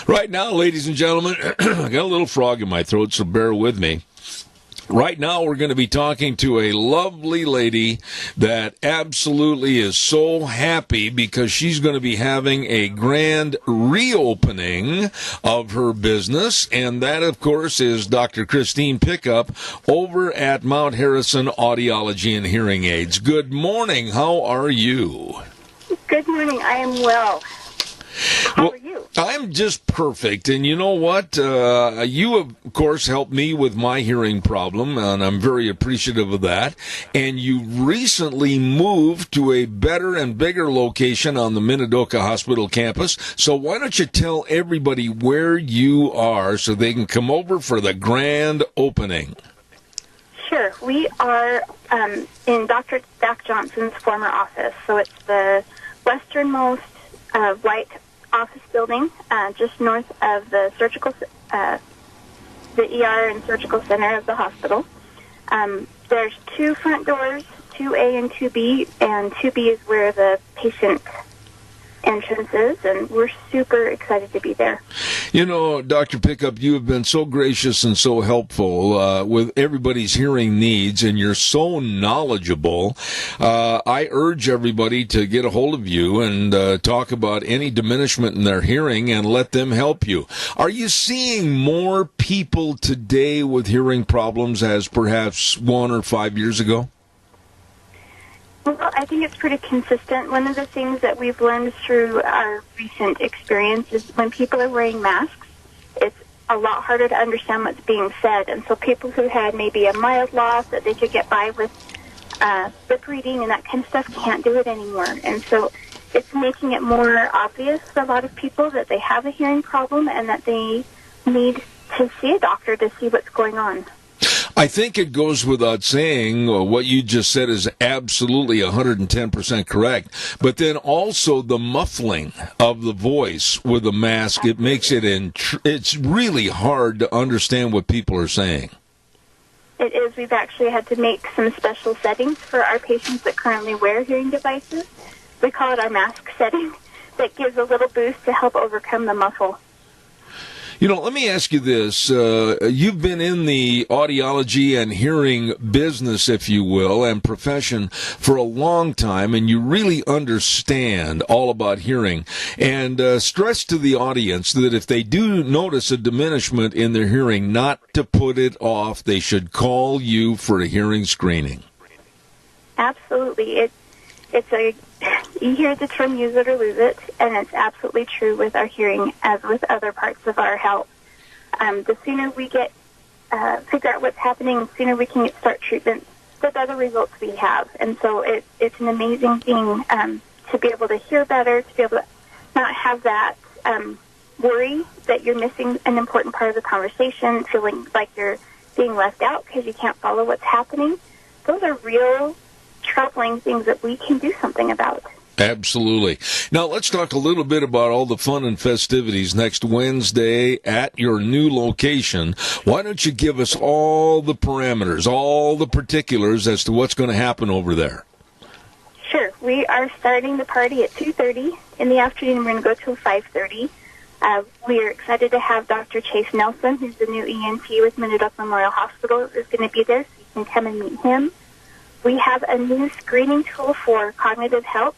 Right now, ladies and gentlemen, I got a little frog in my throat, so bear with me. Right now, we're going to be talking to a lovely lady that absolutely is so happy because she's going to be having a grand reopening of her business. And that, of course, is Dr. Christine Pickup over at Mount Harrison Audiology and Hearing Aids. Good morning. How are you? Good morning. I am well. How are you? I'm just perfect. And you know what? You, of course, helped me with my hearing problem, and I'm very appreciative of that. And you recently moved to a better and bigger location on the Minidoka Hospital campus. So why don't you tell everybody where you are so they can come over for the grand opening? Sure. We are in Dr. Dak Johnson's former office. So it's the westernmost white office building just north of the the ER and surgical center of the hospital. There's two front doors, 2A and 2B, and 2B is where the patient entrance is, and we're super excited to be there. You know, Dr. Pickup, you have been so gracious and so helpful with everybody's hearing needs, and you're so knowledgeable. I urge everybody to get a hold of you and talk about any diminishment in their hearing and let them help you. Are you seeing more people today with hearing problems as perhaps 1 or 5 years ago? Well, I think it's pretty consistent. One of the things that we've learned through our recent experience is when people are wearing masks, it's a lot harder to understand what's being said. And so people who had maybe a mild loss that they could get by with lip reading and that kind of stuff can't do it anymore. And so it's making it more obvious for a lot of people that they have a hearing problem and that they need to see a doctor to see what's going on. I think it goes without saying what you just said is absolutely 110% correct. But then also the muffling of the voice with the mask, it makes it it's really hard to understand what people are saying. It is. We've actually had to make some special settings for our patients that currently wear hearing devices. We call it our mask setting that gives a little boost to help overcome the muffle. You know, let me ask you this. You've been in the audiology and hearing business, if you will, and profession for a long time, and you really understand all about hearing. And stress to the audience that if they do notice a diminishment in their hearing, not to put it off. They should call you for a hearing screening. Absolutely. You hear the term use it or lose it, and it's absolutely true with our hearing as with other parts of our health. The sooner we get figure out what's happening, the sooner we can start treatment, the better results we have. And so it's an amazing thing to be able to hear better, to be able to not have that worry that you're missing an important part of the conversation, feeling like you're being left out because you can't follow what's happening. Those are real troubling things that we can do something about. Absolutely. Now, let's talk a little bit about all the fun and festivities next Wednesday at your new location. Why don't you give us all the parameters, all the particulars as to what's going to happen over there? Sure. We are starting the party at 2:30 in the afternoon. We're going to go till 5:30. We are excited to have Dr. Chase Nelson, who's the new ENT with Minidoka Memorial Hospital, is going to be there, so you can come and meet him. We have a new screening tool for cognitive health,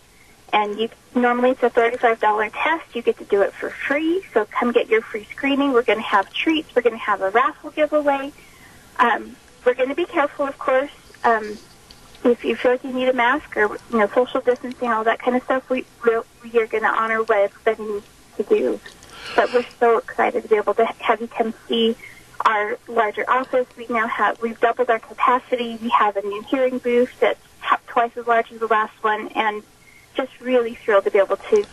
and normally it's a $35 test. You get to do it for free, so come get your free screening. We're going to have treats. We're going to have a raffle giveaway. We're going to be careful, of course. If you feel like you need a mask or social distancing, all that kind of stuff, we are going to honor what everybody needs to do. But we're so excited to be able to have you come see our larger office. We've doubled our capacity. We have a new hearing booth that's twice as large as the last one, and just really thrilled to be able to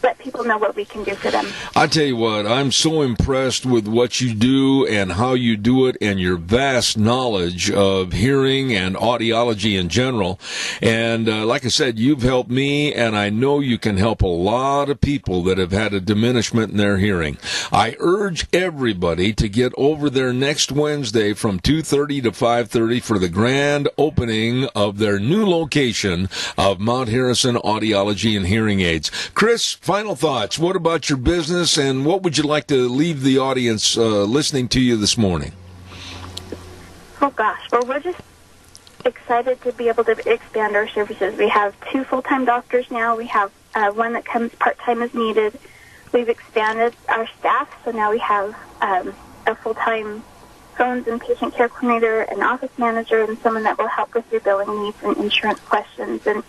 let people know what we can do for them. I tell you what, I'm so impressed with what you do and how you do it and your vast knowledge of hearing and audiology in general. And like I said, you've helped me, and I know you can help a lot of people that have had a diminishment in their hearing. I urge everybody to get over there next Wednesday from 2:30 to 5:30 for the grand opening of their new location of Mount Harrison Audiology and Hearing Aids. Chris, final thoughts. What about your business, and what would you like to leave the audience listening to you this morning? Oh, gosh. Well, we're just excited to be able to expand our services. We have 2 full-time doctors now. We have one that comes part-time as needed. We've expanded our staff, so now we have a full-time phones and patient care coordinator, an office manager, and someone that will help with your billing needs and insurance questions. And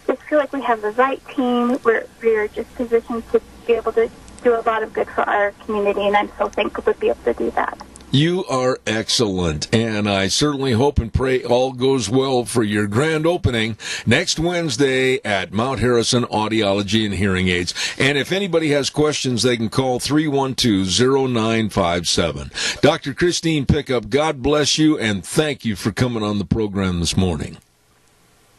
just feel like we have the right team. We're just positioned to be able to do a lot of good for our community, and I'm so thankful to be able to do that. You are excellent, and I certainly hope and pray all goes well for your grand opening next Wednesday at Mount Harrison Audiology and Hearing Aids. And if anybody has questions, they can call 312-0957. Dr. Christine Pickup, God bless you, and thank you for coming on the program this morning.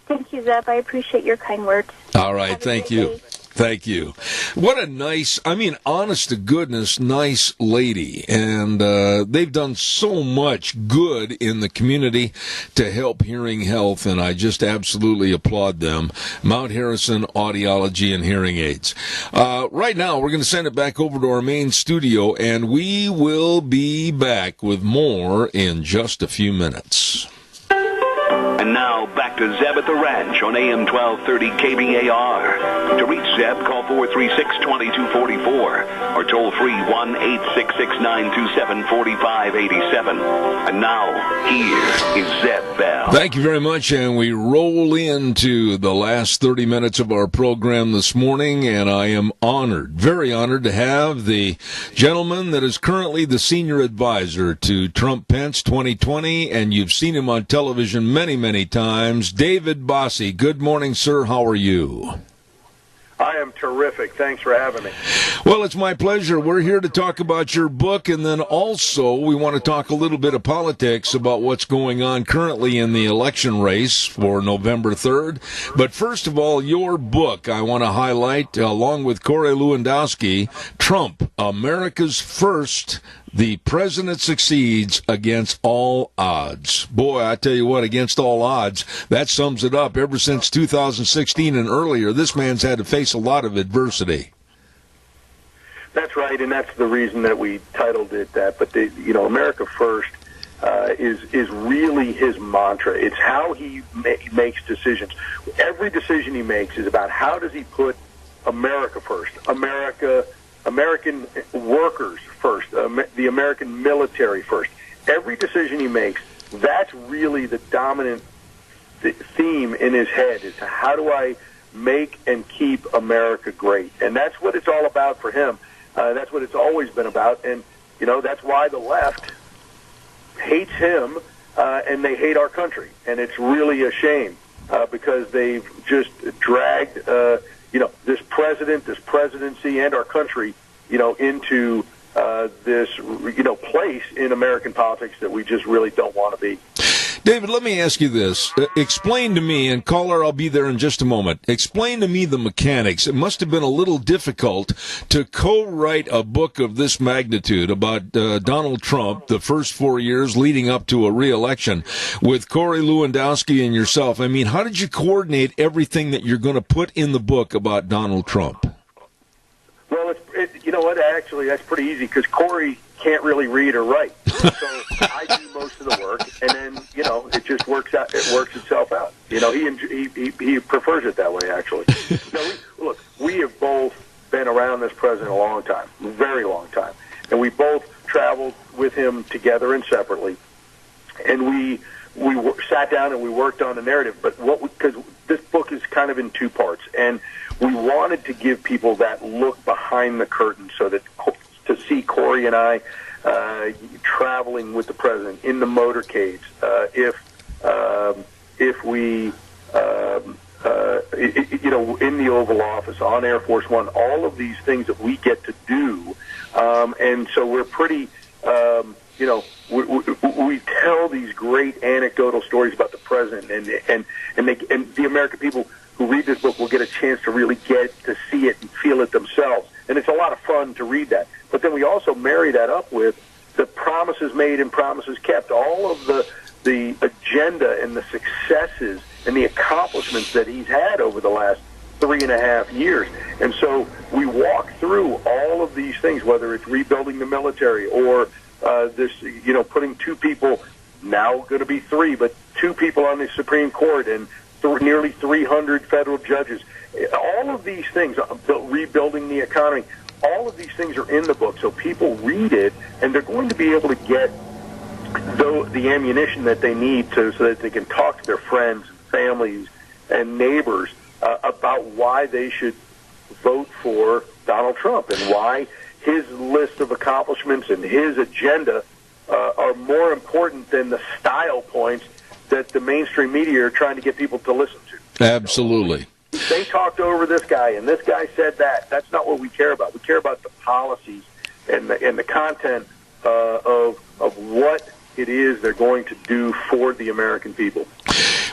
Thank you, Zeb. I appreciate your kind words. All right, thank you. Day. Thank you. What a nice, honest to goodness, nice lady. And they've done so much good in the community to help hearing health, and I just absolutely applaud them. Mount Harrison Audiology and Hearing Aids. Right now, we're going to send it back over to our main studio, and we will be back with more in just a few minutes. And now, back to Zeb at the Ranch on AM 1230 KBAR. To reach Zeb, call 436-2244 or toll free 1-866-927-4587. And now, here is Zeb Bell. Thank you very much, and we roll into the last 30 minutes of our program this morning, and I am honored, very honored, to have the gentleman that is currently the senior advisor to Trump-Pence 2020, and you've seen him on television many times. David Bossie, good morning, sir. How are you? I am terrific. Thanks for having me. Well, it's my pleasure. We're here to talk about your book, and then also we want to talk a little bit of politics about what's going on currently in the election race for November 3rd. But first of all, your book I want to highlight, along with Corey Lewandowski, Trump, America's First. The President Succeeds Against All Odds. Boy, I tell you what, against all odds, that sums it up. Ever since 2016 and earlier, this man's had to face a lot of adversity. That's right, and that's the reason that we titled it that. But, America First is really his mantra. It's how he makes decisions. Every decision he makes is about how does he put America first, American workers first, the American military first. Every decision he makes, that's really the dominant theme in his head, is how do I make and keep America great? And that's what it's all about for him. That's what it's always been about. And, that's why the left hates him and they hate our country. And it's really a shame because they've just dragged this president, this presidency, and our country, into this, place in American politics that we just really don't want to be. David, let me ask you this. Explain to me, and caller, I'll be there in just a moment. Explain to me the mechanics. It must have been a little difficult to co-write a book of this magnitude about Donald Trump, the first 4 years leading up to a re-election, with Corey Lewandowski and yourself. How did you coordinate everything that you're going to put in the book about Donald Trump? Well, actually, that's pretty easy because Corey can't really read or write. So I do most of the work, and then, it just works out. It works itself out. He prefers it that way, actually. We have both been around this president a long time, a very long time, and we both traveled with him together and separately, and we sat down and we worked on the narrative. But because this book is kind of in two parts, and we wanted to give people that look behind the curtain, so that to see Corey and I traveling with the president in the motorcades, if we in the Oval Office, on Air Force One, all of these things that we get to do, and so we're pretty. We tell these great anecdotal stories about the president, and the American people who read this book will get a chance to really get to see it and feel it themselves. And it's a lot of fun to read that. But then we also marry that up with the promises made and promises kept, all of the agenda and the successes and the accomplishments that he's had over the last 3.5 years. And so we walk through all of these things, whether it's rebuilding the military or putting two people, now going to be three, but two people on the Supreme Court and nearly 300 federal judges. All of these things, rebuilding the economy, all of these things are in the book. So people read it, and they're going to be able to get the ammunition that they need so that they can talk to their friends, families, and neighbors about why they should vote for Donald Trump and why his list of accomplishments and his agenda are more important than the style points that the mainstream media are trying to get people to listen to. Absolutely. They talked over this guy, and this guy said that. That's not what we care about. We care about the policies and the content of what it is they're going to do for the American people.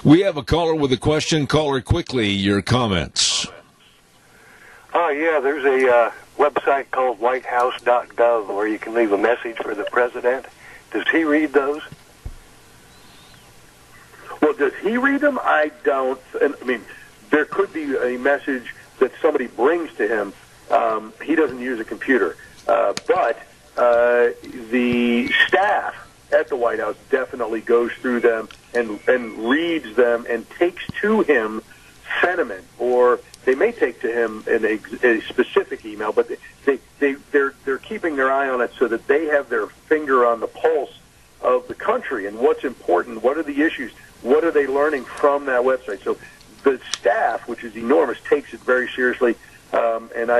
We have a caller with a question. Caller, quickly, your comments. Yeah, there's a website called whitehouse.gov where you can leave a message for the president. Does he read those? Well, does he read them? I don't. I mean, there could be a message that somebody brings to him. He doesn't use a computer. But the staff at the White House definitely goes through them and reads them and takes to him sentiment, or they may take to him in a specific email, but they're keeping their eye on it so that they have their finger on the pulse of the country and what's important, what are the issues, what are they learning from that website. So the staff, which is enormous, takes it very seriously, and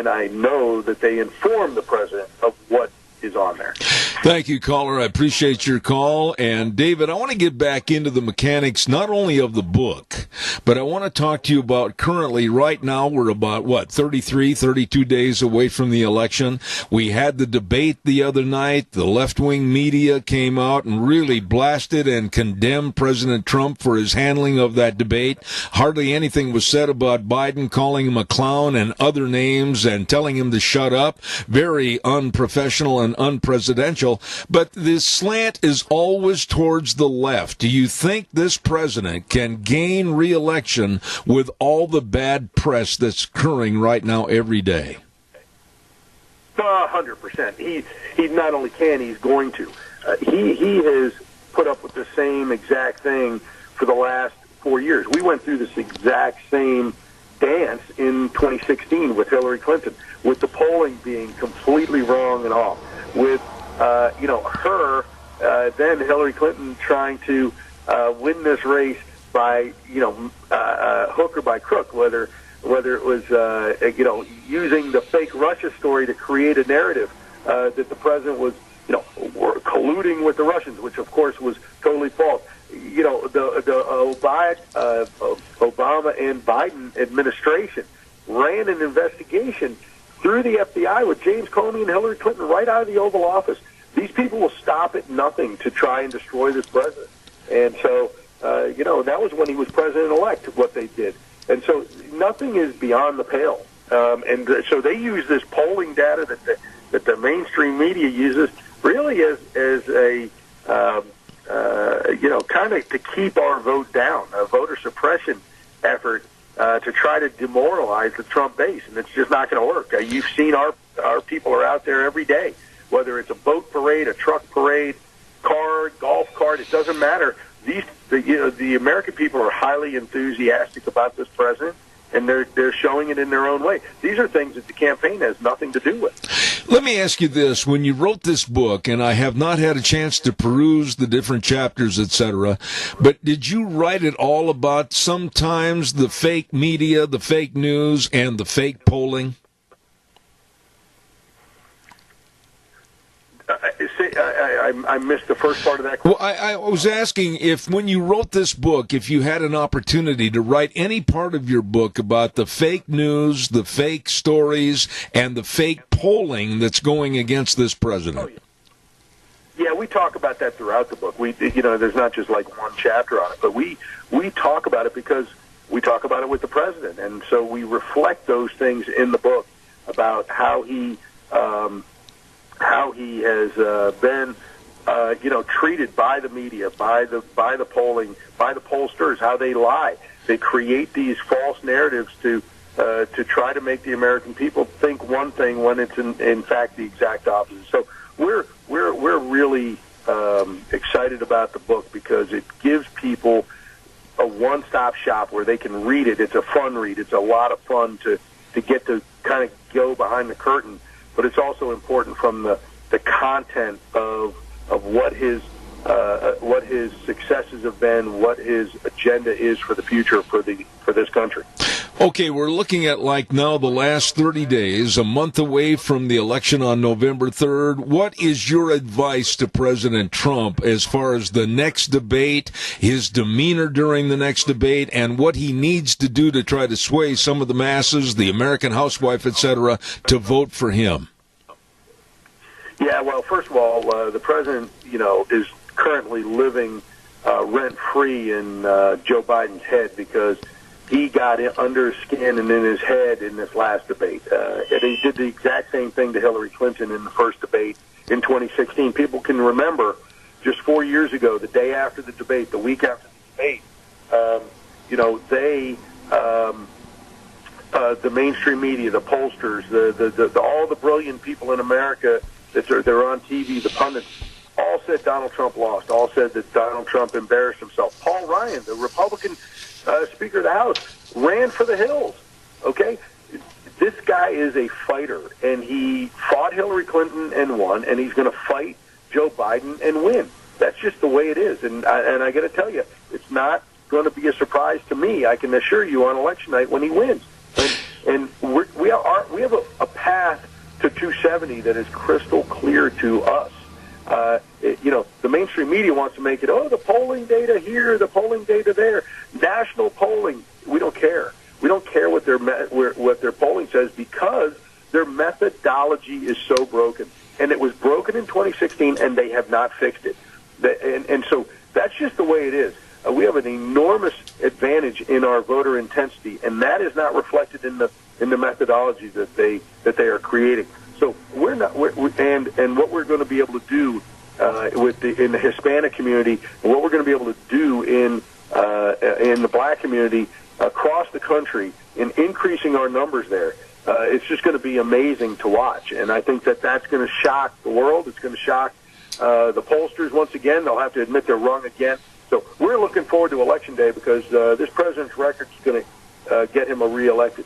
I know that they inform the president of what is on there. Thank you, caller. I appreciate your call. And David, I want to get back into the mechanics not only of the book, but I want to talk to you about currently, right now, we're about, 32 days away from the election. We had the debate the other night. The left-wing media came out and really blasted and condemned President Trump for his handling of that debate. Hardly anything was said about Biden, calling him a clown and other names and telling him to shut up. Very unprofessional and unpresidential. But this slant is always towards the left. Do you think this president can gain re-election with all the bad press that's occurring right now every day? 100%. He not only can, he's going to. He has put up with the same exact thing for the last 4 years. We went through this exact same dance in 2016 with Hillary Clinton, with the polling being completely wrong and off, with then Hillary Clinton trying to win this race by hook or by crook, whether it was using the fake Russia story to create a narrative that the president was colluding with the Russians, which of course was totally false. The Obama and Biden administration ran an investigation through the FBI with James Comey and Hillary Clinton right out of the Oval Office. These people will stop at nothing to try and destroy this president. And so, that was when he was president-elect, what they did. And so nothing is beyond the pale. And so they use this polling data that the mainstream media uses really as a kind of to keep our vote down, a voter suppression effort to try to demoralize the Trump base, and it's just not going to work. You've seen our people are out there every day, whether it's a boat parade, a truck parade, card, golf cart, it doesn't matter. The American people are highly enthusiastic about this president, and they're showing it in their own way. These are things that the campaign has nothing to do with. Let me ask you this. When you wrote this book, and I have not had a chance to peruse the different chapters, etc., but did you write it all about sometimes the fake media, the fake news, and the fake polling? I missed the first part of that question. Well, I was asking if when you wrote this book, if you had an opportunity to write any part of your book about the fake news, the fake stories, and the fake polling that's going against this president. Oh, yeah, we talk about that throughout the book. There's not just like one chapter on it, but we talk about it because we talk about it with the president. And so we reflect those things in the book about how he has been, treated by the media, by the polling, by the pollsters, how they lie. They create these false narratives to try to make the American people think one thing when it's in fact the exact opposite. So we're really excited about the book because it gives people a one-stop shop where they can read it. It's a fun read. It's a lot of fun to get to kind of go behind the curtain. But it's also important from the content of what his successes have been, what his agenda is for the future for this country. Okay, we're looking at like now the last 30 days, a month away from the election on November 3rd. What is your advice to President Trump as far as the next debate, his demeanor during the next debate, and what he needs to do to try to sway some of the masses, the American housewife, etc., to vote for him? Yeah, well, first of all, the president, is currently living rent-free in Joe Biden's head because he got under his skin and in his head in this last debate. And he did the exact same thing to Hillary Clinton in the first debate in 2016. People can remember just 4 years ago, the day after the debate, the week after the debate, the mainstream media, the pollsters, the all the brilliant people in America they're on TV, the pundits, all said Donald Trump lost. All said that Donald Trump embarrassed himself. Paul Ryan, the Republican Speaker of the House, ran for the hills. Okay? This guy is a fighter, and he fought Hillary Clinton and won, and he's going to fight Joe Biden and win. That's just the way it is. And I got to tell you, it's not going to be a surprise to me, I can assure you, on election night when he wins. And we have a path to 270 that is crystal clear to us. The mainstream media wants to make it, the polling data here, the polling data there, national polling. We don't care. We don't care what their polling says because their methodology is so broken. And it was broken in 2016, and they have not fixed it. And so that's just the way it is. We have an enormous advantage in our voter intensity, and that is not reflected in the methodology that they are creating. So and what we're going to be able to do in the Hispanic community, and what we're going to be able to do in the Black community across the country in increasing our numbers there, it's just going to be amazing to watch. And I think that's going to shock the world. It's going to shock the pollsters once again. They'll have to admit they're wrong again. So we're looking forward to Election Day because this president's record is going to get him reelected.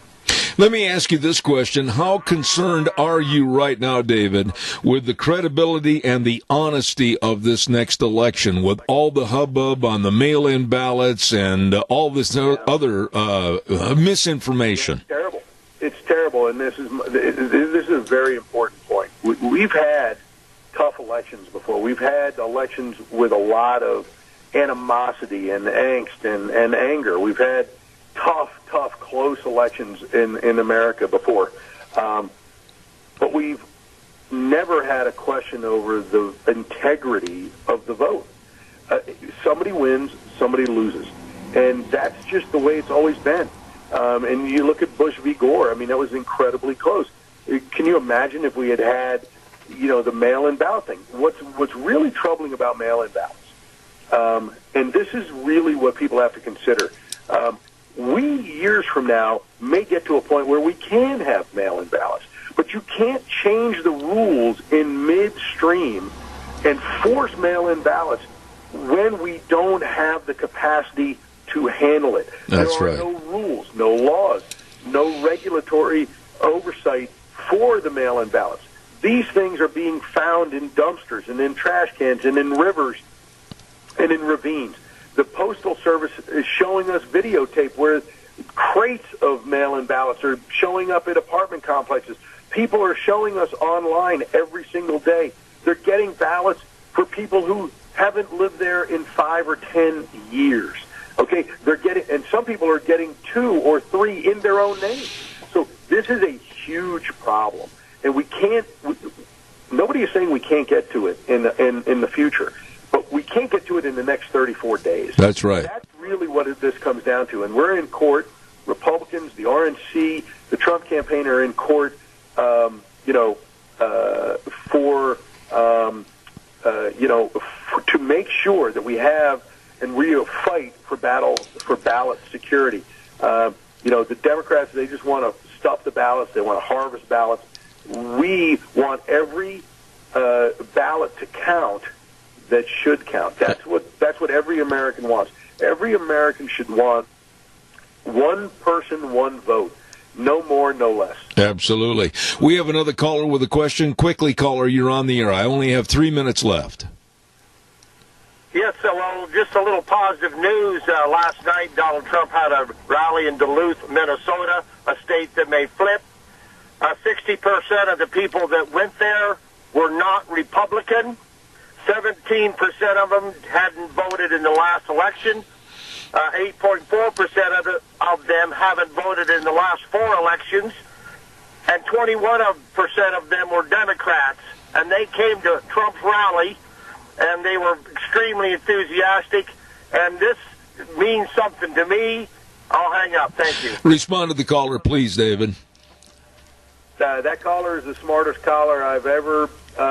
Let me ask you this question. How concerned are you right now, David, with the credibility and the honesty of this next election, with all the hubbub on the mail-in ballots and all this other misinformation? It's terrible. It's terrible, and this is a very important point. We've had tough elections before. We've had elections with a lot of animosity and angst and anger. We've had tough, close elections in America before. But we've never had a question over the integrity of the vote. Somebody wins, somebody loses. And that's just the way it's always been. And you look at Bush v. Gore, I mean, that was incredibly close. Can you imagine if we had the mail-in ballot thing? What's really troubling about mail-in ballots, and this is really what people have to consider, we, years from now, may get to a point where we can have mail-in ballots. But you can't change the rules in midstream and force mail-in ballots when we don't have the capacity to handle it. That's there are right. no rules, no laws, no regulatory oversight for the mail-in ballots. These things are being found in dumpsters and in trash cans and in rivers and in ravines. The Postal Service is showing us videotape where crates of mail-in ballots are showing up at apartment complexes. People are showing us online every single day. They're getting ballots for people who haven't lived there in 5 or 10 years. Okay, and some people are getting 2 or 3 in their own name. So this is a huge problem, and nobody is saying we can't get to it in the future. But we can't get to it in the next 34 days. That's right. That's really what this comes down to. And we're in court. Republicans, the RNC, the Trump campaign are in court, to make sure that we have and we fight for ballot security. The Democrats, they just want to stuff the ballots. They want to harvest ballots. We want every ballot to count that should count. That's what every American wants. Every American should want one person, one vote. No more, no less. Absolutely. We have another caller with a question. Quickly, caller, you're on the air. I only have 3 minutes left. Yes, well, just a little positive news. Last night, Donald Trump had a rally in Duluth, Minnesota, a state that may flip. 60% of the people that went there were not Republican. 17% of them hadn't voted in the last election. 8.4% of them haven't voted in the last 4 elections. And 21% of them were Democrats. And they came to Trump's rally, and they were extremely enthusiastic. And this means something to me. I'll hang up. Thank you. Respond to the caller, please, David. That caller is the smartest caller I've ever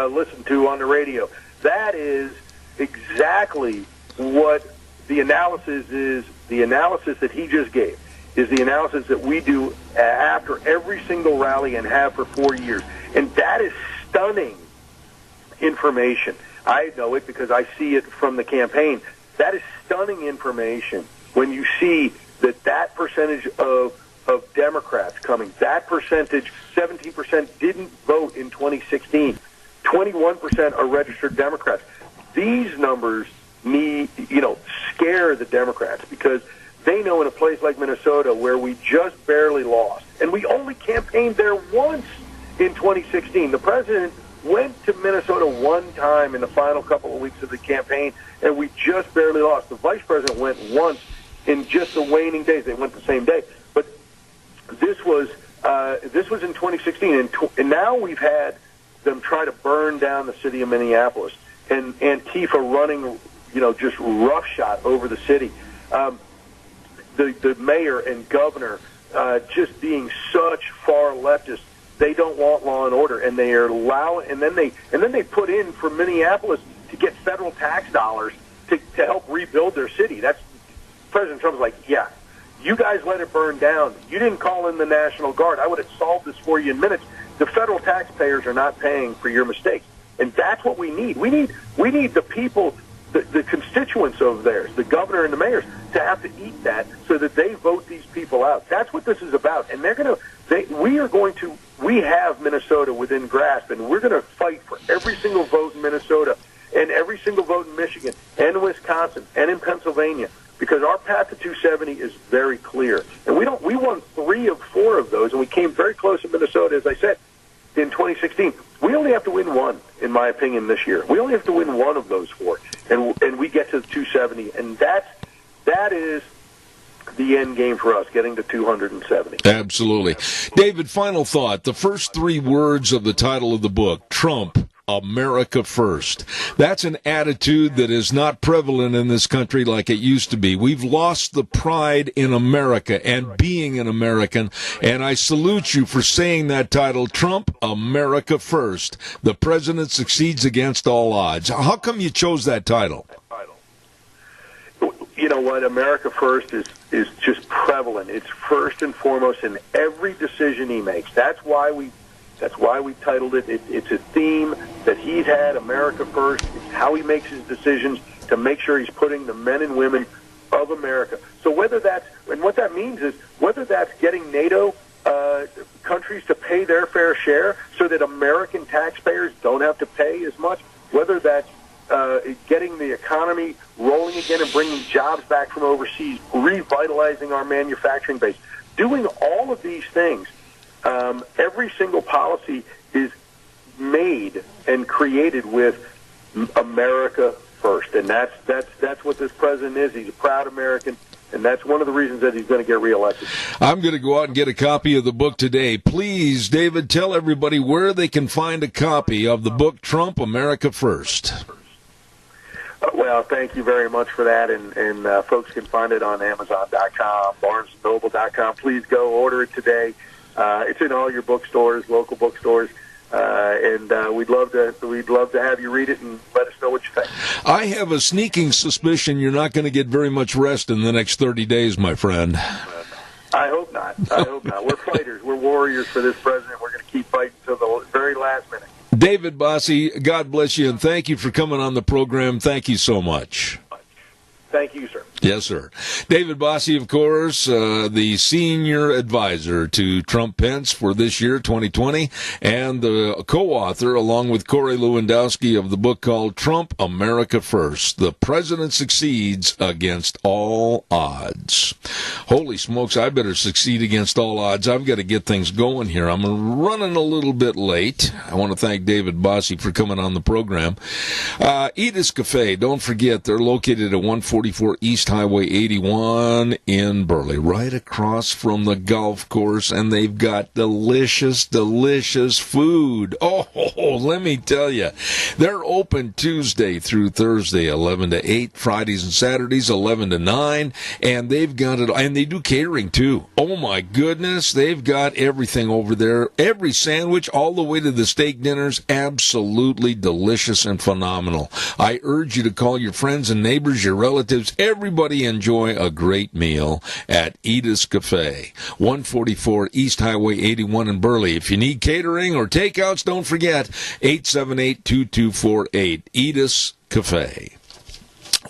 listened to on the radio. That is exactly what the analysis is. The analysis that he just gave is the analysis that we do after every single rally and have for 4 years. And that is stunning information. I know it because I see it from the campaign. That is stunning information when you see that percentage of Democrats coming, that percentage, 17% didn't vote in 2016. 21% are registered Democrats. These numbers scare the Democrats because they know in a place like Minnesota where we just barely lost, and we only campaigned there once in 2016. The president went to Minnesota one time in the final couple of weeks of the campaign, and we just barely lost. The vice president went once in just the waning days. They went the same day. But this was in 2016, and now we've had them try to burn down the city of Minneapolis, and Antifa running, just roughshod over the city. The mayor and governor just being such far leftists. They don't want law and order, and they are allowing. And then they put in for Minneapolis to get federal tax dollars to help rebuild their city. That's President Trump's like, yeah, you guys let it burn down. You didn't call in the National Guard. I would have solved this for you in minutes. The federal taxpayers are not paying for your mistakes, and that's what we need. We need the people, the constituents of theirs, the governor and the mayors, to have to eat that so that they vote these people out. That's what this is about, and we have Minnesota within grasp, and we're going to fight for every single vote in Minnesota and every single vote in Michigan and Wisconsin and in Pennsylvania, because our path to 270 is very clear. And we won 3 of 4 of those, and we came very close in Minnesota, as I said, in 2016. We only have to win 1, in my opinion, this year. We only have to win 1 of those 4, and we get to 270, and that is the end game for us, getting to 270. Absolutely. David, final thought. The first 3 words of the title of the book, Trump, America First. That's an attitude that is not prevalent in this country like it used to be. We've lost the pride in America and being an American, and I salute you for saying that title, Trump, America First. The president succeeds against all odds. How come you chose that title? You know what? America First is just prevalent. It's first and foremost in every decision he makes. That's why we titled it. It's a theme that he's had, America First. It's how he makes his decisions to make sure he's putting the men and women of America. So what that means is whether that's getting NATO countries to pay their fair share so that American taxpayers don't have to pay as much, whether that's getting the economy rolling again and bringing jobs back from overseas, revitalizing our manufacturing base, doing all of these things. Every single policy is made and created with America first, and that's what this president is. He's a proud American, and that's one of the reasons that he's going to get reelected. I'm going to go out and get a copy of the book today. Please, David, tell everybody where they can find a copy of the book Trump, America First. Well, thank you very much for that, and folks can find it on Amazon.com, BarnesandNoble.com. Please go order it today. It's in all your bookstores, local bookstores, and we'd love to have you read it and let us know what you think. I have a sneaking suspicion you're not going to get very much rest in the next 30 days, my friend. I hope not. We're fighters. We're warriors for this president. We're going to keep fighting till the very last minute. David Bossie, God bless you, and thank you for coming on the program. Thank you so much. Thank you, sir. Yes, sir. David Bossie, of course, the senior advisor to Trump Pence for this year, 2020, and the co-author, along with Corey Lewandowski, of the book called Trump, America First. The President Succeeds Against All Odds. Holy smokes, I better succeed against all odds. I've got to get things going here. I'm running a little bit late. I want to thank David Bossie for coming on the program. Edith's Cafe, don't forget, they're located at 144 East Highway 81 in Burley, right across from the golf course, and they've got delicious, delicious food. Oh, let me tell you, they're open Tuesday through Thursday, 11 to 8, Fridays and Saturdays, 11 to 9, and they've got it, and they do catering too. Oh my goodness, they've got everything over there, every sandwich, all the way to the steak dinners, absolutely delicious and phenomenal. I urge you to call your friends and neighbors, your relatives, everybody enjoy a great meal at Edith's Cafe, 144 East Highway 81 in Burley. If you need catering or takeouts, don't forget 878-2248, Edith's Cafe.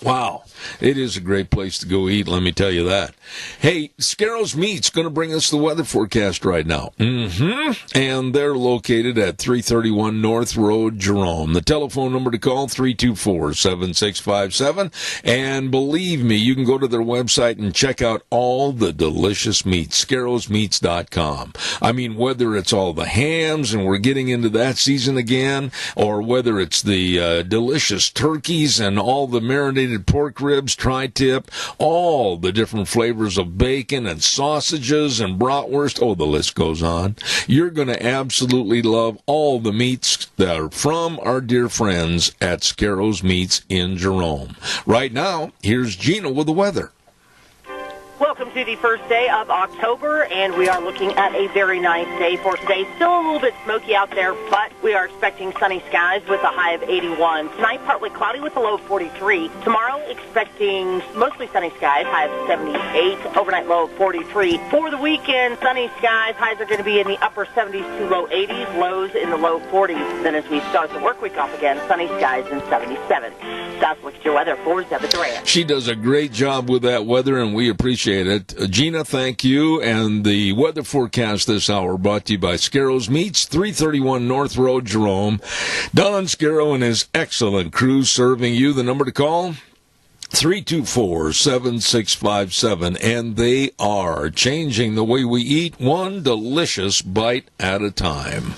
Wow, it is a great place to go eat, let me tell you that. Hey, Scarro's Meat's going to bring us the weather forecast right now. And they're located at 331 North Road, Jerome. The telephone number to call, 324-7657. And believe me, you can go to their website and check out all the delicious meats, scarrowsmeats.com. I mean, whether it's all the hams, and we're getting into that season again, or whether it's the delicious turkeys and all the marinated pork ribs, tri-tip, all the different flavors of bacon and sausages and bratwurst. Oh, the list goes on. You're going to absolutely love all the meats that are from our dear friends at Scarro's Meats in Jerome. Right now, here's Gina with the weather. Welcome to the first day of October, and we are looking at a very nice day for today. Still a little bit smoky out there, but we are expecting sunny skies with a high of 81. Tonight, partly cloudy with a low of 43. Tomorrow, expecting mostly sunny skies, high of 78, overnight low of 43. For the weekend, sunny skies, highs are going to be in the upper 70s to low 80s, lows in the low 40s. Then as we start the work week off again, sunny skies in 77. That's look at your weather for Zebra Durant. She does a great job with that weather, and we appreciate it. Gina, thank you. And the weather forecast this hour brought to you by Scarro's Meats, 331 North Road, Jerome. Don Scarrow and his excellent crew serving you. The number to call, 324-7657, and they are changing the way we eat, one delicious bite at a time.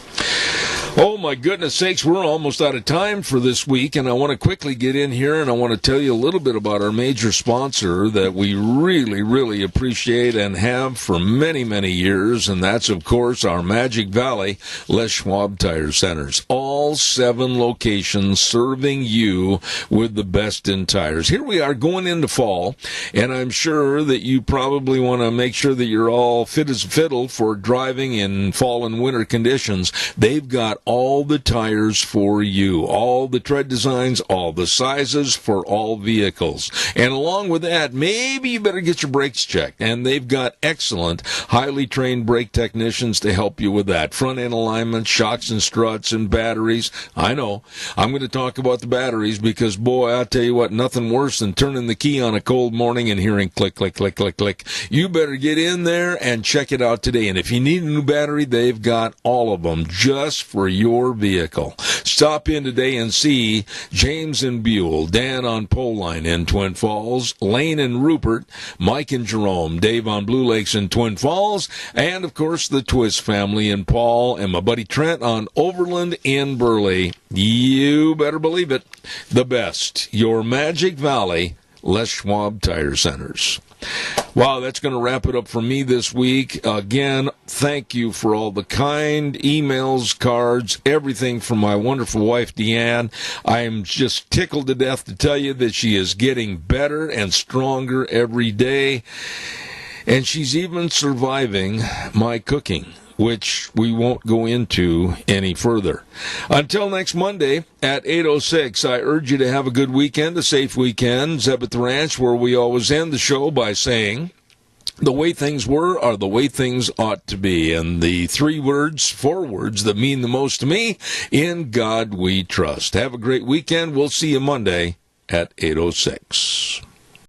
Oh, my goodness sakes, we're almost out of time for this week, and I want to quickly get in here, and I want to tell you a little bit about our major sponsor that we really, really appreciate and have for many, many years, and that's, of course, our Magic Valley Les Schwab Tire Centers. All 7 locations serving you with the best in tires. Here we are going into fall, and I'm sure that you probably want to make sure that you're all fit as a fiddle for driving in fall and winter conditions. They've got all the tires for you, all the tread designs, all the sizes for all vehicles. And along with that, maybe you better get your brakes checked. And they've got excellent, highly trained brake technicians to help you with that. Front end alignment, shocks and struts, and batteries. I know. I'm going to talk about the batteries because, boy, I'll tell you what, nothing worse than turning the key on a cold morning and hearing click, click, click, click, click. You better get in there and check it out today. And if you need a new battery, they've got all of them just for your vehicle. Stop in today and see James and Buell, Dan on Pole Line in Twin Falls, Lane and Rupert, Mike and Jerome, Dave on Blue Lakes in Twin Falls, and of course the Twist family in Paul, and my buddy Trent on Overland in Burley. You better believe it. The best. Your Magic Valley Les Schwab Tire Centers. Wow, that's going to wrap it up for me this week. Again, thank you for all the kind emails, cards, everything from my wonderful wife, Deanne. I am just tickled to death to tell you that she is getting better and stronger every day. And she's even surviving my cooking, which we won't go into any further. Until next Monday at 8:06, I urge you to have a good weekend, a safe weekend. Zeb at the Ranch, where we always end the show by saying, the way things were are the way things ought to be. And the 4 words that mean the most to me, in God we trust. Have a great weekend. We'll see you Monday at 8:06.